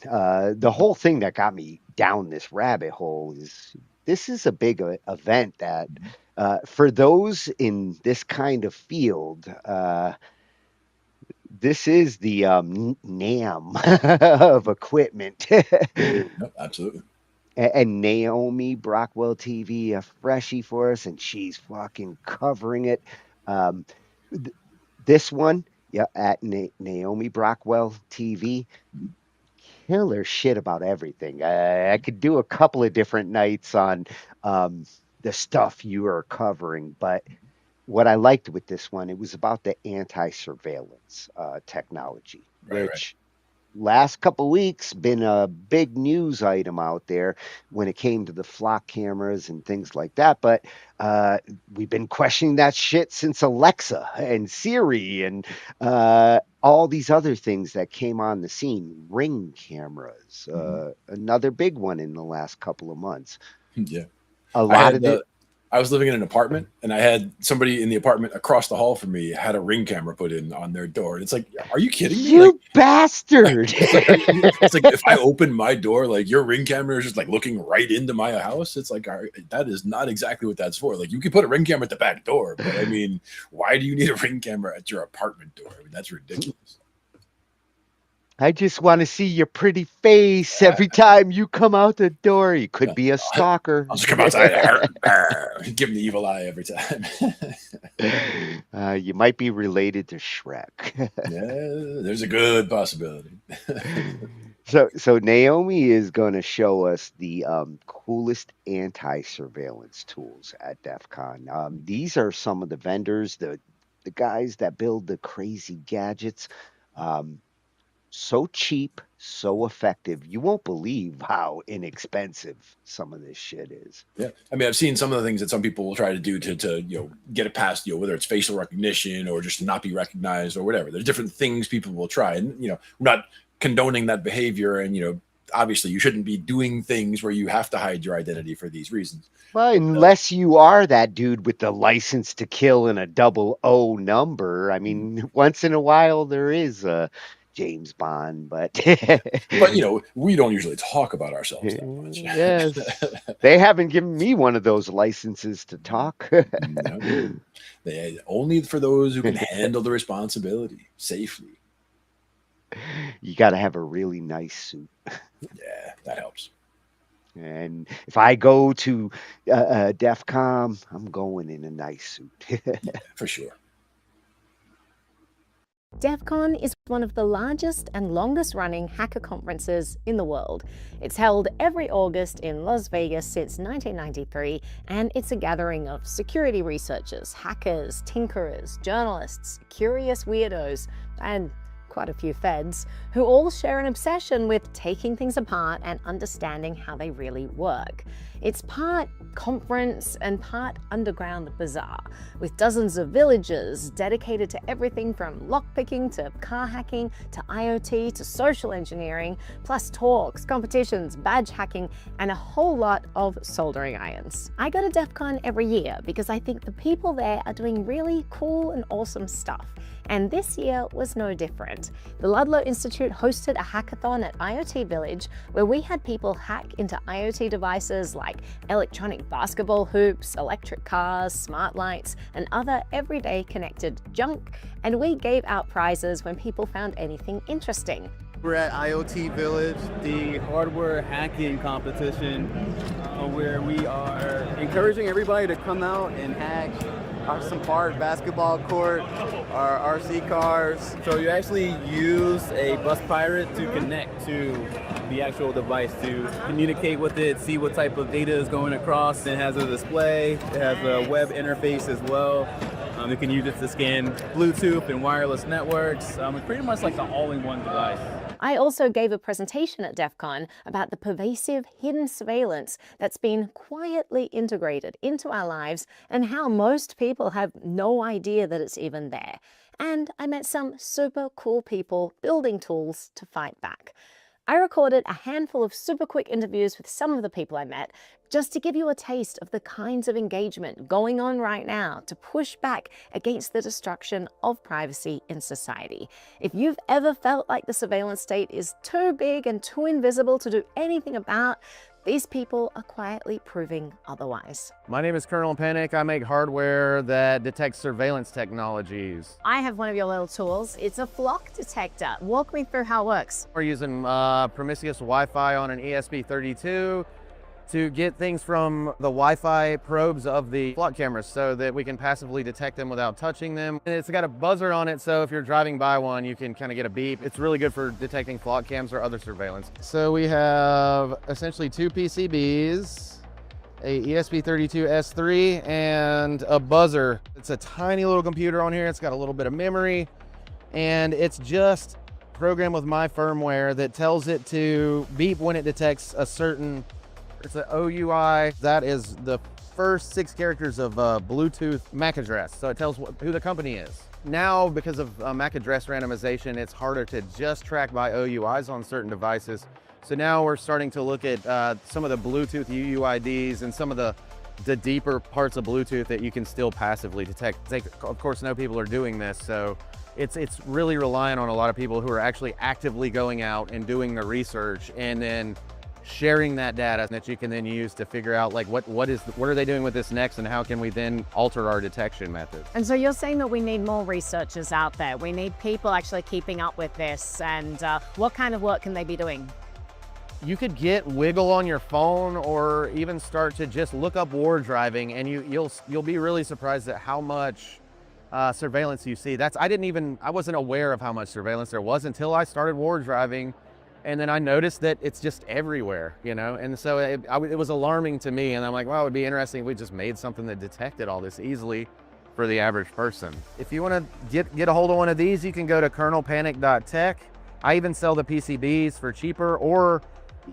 Speaker 3: the whole thing that got me down this rabbit hole is this is a big event that for those in this kind of field, this is the NAM of equipment.
Speaker 14: Yep, absolutely.
Speaker 3: And Naomi Brockwell TV, a freshie for us, and she's fucking covering it. Um, this one, yeah, at Naomi Brockwell TV, killer shit about everything. I could do a couple of different nights on the stuff you are covering, but what I liked with this one, it was about the anti-surveillance technology, which last couple weeks been a big news item out there when it came to the flock cameras and things like that. But we've been questioning that shit since Alexa and Siri and all these other things that came on the scene. Ring cameras, another big one in the last couple of months.
Speaker 14: Yeah,
Speaker 3: a lot of
Speaker 14: it. I was living in an apartment, and I had somebody in the apartment across the hall from me had a Ring camera put in on their door. And it's like, are you kidding me?
Speaker 3: You bastard!
Speaker 14: It's like if I open my door, like your Ring camera is just like looking right into my house. It's like that is not exactly what that's for. Like you could put a Ring camera at the back door, but I mean, why do you need a Ring camera at your apartment door? I mean, that's ridiculous.
Speaker 3: I just want to see your pretty face every time you come out the door. You could be a stalker.
Speaker 14: I'll just come outside and give him the evil eye every time.
Speaker 3: You might be related to Shrek.
Speaker 14: Yeah, there's a good possibility.
Speaker 3: So Naomi is going to show us the coolest anti-surveillance tools at DEF CON. These are some of the vendors, the guys that build the crazy gadgets. So cheap, so effective. You won't believe how inexpensive some of this shit is.
Speaker 14: Yeah, I mean, I've seen some of the things that some people will try to do to get it past whether it's facial recognition or just to not be recognized or whatever. There's different things people will try, and we're not condoning that behavior. And obviously, you shouldn't be doing things where you have to hide your identity for these reasons.
Speaker 3: Well, unless you are that dude with the license to kill and a 00 number. I mean, once in a while there is a James Bond, but
Speaker 14: we don't usually talk about ourselves that much.
Speaker 3: Yes, they haven't given me one of those licenses to talk.
Speaker 14: No. Only for those who can handle the responsibility safely.
Speaker 3: You got to have a really nice suit.
Speaker 14: Yeah, that helps.
Speaker 3: And if I go to DEF CON, I'm going in a nice suit.
Speaker 14: Yeah, for sure.
Speaker 5: Defcon is one of the largest and longest running hacker conferences in the world. It's held every August in Las Vegas since 1993, and it's a gathering of security researchers, hackers, tinkerers, journalists, curious weirdos, and quite a few feds, who all share an obsession with taking things apart and understanding how they really work. It's part conference and part underground bazaar, with dozens of villages dedicated to everything from lockpicking to car hacking to IoT to social engineering, plus talks, competitions, badge hacking, and a whole lot of soldering irons. I go to DEF CON every year because I think the people there are doing really cool and awesome stuff. And this year was no different. The Ludlow Institute hosted a hackathon at IoT Village where we had people hack into IoT devices like electronic basketball hoops, electric cars, smart lights, and other everyday connected junk, and we gave out prizes when people found anything interesting.
Speaker 22: We're at IoT Village, the hardware hacking competition, where we are encouraging everybody to come out and hack some part basketball court, our RC cars. So you actually use a bus pirate to connect to the actual device, to communicate with it, see what type of data is going across. It has a display, it has a web interface as well. You can use it to scan Bluetooth and wireless networks. It's pretty much like the all-in-one device.
Speaker 5: I also gave a presentation at DEF CON about the pervasive hidden surveillance that's been quietly integrated into our lives and how most people have no idea that it's even there. And I met some super cool people building tools to fight back. I recorded a handful of super quick interviews with some of the people I met, just to give you a taste of the kinds of engagement going on right now to push back against the destruction of privacy in society. If you've ever felt like the surveillance state is too big and too invisible to do anything about, these people are quietly proving otherwise.
Speaker 22: My name is Colonel Panic. I make hardware that detects surveillance technologies.
Speaker 5: I have one of your little tools. It's a flock detector. Walk me through how it works.
Speaker 22: We're using promiscuous Wi-Fi on an ESP32 to get things from the Wi-Fi probes of the flock cameras so that we can passively detect them without touching them. And it's got a buzzer on it, so if you're driving by one, you can kind of get a beep. It's really good for detecting flock cams or other surveillance. So we have essentially 2 PCBs, a ESP32S3, and a buzzer. It's a tiny little computer on here. It's got a little bit of memory, and it's just programmed with my firmware that tells it to beep when it detects a certain, it's an OUI. That is the first 6 characters of Bluetooth MAC address. So it tells who the company is. Now, because of MAC address randomization, it's harder to just track by OUIs on certain devices. So now we're starting to look at some of the Bluetooth UUIDs and some of the deeper parts of Bluetooth that you can still passively detect. They, of course, know people are doing this, so it's really relying on a lot of people who are actually actively going out and doing the research and then sharing that data that you can then use to figure out like what are they doing with this next, and how can we then alter our detection methods.
Speaker 5: And so you're saying that we need more researchers out there. We need people actually keeping up with this, and what kind of work can they be doing?
Speaker 22: You could get Wiggle on your phone, or even start to just look up war driving, and you'll be really surprised at how much surveillance you see. I wasn't aware of how much surveillance there was until I started war driving. And then I noticed that it's just everywhere, you know? And so it was alarming to me. And I'm like, well, it would be interesting if we just made something that detected all this easily for the average person. If you want to get a hold of one of these, you can go to colonelpanic.tech. I even sell the PCBs for cheaper, or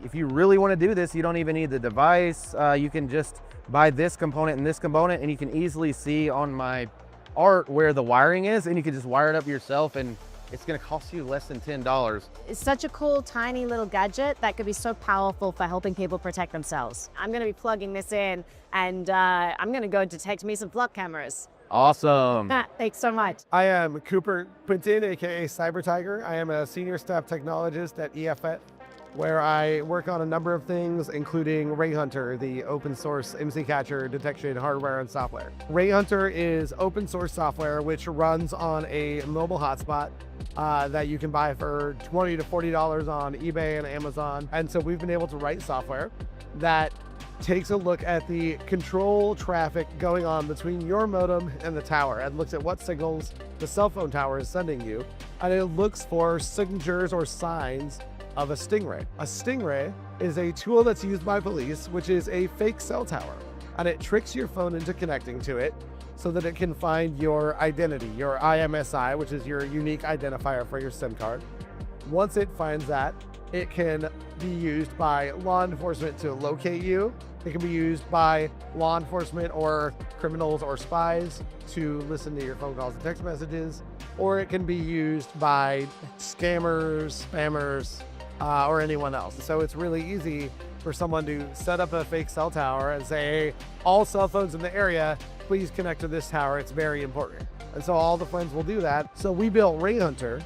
Speaker 22: if you really want to do this, you don't even need the device. You can just buy this component and this component, and you can easily see on my art where the wiring is, and you can just wire it up yourself, and it's going to cost you less than $10.
Speaker 5: It's such a cool, tiny little gadget that could be so powerful for helping people protect themselves. I'm going to be plugging this in, and I'm going to go detect me some flock cameras.
Speaker 22: Awesome.
Speaker 5: Thanks so much.
Speaker 6: I am Cooper Quinton, aka Cyber Tiger. I am a senior staff technologist at EFF, where I work on a number of things, including Ray Hunter, the open source MC catcher detection hardware and software. Ray Hunter is open source software which runs on a mobile hotspot that you can buy for $20 to $40 on eBay and Amazon. And so we've been able to write software that takes a look at the control traffic going on between your modem and the tower, and looks at what signals the cell phone tower is sending you. And it looks for signatures or signs of a stingray. A stingray is a tool that's used by police, which is a fake cell tower, and it tricks your phone into connecting to it so that it can find your identity, your IMSI, which is your unique identifier for your SIM card. Once it finds that, it can be used by law enforcement to locate you. It can be used by law enforcement or criminals or spies to listen to your phone calls and text messages, or it can be used by scammers, spammers, or anyone else. So it's really easy for someone to set up a fake cell tower and say, hey, all cell phones in the area, please connect to this tower, it's very important. And so all the friends will do that. So we built Ray Hunter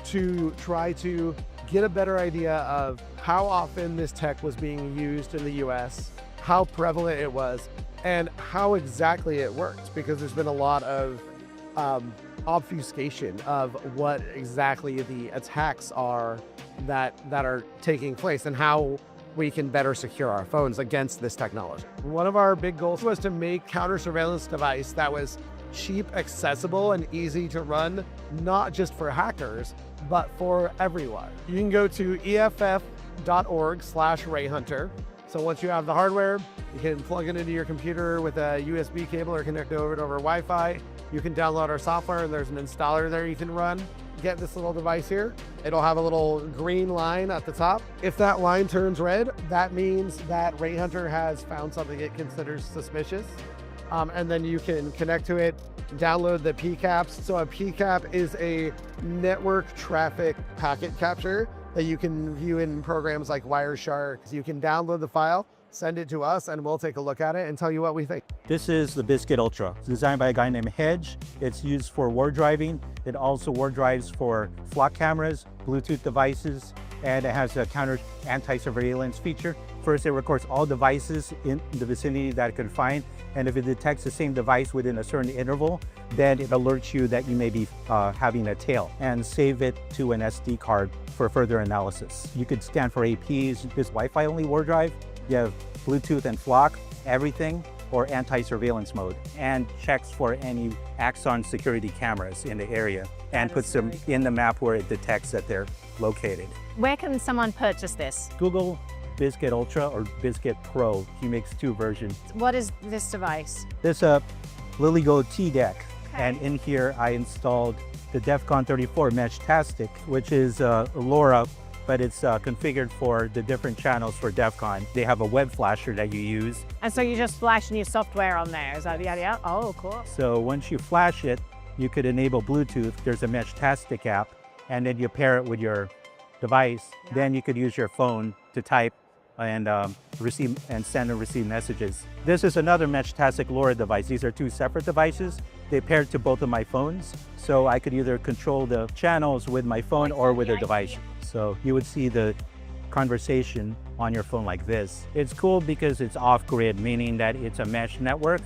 Speaker 6: to try to get a better idea of how often this tech was being used in the US, how prevalent it was, and how exactly it worked, because there's been a lot of obfuscation of what exactly the attacks are that are taking place, and how we can better secure our phones against this technology. One of our big goals was to make counter surveillance device that was cheap, accessible, and easy to run, not just for hackers, but for everyone. You can go to eff.org/RayHunter. So once you have the hardware, you can plug it into your computer with a USB cable or connect over it over Wi-Fi. You can download our software, and there's an installer there you can run. Get this little device here. It'll have a little green line at the top. If that line turns red, that means that Ray Hunter has found something it considers suspicious. And then you can connect to it, download the PCAPs. So a PCAP is a network traffic packet capture that you can view in programs like Wireshark. You can download the file, send it to us, and we'll take a look at it and tell you what we think.
Speaker 7: This is the Biscuit Ultra. It's designed by a guy named Hedge. It's used for ward driving. It also ward drives for flock cameras, Bluetooth devices, and it has a counter anti-surveillance feature. First, it records all devices in the vicinity that it can find, and if it detects the same device within a certain interval, then it alerts you that you may be having a tail, and save it to an SD card for further analysis. You could scan for APs, this Wi-Fi only ward drive. You have Bluetooth and flock, everything, or anti-surveillance mode, and checks for any Axon security cameras in the area, and puts them in the map where it detects that they're located.
Speaker 5: Where can someone purchase this?
Speaker 7: Google Biscuit Ultra or Biscuit Pro. He makes 2 versions.
Speaker 5: What is this device?
Speaker 7: This LilyGo T-Deck, and in here I installed the Defcon 34 Mesh Tastic, which is LoRa, but it's configured for the different channels for Defcon. They have a web flasher that you use.
Speaker 5: And so you just flash your software on there, is that the idea? Oh, cool.
Speaker 7: So once you flash it, you could enable Bluetooth. There's a Mesh Tastic app, and then you pair it with your device. Yeah. Then you could use your phone to type and receive and send and receive messages. This is another Mesh Tastic LoRa device. These are 2 separate devices. They paired to both of my phones, so I could either control the channels with my phone or with a device. So you would see the conversation on your phone like this. It's cool because it's off-grid, meaning that it's a mesh network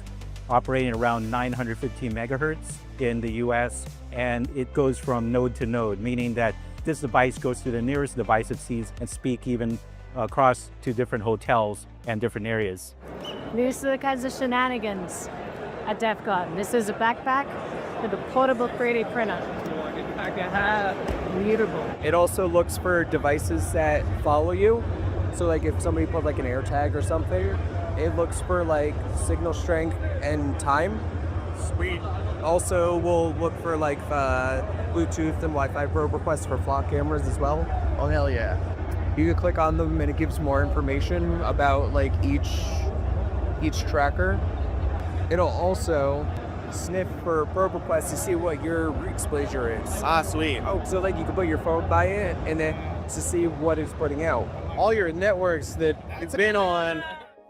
Speaker 7: operating around 915 megahertz in the US, and it goes from node to node, meaning that this device goes to the nearest device it sees and speak even across to different hotels and different areas.
Speaker 5: These are the kinds of shenanigans at Defcon. This is a backpack with a portable 3D printer. Beautiful.
Speaker 8: It also looks for devices that follow you. So like if somebody put like an AirTag or something, it looks for like signal strength and time. Sweet. Also we'll look for like Bluetooth and Wi-Fi probe requests for flock cameras as well.
Speaker 22: Oh, hell yeah.
Speaker 8: You can click on them and it gives more information about like each tracker. It'll also sniff for probe requests to see what your root exposure is.
Speaker 22: Ah, sweet.
Speaker 8: Oh, so like you can put your phone by it and then to see what it's putting out.
Speaker 22: All your networks that it's been on.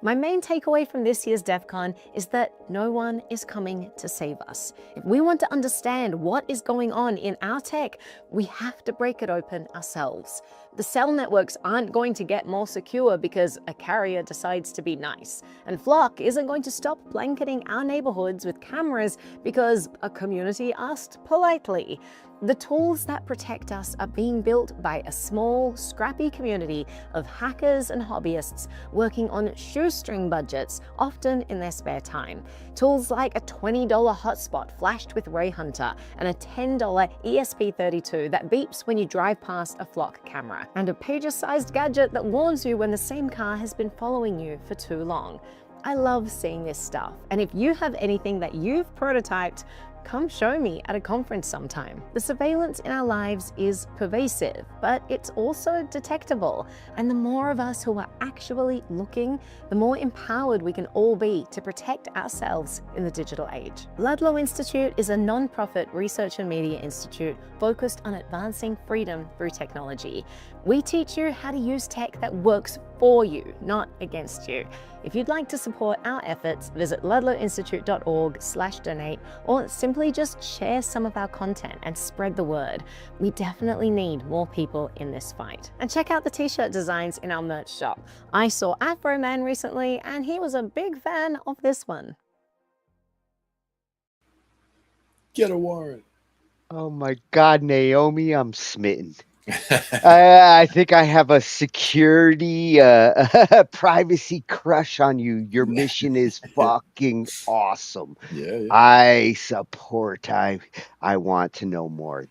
Speaker 5: My main takeaway from this year's Defcon is that no one is coming to save us. If we want to understand what is going on in our tech, we have to break it open ourselves. The cell networks aren't going to get more secure because a carrier decides to be nice. And Flock isn't going to stop blanketing our neighborhoods with cameras because a community asked politely. The tools that protect us are being built by a small, scrappy community of hackers and hobbyists working on shoestring budgets, often in their spare time. Tools like a $20 hotspot flashed with Ray Hunter and a $10 ESP32 that beeps when you drive past a Flock camera, and a pager-sized gadget that warns you when the same car has been following you for too long. I love seeing this stuff, and if you have anything that you've prototyped, come show me at a conference sometime. The surveillance in our lives is pervasive, but it's also detectable. And the more of us who are actually looking, the more empowered we can all be to protect ourselves in the digital age. Ludlow Institute is a non-profit research and media institute focused on advancing freedom through technology. We teach you how to use tech that works for you, not against you. If you'd like to support our efforts, visit ludlowinstitute.org/donate, or simply just share some of our content and spread the word. We definitely need more people in this fight. And check out the t-shirt designs in our merch shop. I saw Afro Man recently, and he was a big fan of this one.
Speaker 14: Get a warrant.
Speaker 3: Oh my God, Naomi, I'm smitten. I think I have a security, privacy crush on you. Your mission is fucking awesome.
Speaker 14: Yeah.
Speaker 3: I support. I want to know more.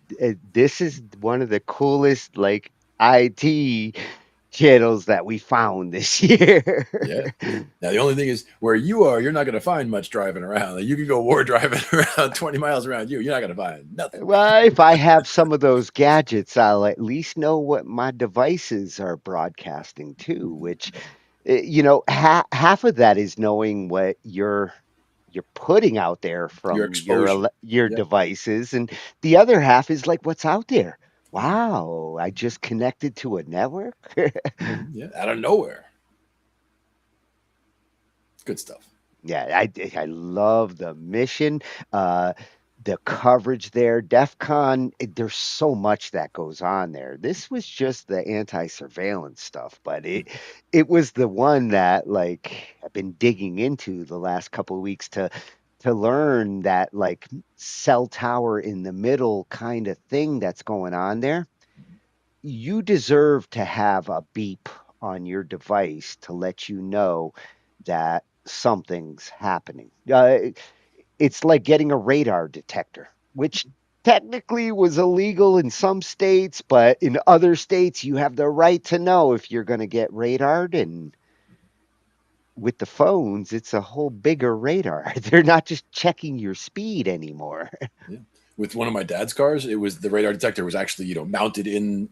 Speaker 3: This is one of the coolest, like, IT channels that we found this year.
Speaker 14: Yeah. Now the only thing is, where you are, you're not going to find much driving around. Like, you could go war driving around 20 miles around you. You're not going to find nothing.
Speaker 3: Well, if I have some of those gadgets, I'll at least know what my devices are broadcasting to, which, you know, half of that is knowing what you're putting out there from your
Speaker 14: exposure.
Speaker 3: devices, and the other half is like what's out there. Wow, I just connected to a network.
Speaker 14: Yeah, out of nowhere. Good stuff.
Speaker 3: Yeah, I love the mission, uh, the coverage there. DEFCON, there's so much that goes on there. This was just the anti-surveillance stuff, but it was the one that like I've been digging into the last couple of weeks to learn that like cell tower in the middle kind of thing that's going on there. You deserve to have a beep on your device to let you know that something's happening. It's like getting a radar detector, which technically was illegal in some states, but in other states, you have the right to know if you're going to get radared. And with the phones, it's a whole bigger radar. They're not just checking your speed anymore.
Speaker 14: Yeah. With one of my dad's cars, it was the radar detector was actually mounted in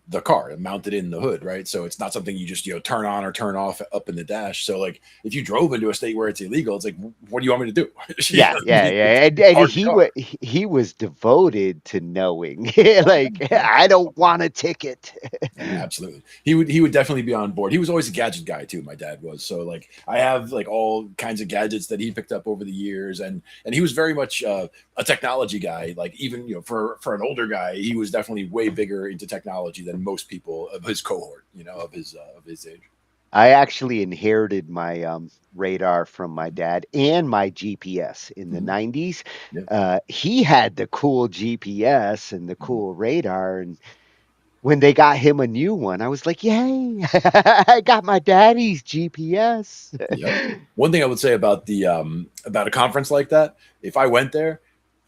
Speaker 14: the car, mounted in the hood, right? So it's not something you just turn on or turn off up in the dash. So like if you drove into a state where it's illegal, it's like what do you want me to do? You know
Speaker 3: Yeah,
Speaker 14: what I
Speaker 3: yeah,
Speaker 14: mean?
Speaker 3: yeah. And,
Speaker 14: It's
Speaker 3: and
Speaker 14: part of the car.
Speaker 3: he was devoted to knowing.
Speaker 14: Oh, yeah,
Speaker 3: Like,
Speaker 14: yeah.
Speaker 3: I don't want a ticket.
Speaker 14: Absolutely. He would definitely be on board. He was always a gadget guy too, my dad was. So like I have like all kinds of gadgets that he picked up over the years and he was very much a technology guy. Like even for an older guy, he was definitely way bigger into technology than most people of his cohort, of his age.
Speaker 3: I actually inherited my radar from my dad and my GPS in the
Speaker 14: Mhm.
Speaker 3: 90s.
Speaker 14: Yeah.
Speaker 3: He had the cool GPS and the cool radar. And when they got him a new one, I was like, yay, I got my daddy's GPS.
Speaker 14: Yep. One thing I would say about the about a conference like that, if I went there,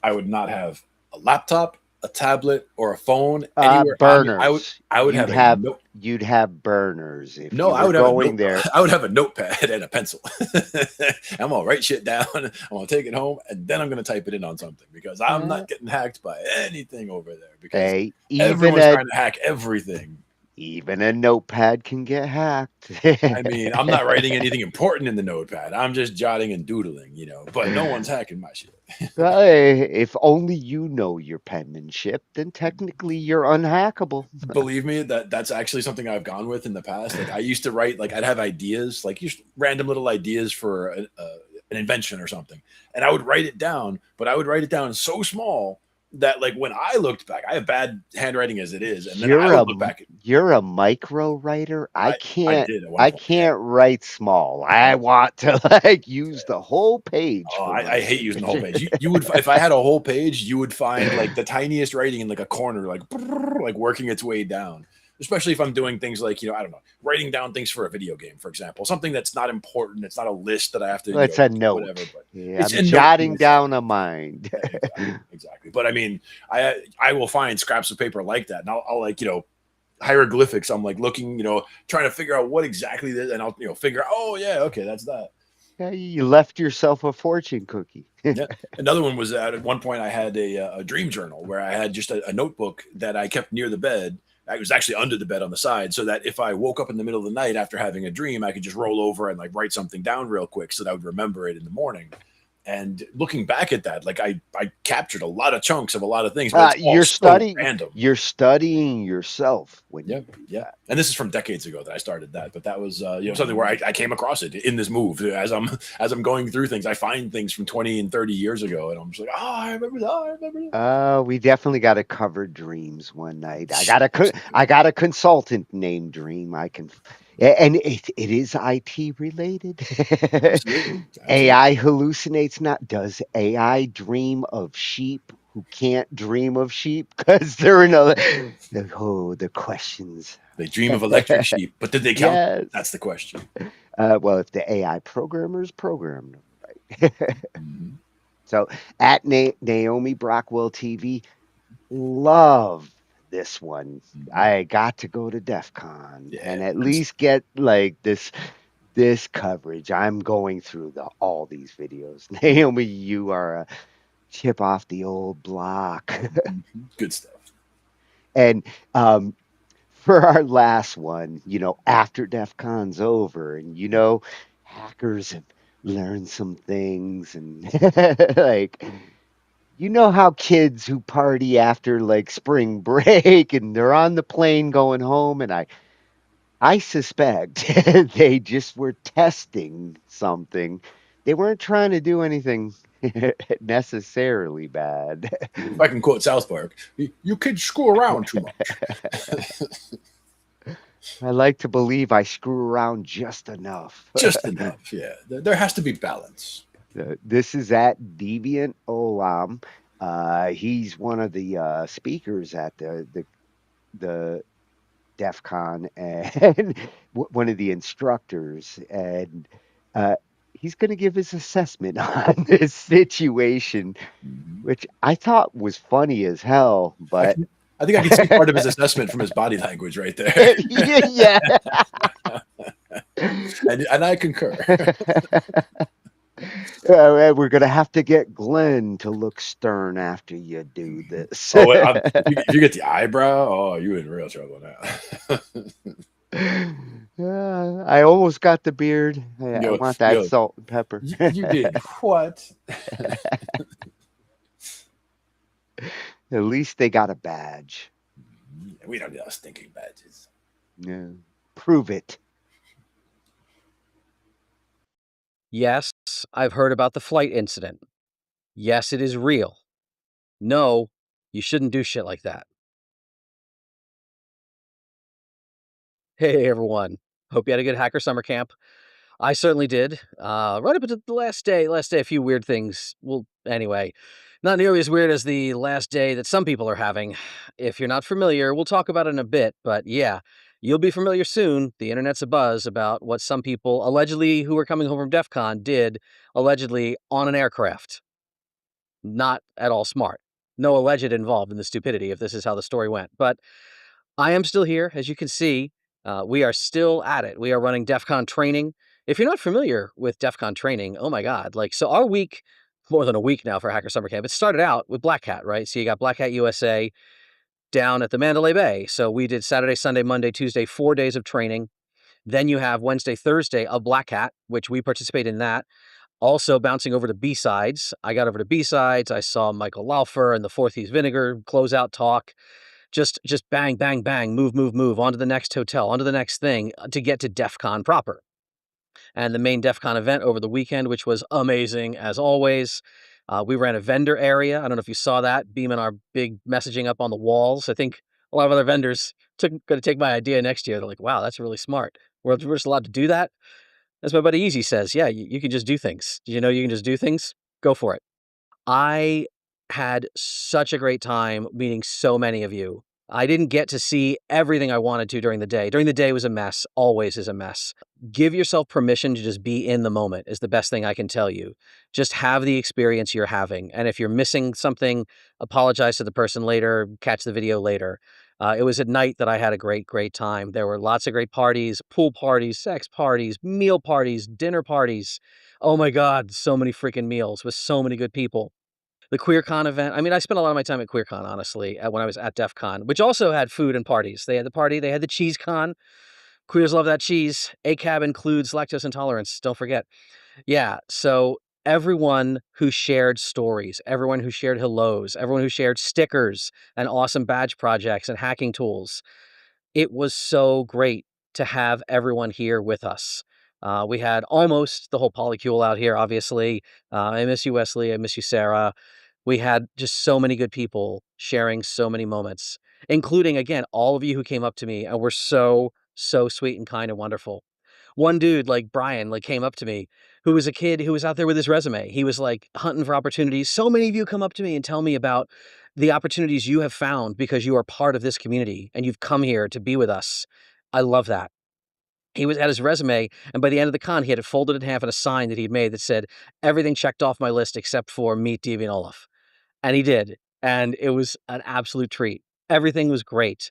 Speaker 14: I would not have a laptop, a tablet, or a phone anywhere on me.
Speaker 3: Burners.
Speaker 14: I would have a note.
Speaker 3: You'd have burners if
Speaker 14: No,
Speaker 3: you
Speaker 14: I
Speaker 3: were
Speaker 14: would have a
Speaker 3: going
Speaker 14: note.
Speaker 3: there.
Speaker 14: I would have a notepad and a pencil. I'm gonna write shit down. I'm gonna take it home, and then I'm gonna type it in on something because I'm
Speaker 3: Uh,
Speaker 14: not getting hacked by anything over there because
Speaker 3: hey,
Speaker 14: everyone's trying to hack everything.
Speaker 3: even a notepad can get hacked.
Speaker 14: I mean, I'm not writing anything important in the notepad. I'm just jotting and doodling, but no one's hacking my shit.
Speaker 3: Well, if only you know your penmanship, then technically you're unhackable.
Speaker 14: Believe me, that's actually something I've gone with in the past. Like I used to write, like I'd have ideas, like just random little ideas for an invention or something, and I would write it down. But I would write it down so small that, like, when I looked back, I have bad handwriting as it is, and then I
Speaker 3: You're a
Speaker 14: would look back.
Speaker 3: you're a micro writer.
Speaker 14: I did at one
Speaker 3: I
Speaker 14: point. Yeah.
Speaker 3: can't write small. I want to like use the whole page
Speaker 14: Oh,
Speaker 3: for my
Speaker 14: I hate using the whole page.
Speaker 3: signature.
Speaker 14: You would, if I had a whole page, you would find like the tiniest writing in like a corner, like working its way down. Especially if I'm doing things like, I don't know, writing down things for a video game, for example, something that's not important. It's not a list that I have to,
Speaker 3: It's a
Speaker 14: whatever.
Speaker 3: note.
Speaker 14: But
Speaker 3: Yeah,
Speaker 14: it's
Speaker 3: I'm
Speaker 14: a note to
Speaker 3: jotting
Speaker 14: myself.
Speaker 3: down a mind.
Speaker 14: Exactly. But I mean, I will find scraps of paper like that, and I'll like hieroglyphics. I'm like looking, trying to figure out what exactly this, and I'll figure. Oh yeah, okay, that's that.
Speaker 3: Yeah, you left yourself a fortune cookie.
Speaker 14: Yeah. Another one was that at one point I had a dream journal where I had just a notebook that I kept near the bed. I was actually under the bed on the side so that if I woke up in the middle of the night after having a dream, I could just roll over and like write something down real quick so that I would remember it in the morning. And looking back at that, like I captured a lot of chunks of a lot of things, but it's all so random.
Speaker 3: You're studying yourself when
Speaker 14: Yeah,
Speaker 3: you do
Speaker 14: yeah.
Speaker 3: that.
Speaker 14: And this is from decades ago that I started that, but that was something where I came across it in this move as I'm going through things. I find things from 20 and 30 years ago, and I'm just like, oh, I remember that. I remember that.
Speaker 3: We definitely got to cover dreams one night. I got a consultant named Dream. And it is IT related.
Speaker 14: Absolutely.
Speaker 3: AI hallucinates not. Does AI dream of sheep who can't dream of sheep? Because they're another. The questions.
Speaker 14: They dream of electric sheep, but did they count?
Speaker 3: Yes.
Speaker 14: That's the question.
Speaker 3: Well, if the AI programmers programmed them right. So at Naomi Brockwell TV, love this one. I got to go to DEF CON and at least get like this coverage. I'm going through all these videos. Naomi, you are a chip off the old block.
Speaker 14: Good stuff.
Speaker 3: And for our last one, after DEF CON's over, and hackers have learned some things, and like You know how kids who party after like spring break and they're on the plane going home, and I suspect they just were testing something. They weren't trying to do anything necessarily bad.
Speaker 14: If I can quote South Park, you kids screw around too much.
Speaker 3: I like to believe I screw around just enough.
Speaker 14: Just enough, yeah. There has to be balance.
Speaker 3: This is at Deviant Olam. He's one of the speakers at the Defcon and one of the instructors, and he's going to give his assessment on this situation, which I thought was funny as hell. But
Speaker 14: I think I can see part of his assessment from his body language right there.
Speaker 3: Yeah.
Speaker 14: and I concur.
Speaker 3: We're going to have to get Glenn to look stern after you do this.
Speaker 14: Oh, if you get the eyebrow, oh, you're in real trouble now.
Speaker 3: I almost got the beard. I
Speaker 14: Yo,
Speaker 3: want that salt and pepper.
Speaker 14: You did what?
Speaker 3: At least they got a badge.
Speaker 14: We don't need those stinking badges.
Speaker 3: Yeah. Prove it.
Speaker 10: Yes, I've heard about the flight incident. Yes, it is real. No, you shouldn't do shit like that. Hey, everyone. Hope you had a good hacker summer camp. I certainly did. Right up until the last day, a few weird things. Well, anyway, not nearly as weird as the last day that some people are having. If you're not familiar, we'll talk about it in a bit, but yeah, you'll be familiar soon. The internet's abuzz about what some people, allegedly who were coming home from DEF CON, did, allegedly on an aircraft. Not at all smart. No alleged involved in the stupidity if this is how the story went. But I am still here, as you can see. We are still at it. We are running DEF CON training. If you're not familiar with DEF CON training, oh my God. So our week, more than a week now for Hacker Summer Camp, it started out with Black Hat, right? So you got Black Hat USA down at the Mandalay Bay. So we did Saturday, Sunday, Monday, Tuesday, 4 days of training. Then you have Wednesday, Thursday of Black Hat, which we participate in that. Also bouncing over to B-Sides. I got over to B-Sides. I saw Michael Laufer and the Fourth East Vinegar closeout talk. Just bang, bang, bang, move, on to the next hotel, on to the next thing to get to DEF CON proper. And the main DEF CON event over the weekend, which was amazing as always. We ran a vendor area. I don't know if you saw that, beaming our big messaging up on the walls. I think a lot of other vendors going to take my idea next year. They're like, wow, that's really smart. We're just allowed to do that. As my buddy Easy says, yeah, you can just do things. Did you know you can just do things? Go for it. I had such a great time meeting so many of you. I didn't get to see everything I wanted to during the day. During the day was a mess, always is a mess. Give yourself permission to just be in the moment is the best thing I can tell you. Just have the experience you're having. And if you're missing something, apologize to the person later, catch the video later. It was at night that I had a great, great time. There were lots of great parties, pool parties, sex parties, meal parties, dinner parties. Oh my God, so many freaking meals with so many good people. The QueerCon event, I mean, I spent a lot of my time at QueerCon, honestly, when I was at DEF CON, which also had food and parties. They had the party, they had the cheese con. Queers love that cheese. ACAB includes lactose intolerance, don't forget. Yeah, so everyone who shared stories, everyone who shared hellos, everyone who shared stickers and awesome badge projects and hacking tools, it was so great to have everyone here with us. We had almost the whole polycule out here, obviously. I miss you, Wesley. I miss you, Sarah. We had just so many good people sharing so many moments, including, again, all of you who came up to me and were so, so sweet and kind and wonderful. One dude, like Brian, came up to me, who was a kid who was out there with his resume. He was hunting for opportunities. So many of you come up to me and tell me about the opportunities you have found because you are part of this community and you've come here to be with us. I love that. He was at his resume, and by the end of the con, he had it folded in half and a sign that he'd made that said, everything checked off my list except for meet Deviant Olaf. And he did. And it was an absolute treat. Everything was great.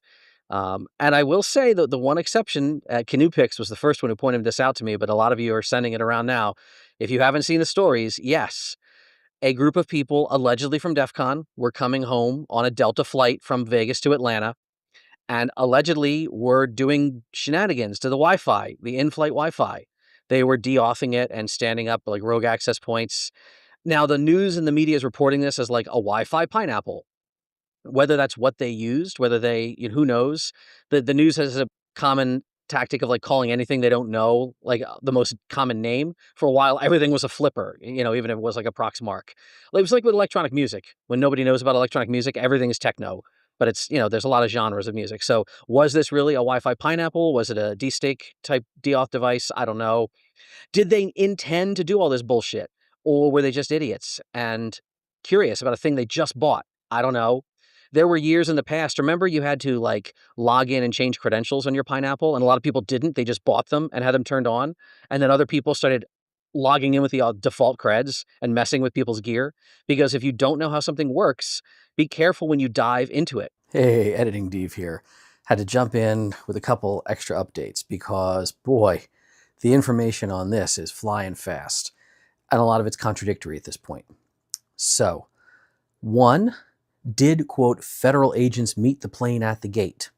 Speaker 10: And I will say that the one exception, Canoe Pix was the first one who pointed this out to me, but a lot of you are sending it around now. If you haven't seen the stories, yes, a group of people allegedly from DEF CON were coming home on a Delta flight from Vegas to Atlanta and allegedly were doing shenanigans to the Wi-Fi, the in-flight Wi-Fi. They were de-authing it and standing up rogue access points. Now, the news and the media is reporting this as like a Wi-Fi pineapple. Whether that's what they used, whether they, who knows? The news has a common tactic of like calling anything they don't know, like the most common name. For a while, everything was a flipper, even if it was like a Proxmark. Like, it was like with electronic music. When nobody knows about electronic music, everything is techno. But it's, there's a lot of genres of music. So was this really a Wi-Fi pineapple? Was it a D-Stake type DAuth device? I don't know. Did they intend to do all this bullshit? Or were they just idiots and curious about a thing they just bought? I don't know. There were years in the past, remember you had to like log in and change credentials on your Pineapple, and a lot of people didn't. They just bought them and had them turned on. And then other people started logging in with the default creds and messing with people's gear. Because if you don't know how something works, be careful when you dive into it. Hey, Editing Dave here. Had to jump in with a couple extra updates because, boy, the information on this is flying fast, and a lot of it's contradictory at this point. So, one, did, quote, federal agents meet the plane at the gate?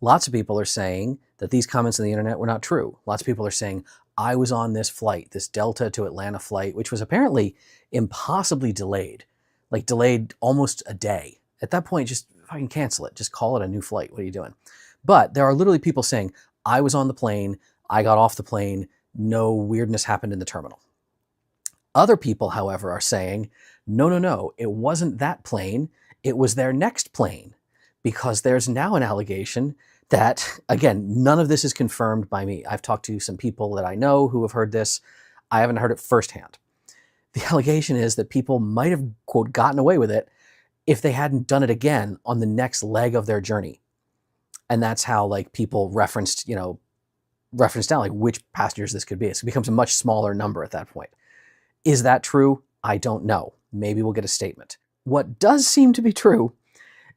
Speaker 10: Lots of people are saying that these comments on the internet were not true. Lots of people are saying, I was on this flight, this Delta to Atlanta flight, which was apparently impossibly delayed, like delayed almost a day. At that point, just fucking cancel it. Just call it a new flight. What are you doing? But there are literally people saying, I was on the plane, I got off the plane, no weirdness happened in the terminal. Other people, however, are saying, no, it wasn't that plane, it was their next plane, because there's now an allegation that, again, none of this is confirmed by me. I've talked to some people that I know who have heard this. I haven't heard it firsthand. The allegation is that people might have, quote, gotten away with it if they hadn't done it again on the next leg of their journey. And that's how, like, people referenced down, like, which passengers this could be. So it becomes a much smaller number at that point. Is that true? I don't know. Maybe we'll get a statement. What does seem to be true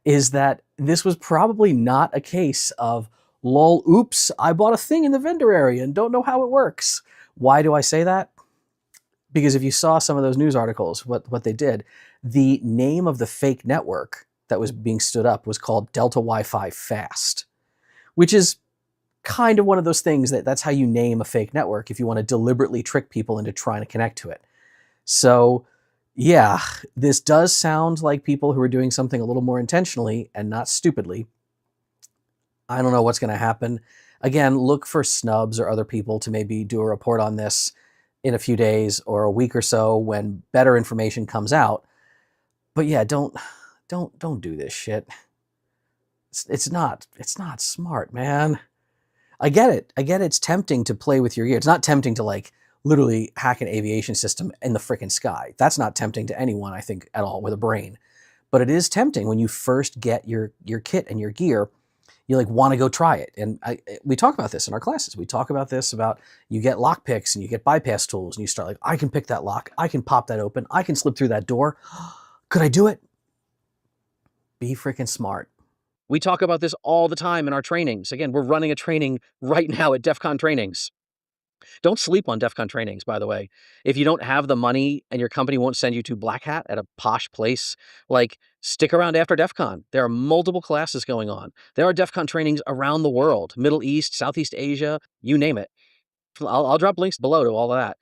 Speaker 10: is that this was probably not a case of, lol, oops, I bought a thing in the vendor area and don't know how it works. Why do I say that? Because if you saw some of those news articles, what they did, the name of the fake network that was being stood up was called Delta Wi-Fi Fast, which is kind of one of those things that's how you name a fake network if you want to deliberately trick people into trying to connect to it. So yeah, this does sound like people who are doing something a little more intentionally and not stupidly. I don't know what's going to happen. Again, look for Snubs or other people to maybe do a report on this in a few days or a week or so when better information comes out. But yeah, don't do this shit. It's not smart, man. I get it. It's tempting to play with your gear. It's not tempting to, like, literally hack an aviation system in the freaking sky. That's not tempting to anyone, I think, at all with a brain. But it is tempting when you first get your kit and your gear. You, like, want to go try it. And we talk about this in our classes. We talk about this about you get lock picks and you get bypass tools and you start like, I can pick that lock. I can pop that open. I can slip through that door. Could I do it? Be freaking smart. We talk about this all the time in our trainings. Again, we're running a training right now at Defcon trainings. Don't sleep on Defcon trainings, by the way. If you don't have the money and your company won't send you to Black Hat at a posh place, like, stick around after Defcon. There are multiple classes going on. There are Defcon trainings around the world, Middle East, Southeast Asia, you name it. I'll drop links below to all of that.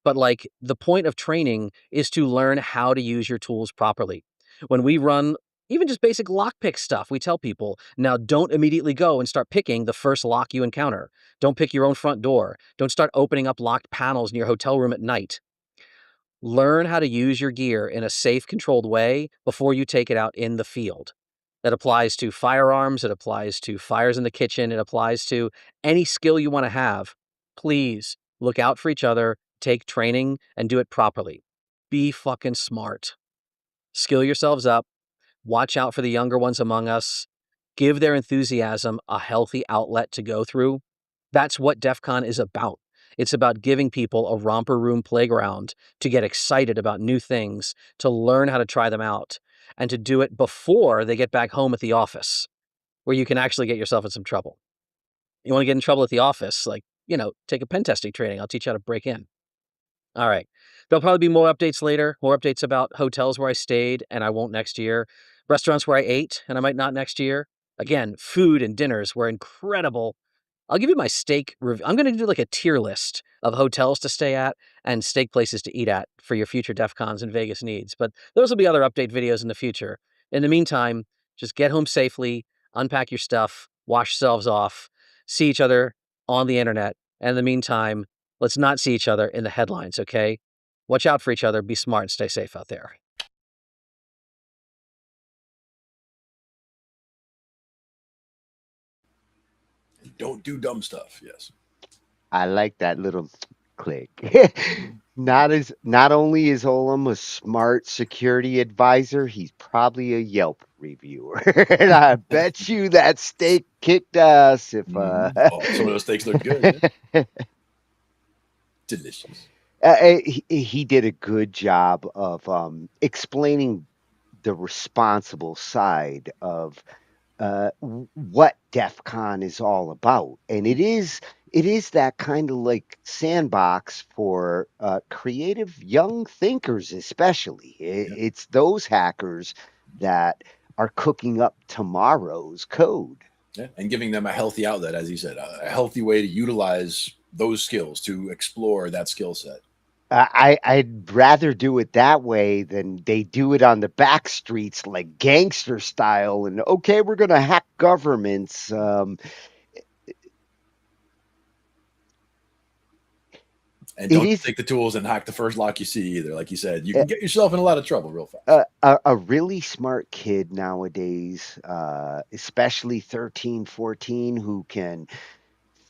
Speaker 10: But, like, the point of training is to learn how to use your tools properly. When we run even just basic lockpick stuff, we tell people, now don't immediately go and start picking the first lock you encounter. Don't pick your own front door. Don't start opening up locked panels in your hotel room at night. Learn how to use your gear in a safe, controlled way before you take it out in the field. That applies to firearms. It applies to fires in the kitchen. It applies to any skill you want to have. Please look out for each other, take training, and do it properly. Be fucking smart. Skill yourselves up. Watch out for the younger ones among us. Give their enthusiasm a healthy outlet to go through. That's what Defcon is about. It's about giving people a romper room playground to get excited about new things, to learn how to try them out, and to do it before they get back home at the office, where you can actually get yourself in some trouble. You want to get in trouble at the office, like, take a pen testing training. I'll teach you how to break in. All right. There'll probably be more updates later, more updates about hotels where I stayed and I won't next year, restaurants where I ate and I might not next year. Again, food and dinners were incredible. I'll give you my steak review. I'm going to do like a tier list of hotels to stay at and steak places to eat at for your future DEF CONs and Vegas needs. But those will be other update videos in the future. In the meantime, just get home safely, unpack your stuff, wash yourselves off, see each other on the internet. And in the meantime, let's not see each other in the headlines, okay? Watch out for each other, be smart, and stay safe out there.
Speaker 14: Don't do dumb stuff. Yes.
Speaker 3: I like that little click. Not only is Olam a smart security advisor, he's probably a Yelp reviewer. And I bet you that steak kicked ass if
Speaker 14: Oh, some of those steaks look good. Yeah. Delicious.
Speaker 3: He did a good job of explaining the responsible side of what DEF CON is all about, and it is that kind of like sandbox for creative young thinkers, especially. It's those hackers that are cooking up tomorrow's code.
Speaker 14: Yeah. And giving them a healthy outlet, as you said, a healthy way to utilize those skills to explore that skill set.
Speaker 3: I'd rather do it that way than they do it on the back streets like gangster style. And okay, we're going to hack governments.
Speaker 14: And don't take the tools and hack the first lock you see either. Like you said, you can get yourself in a lot of trouble real fast.
Speaker 3: A really smart kid nowadays, especially 13, 14, who can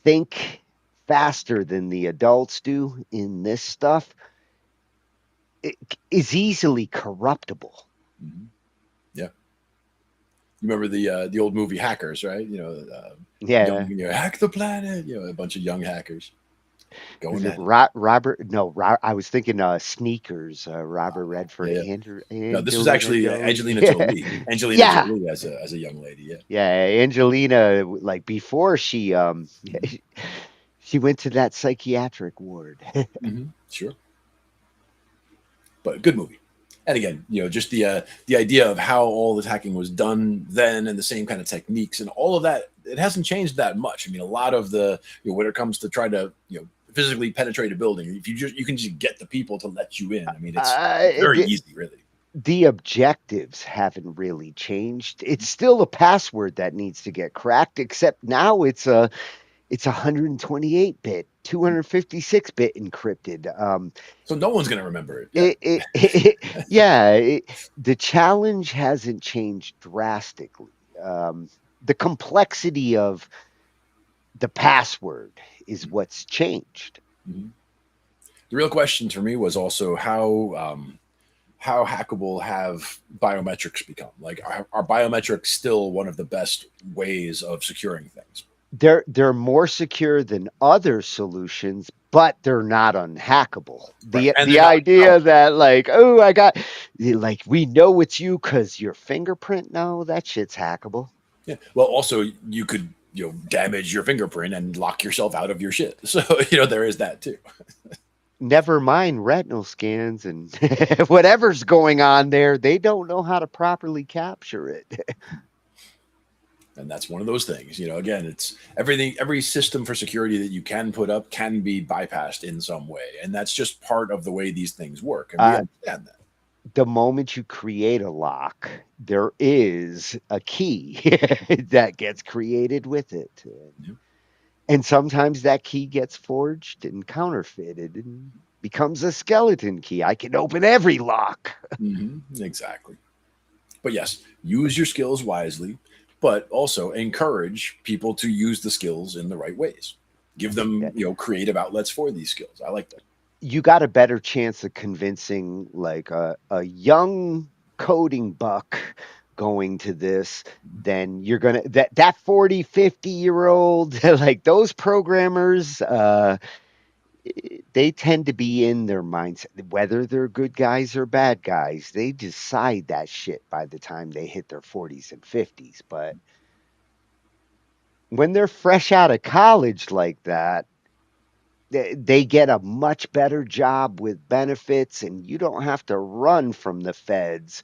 Speaker 3: think faster than the adults do in this stuff, is easily corruptible.
Speaker 14: Mm-hmm. Yeah. You remember the old movie Hackers, right?
Speaker 3: Yeah.
Speaker 14: Hack the planet. A bunch of young hackers.
Speaker 3: Robert? No, I was thinking Sneakers. Robert Redford.
Speaker 14: Yeah.
Speaker 3: Andrew,
Speaker 14: no, this was actually Angelina Jolie. Angelina Jolie as a young lady. Yeah.
Speaker 3: Yeah, Angelina. Like before she she went to that psychiatric ward.
Speaker 14: Mm-hmm. Sure. But good movie. And again, just the idea of how all this hacking was done then, and the same kind of techniques and all of that, it hasn't changed that much. I mean, a lot of the when it comes to try to physically penetrate a building, if you can just get the people to let you in. I mean, it's very easy, really.
Speaker 3: The objectives haven't really changed. It's still a password that needs to get cracked, except now it's 128-bit, 256-bit encrypted.
Speaker 14: So no one's going to remember
Speaker 3: it. The challenge hasn't changed drastically. The complexity of the password is what's changed.
Speaker 14: Mm-hmm. The real question for me was also how hackable have biometrics become? Like, are biometrics still one of the best ways of securing things?
Speaker 3: They're more secure than other solutions, but they're not unhackable. The idea that we know it's you because your fingerprint, no, that shit's hackable.
Speaker 14: Yeah. Well, also you could damage your fingerprint and lock yourself out of your shit. So there is that too.
Speaker 3: Never mind retinal scans and whatever's going on there. They don't know how to properly capture it.
Speaker 14: And that's one of those things, again, it's every system for security that you can put up can be bypassed in some way. And that's just part of the way these things work. And we understand that.
Speaker 3: The moment you create a lock, there is a key that gets created with it. And sometimes that key gets forged and counterfeited and becomes a skeleton key. I can open every lock.
Speaker 14: Mm-hmm. Exactly. But yes, use your skills wisely, but also encourage people to use the skills in the right ways. Give them, creative outlets for these skills. I like that.
Speaker 3: You got a better chance of convincing like a young coding buck going to this than you're going to that 40, 50-year-old, like those programmers, they tend to be in their mindset, whether they're good guys or bad guys. They decide that shit by the time they hit their 40s and 50s. But when they're fresh out of college like that, they get a much better job with benefits, and you don't have to run from the feds.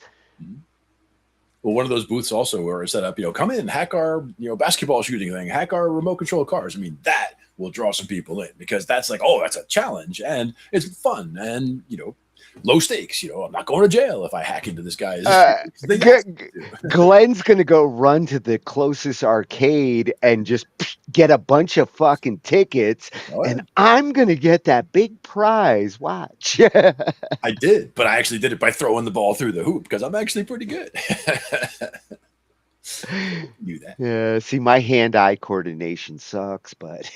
Speaker 14: Well, one of those booths also were set up, come in, hack our, basketball shooting thing, hack our remote control cars. I mean, that will draw some people in, because that's like, oh, that's a challenge and it's fun and, you know, low stakes. You know, I'm not going to jail if I hack into this guy's.
Speaker 3: Glenn's gonna go run to the closest arcade and just get a bunch of fucking tickets, and I'm gonna get that big prize. Watch.
Speaker 14: I did, but I actually did it by throwing the ball through the hoop because I'm actually pretty good. Knew that.
Speaker 3: Yeah, see, my hand-eye coordination sucks, but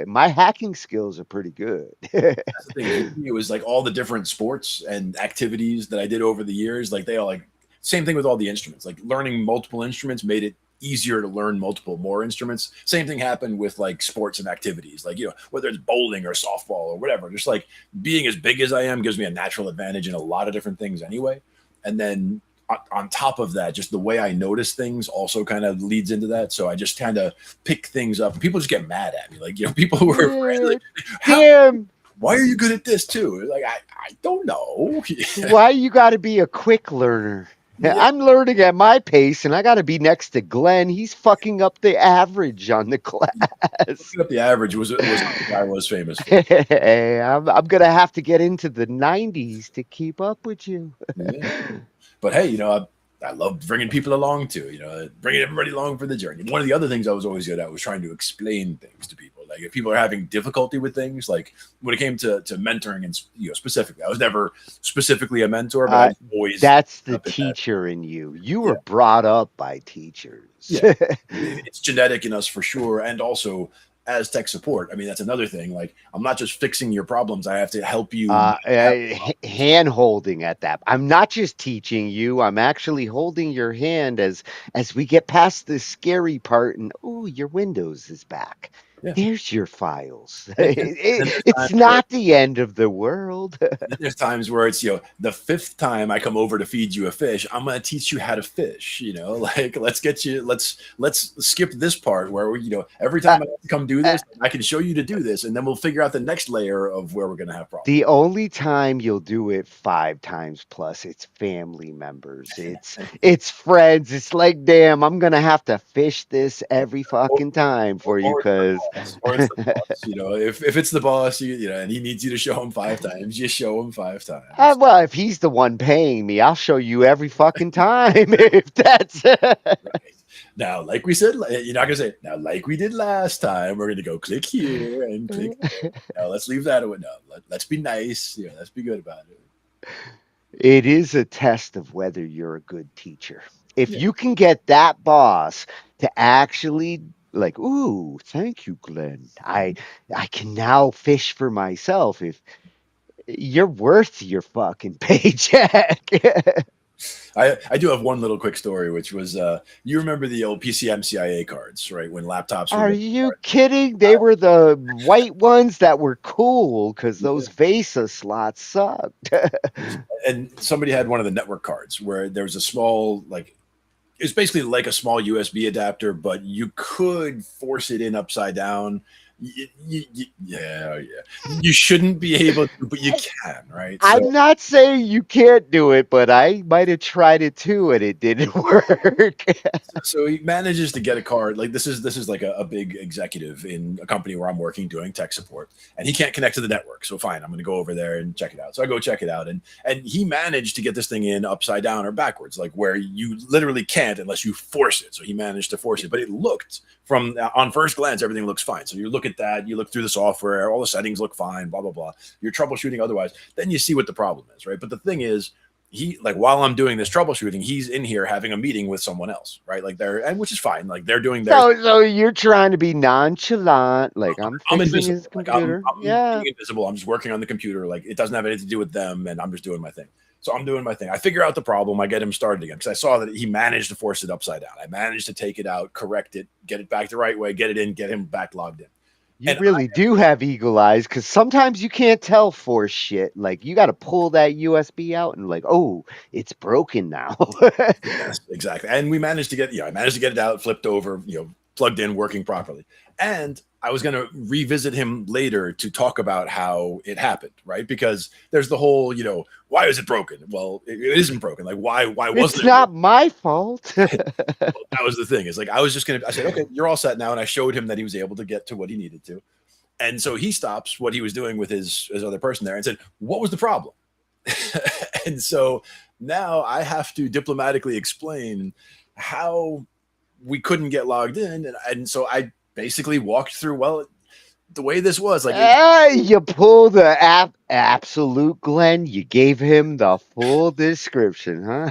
Speaker 3: my hacking skills are pretty good.
Speaker 14: That's the thing. It was like all the different sports and activities that I did over the years. Like they all like same thing with all the instruments. Like learning multiple instruments made it easier to learn multiple more instruments. Same thing happened with like sports and activities. Like, you know, whether it's bowling or softball or whatever. Just like being as big as I am gives me a natural advantage in a lot of different things anyway. And then on top of that, just the way I notice things also kind of leads into that. So I just kind of pick things up. People just get mad at me. Like, you know, people who are like, why are you good at this too? Like, I don't know.
Speaker 3: Why you got to be a quick learner?
Speaker 14: Yeah.
Speaker 3: I'm learning at my pace, and I got to be next to Glenn. He's fucking up the average on the class.
Speaker 14: Fucking up the average was what the guy was famous for.
Speaker 3: Hey, I'm gonna have to get into the 90s to keep up with you.
Speaker 14: Yeah. But hey, you know, I love bringing people along too, you know, bringing everybody along for the journey. One of the other things I was always good at was trying to explain things to people. Like if people are having difficulty with things, like when it came to mentoring and, you know, specifically, I was never specifically a mentor, but I was always.
Speaker 3: That's the teacher in you. You were brought up by teachers.
Speaker 14: Yeah, it's genetic in us for sure. And also as tech support, I mean, that's another thing. Like, I'm not just fixing your problems. I have to help you.
Speaker 3: Hand holding at that. I'm not just teaching you. I'm actually holding your hand as we get past this scary part. And oh, your Windows is back. Yeah. There's your files. It's not the end of the world.
Speaker 14: There's times where it's, you know, the 5th time I come over to feed you a fish, I'm going to teach you how to fish, you know, like let's skip this part where, you know, every time I come do this, I can show you to do this. And then we'll figure out the next layer of where we're going to have problems.
Speaker 3: The only time you'll do it 5 times plus, it's family members. It's friends. It's like, damn, I'm going to have to fish this every fucking time for you because.
Speaker 14: Or it's the boss, you know, if it's the boss, you know, and he needs you to show him 5 times, you show him 5 times.
Speaker 3: Well, if he's the one paying me, I'll show you every fucking time. If that's
Speaker 14: right. Now, like we said, you're not gonna say now, like we did last time. We're gonna go click here and click. Now, let's leave that away. No, let's be nice. You know, let's be good about it.
Speaker 3: It is a test of whether you're a good teacher. If you can get that boss to actually. Like, ooh, thank you, Glenn. I can now fish for myself. If you're worth your fucking paycheck.
Speaker 14: I do have one little quick story, which was you remember the old PCMCIA cards, right? When laptops were.
Speaker 3: Are you kidding? They were the white ones that were cool because those VESA slots sucked.
Speaker 14: And somebody had one of the network cards where there was a small, like, it's basically like a small USB adapter, but you could force it in upside down. Yeah. You shouldn't be able to, but you can, right? So,
Speaker 3: I'm not saying you can't do it, but I might have tried it too, and it didn't work.
Speaker 14: So he manages to get a card. Like this is like a big executive in a company where I'm working doing tech support, and he can't connect to the network. So fine, I'm going to go over there and check it out. So I go check it out, and he managed to get this thing in upside down or backwards, like where you literally can't unless you force it. So he managed to force it, but it looked from on first glance, everything looks fine. So you look at that, you look through the software, all the settings look fine, blah, blah, blah. You're troubleshooting otherwise. Then you see what the problem is, right? But the thing is, while I'm doing this troubleshooting, he's in here having a meeting with someone else, right? Like which is fine. Like they're doing their.
Speaker 3: So you're trying to be nonchalant. Like I'm fixing his computer.
Speaker 14: I'm being invisible. I'm just working on the computer. Like it doesn't have anything to do with them. And I'm just doing my thing. So I'm doing my thing. I figure out the problem. I get him started again because I saw that he managed to force it upside down. I managed to take it out, correct it, get it back the right way, get it in, get him back logged in.
Speaker 3: You really do have eagle eyes because sometimes you can't tell for shit. Like you got to pull that USB out and like, oh, it's broken now.
Speaker 14: Yes, exactly. And we managed to I managed to get it out, flipped over, plugged in, working properly. And I was going to revisit him later to talk about how it happened, right? Because there's the whole, why is it broken? Well, it isn't broken. Like, why wasn't it?
Speaker 3: It's not my fault.
Speaker 14: Well, that was the thing. Is like, I said, okay, you're all set now. And I showed him that he was able to get to what he needed to. And so he stops what he was doing with his other person there and said, "What was the problem?" And so now I have to diplomatically explain how we couldn't get logged in, and so I basically walked through. Well, the way this was, like,
Speaker 3: You pulled the absolute Glenn. You gave him the full description, huh?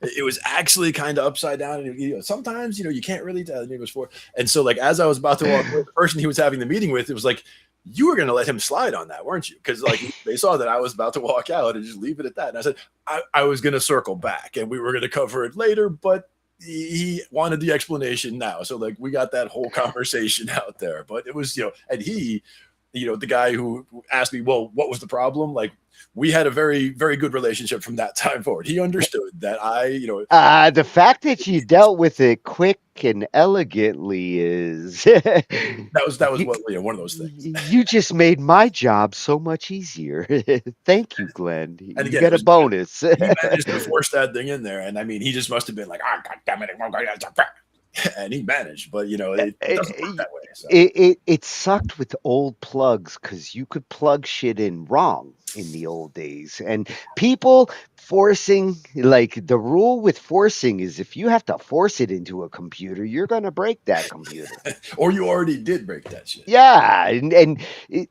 Speaker 14: it was actually kind of upside down, and sometimes you can't really tell. It was for, and so like as I was about to walk away, the person he was having the meeting with, it was like, you were going to let him slide on that, weren't you? Because like they saw that I was about to walk out and just leave it at that. And I said I was going to circle back and we were going to cover it later, but he wanted the explanation now. So like we got that whole conversation out there. But it was, and he, the guy who asked me, well, what was the problem? Like we had a very, very good relationship from that time forward. He understood that
Speaker 3: the fact that you dealt with it quick and elegantly is
Speaker 14: that was one of those things.
Speaker 3: You just made my job so much easier. Thank you, Glenn.
Speaker 14: And
Speaker 3: you
Speaker 14: again,
Speaker 3: get a bonus.
Speaker 14: He managed to force that thing in there, and I mean, he just must have been like, "Oh, God damn it!" And he managed, but it doesn't work that way. So.
Speaker 3: It sucked with old plugs because you could plug shit in wrong in the old days, and people forcing, like the rule with forcing is if you have to force it into a computer, you're gonna break that computer,
Speaker 14: or you already did break that shit.
Speaker 3: Yeah, and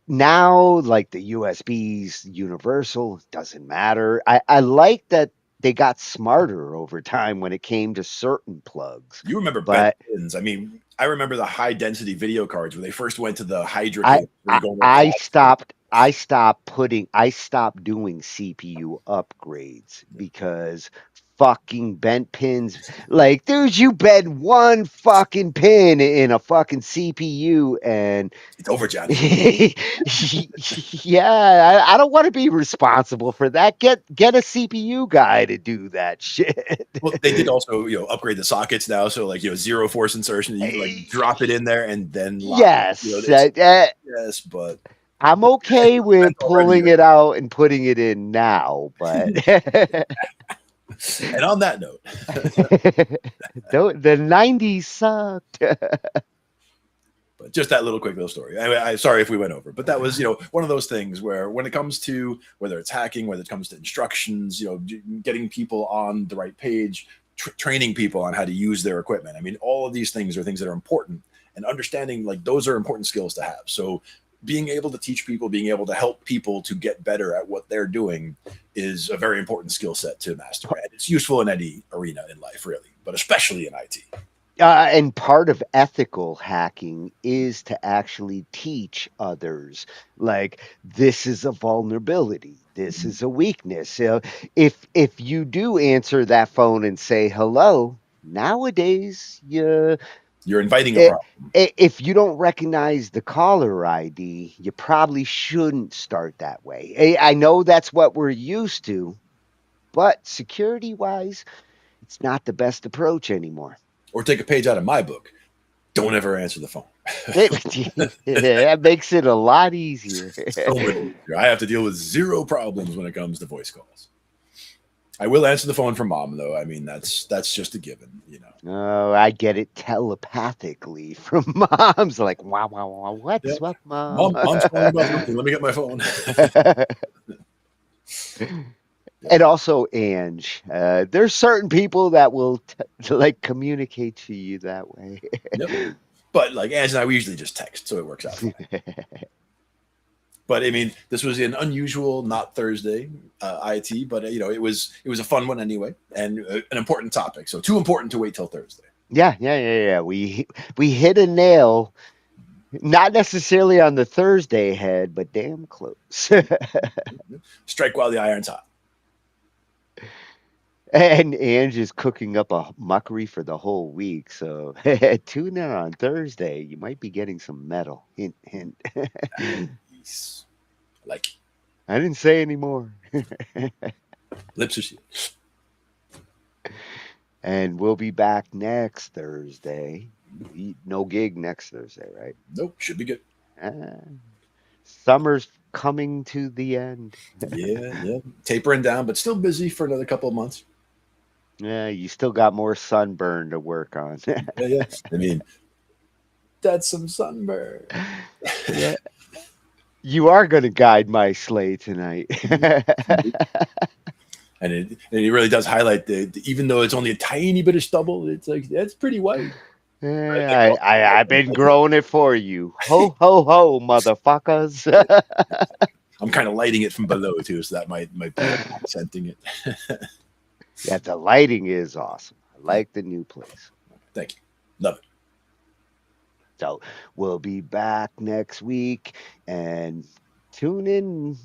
Speaker 3: now like the USB's universal, doesn't matter. I like that. They got smarter over time when it came to certain plugs.
Speaker 14: You remember
Speaker 3: but
Speaker 14: pins? I mean, I remember the high density video cards when they first went to the Hydra.
Speaker 3: I stopped doing CPU upgrades because fucking bent pins. Like, dude, you bend one fucking pin in a fucking CPU and
Speaker 14: it's over, Johnny.
Speaker 3: Yeah, I don't want to be responsible for that. Get a CPU guy to do that shit.
Speaker 14: Well, they did also, upgrade the sockets now, so like zero force insertion. You like drop it in there and then lock
Speaker 3: yes,
Speaker 14: yes, but
Speaker 3: I'm okay with pulling it out and putting it in now, but
Speaker 14: and on that note,
Speaker 3: the 90s sucked.
Speaker 14: But just that quick little story. I sorry if we went over, but that was one of those things where when it comes to whether it's hacking, whether it comes to instructions, getting people on the right page, training people on how to use their equipment. I mean, all of these things are things that are important, and understanding like those are important skills to have. So being able to teach people, being able to help people to get better at what they're doing is a very important skill set to master. And it's useful in any arena in life, really, but especially in IT.
Speaker 3: And part of ethical hacking is to actually teach others, like, this is a vulnerability, this is a weakness. So if you do answer that phone and say hello, nowadays
Speaker 14: you're inviting a problem.
Speaker 3: If you don't recognize the caller ID, you probably shouldn't start that way. I know that's what we're used to, but security-wise, it's not the best approach anymore.
Speaker 14: Or take a page out of my book. Don't ever answer the phone.
Speaker 3: That makes it a lot easier.
Speaker 14: So much easier. I have to deal with zero problems when it comes to voice calls. I will answer the phone for mom, though. I mean, that's just a given,
Speaker 3: Oh, I get it telepathically from moms. Like, wow, what's up, mom?
Speaker 14: Mom's calling about something. Let me get my phone.
Speaker 3: And also, Ange, there's certain people that will communicate to you that way.
Speaker 14: Yep. But like Ange and I, we usually just text, so it works out fine. But I mean, this was an unusual, not Thursday IT, but it was a fun one anyway, and an important topic. So too important to wait till Thursday.
Speaker 3: Yeah. We hit a nail, not necessarily on the Thursday head, but damn close.
Speaker 14: Strike while the iron's hot.
Speaker 3: And Ange is cooking up a muckery for the whole week. So tune in on Thursday. You might be getting some metal. Hint, hint.
Speaker 14: Like,
Speaker 3: I didn't say any more.
Speaker 14: Lips are sealed.
Speaker 3: And we'll be back next Thursday. No gig next Thursday, right?
Speaker 14: Nope. Should be good.
Speaker 3: Summer's coming to the end.
Speaker 14: Yeah. Tapering down, but still busy for another couple of months.
Speaker 3: Yeah, you still got more sunburn to work on.
Speaker 14: Yeah. I mean, That's some sunburn.
Speaker 3: Yeah. You are going to guide my sleigh tonight.
Speaker 14: And it really does highlight even though it's only a tiny bit of stubble, it's like that's pretty white.
Speaker 3: I've been growing it for you. Ho, ho, ho, motherfuckers.
Speaker 14: I'm kind of lighting it from below too, so that might be accenting it.
Speaker 3: Yeah, the lighting is awesome. I like the new place.
Speaker 14: Thank you. Love it.
Speaker 3: So we'll be back next week and tune in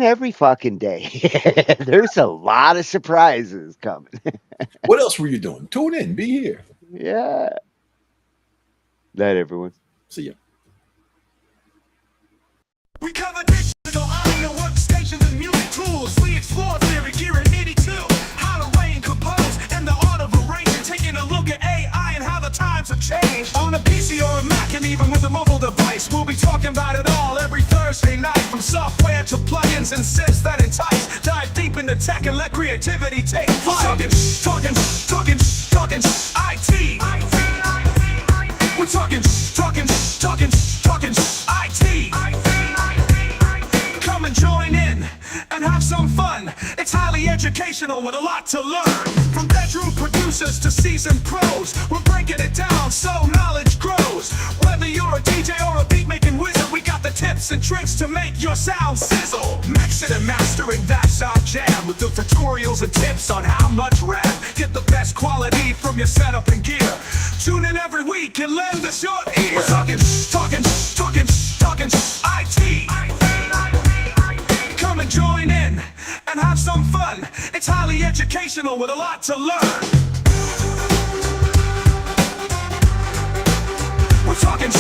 Speaker 3: every fucking day. There's a lot of surprises coming.
Speaker 14: What else were you doing? Tune in, be here.
Speaker 3: Yeah. Night, everyone.
Speaker 14: See ya.
Speaker 13: We cover digital audio workstations and music tools. We explore theory gear in 82. How to arrange, compose, and the art of arranging. Taking a look at AI and how the times have changed. On a PC or a Mac and even with a mobile device. We'll be talking about it all every Thursday night. From software to plugins and sets that entice. Dive deep into tech and let creativity take flight. Talkin IT. We're talking IT. Come and join in and have some fun. It's highly educational with a lot to learn. From bedroom producers to seasoned pros, we're breaking it down so knowledge grows. Whether you're a DJ or a beat making wizard, we got the tips and tricks to make your sound sizzle. Mixing and mastering, that's our jam. With the tutorials and tips on how much RAM. Get the best quality from your setup and gear. Tune in every week and lend us your ear. We're talking IT. Come and join in and have some fun. It's highly educational with a lot to learn. We're talking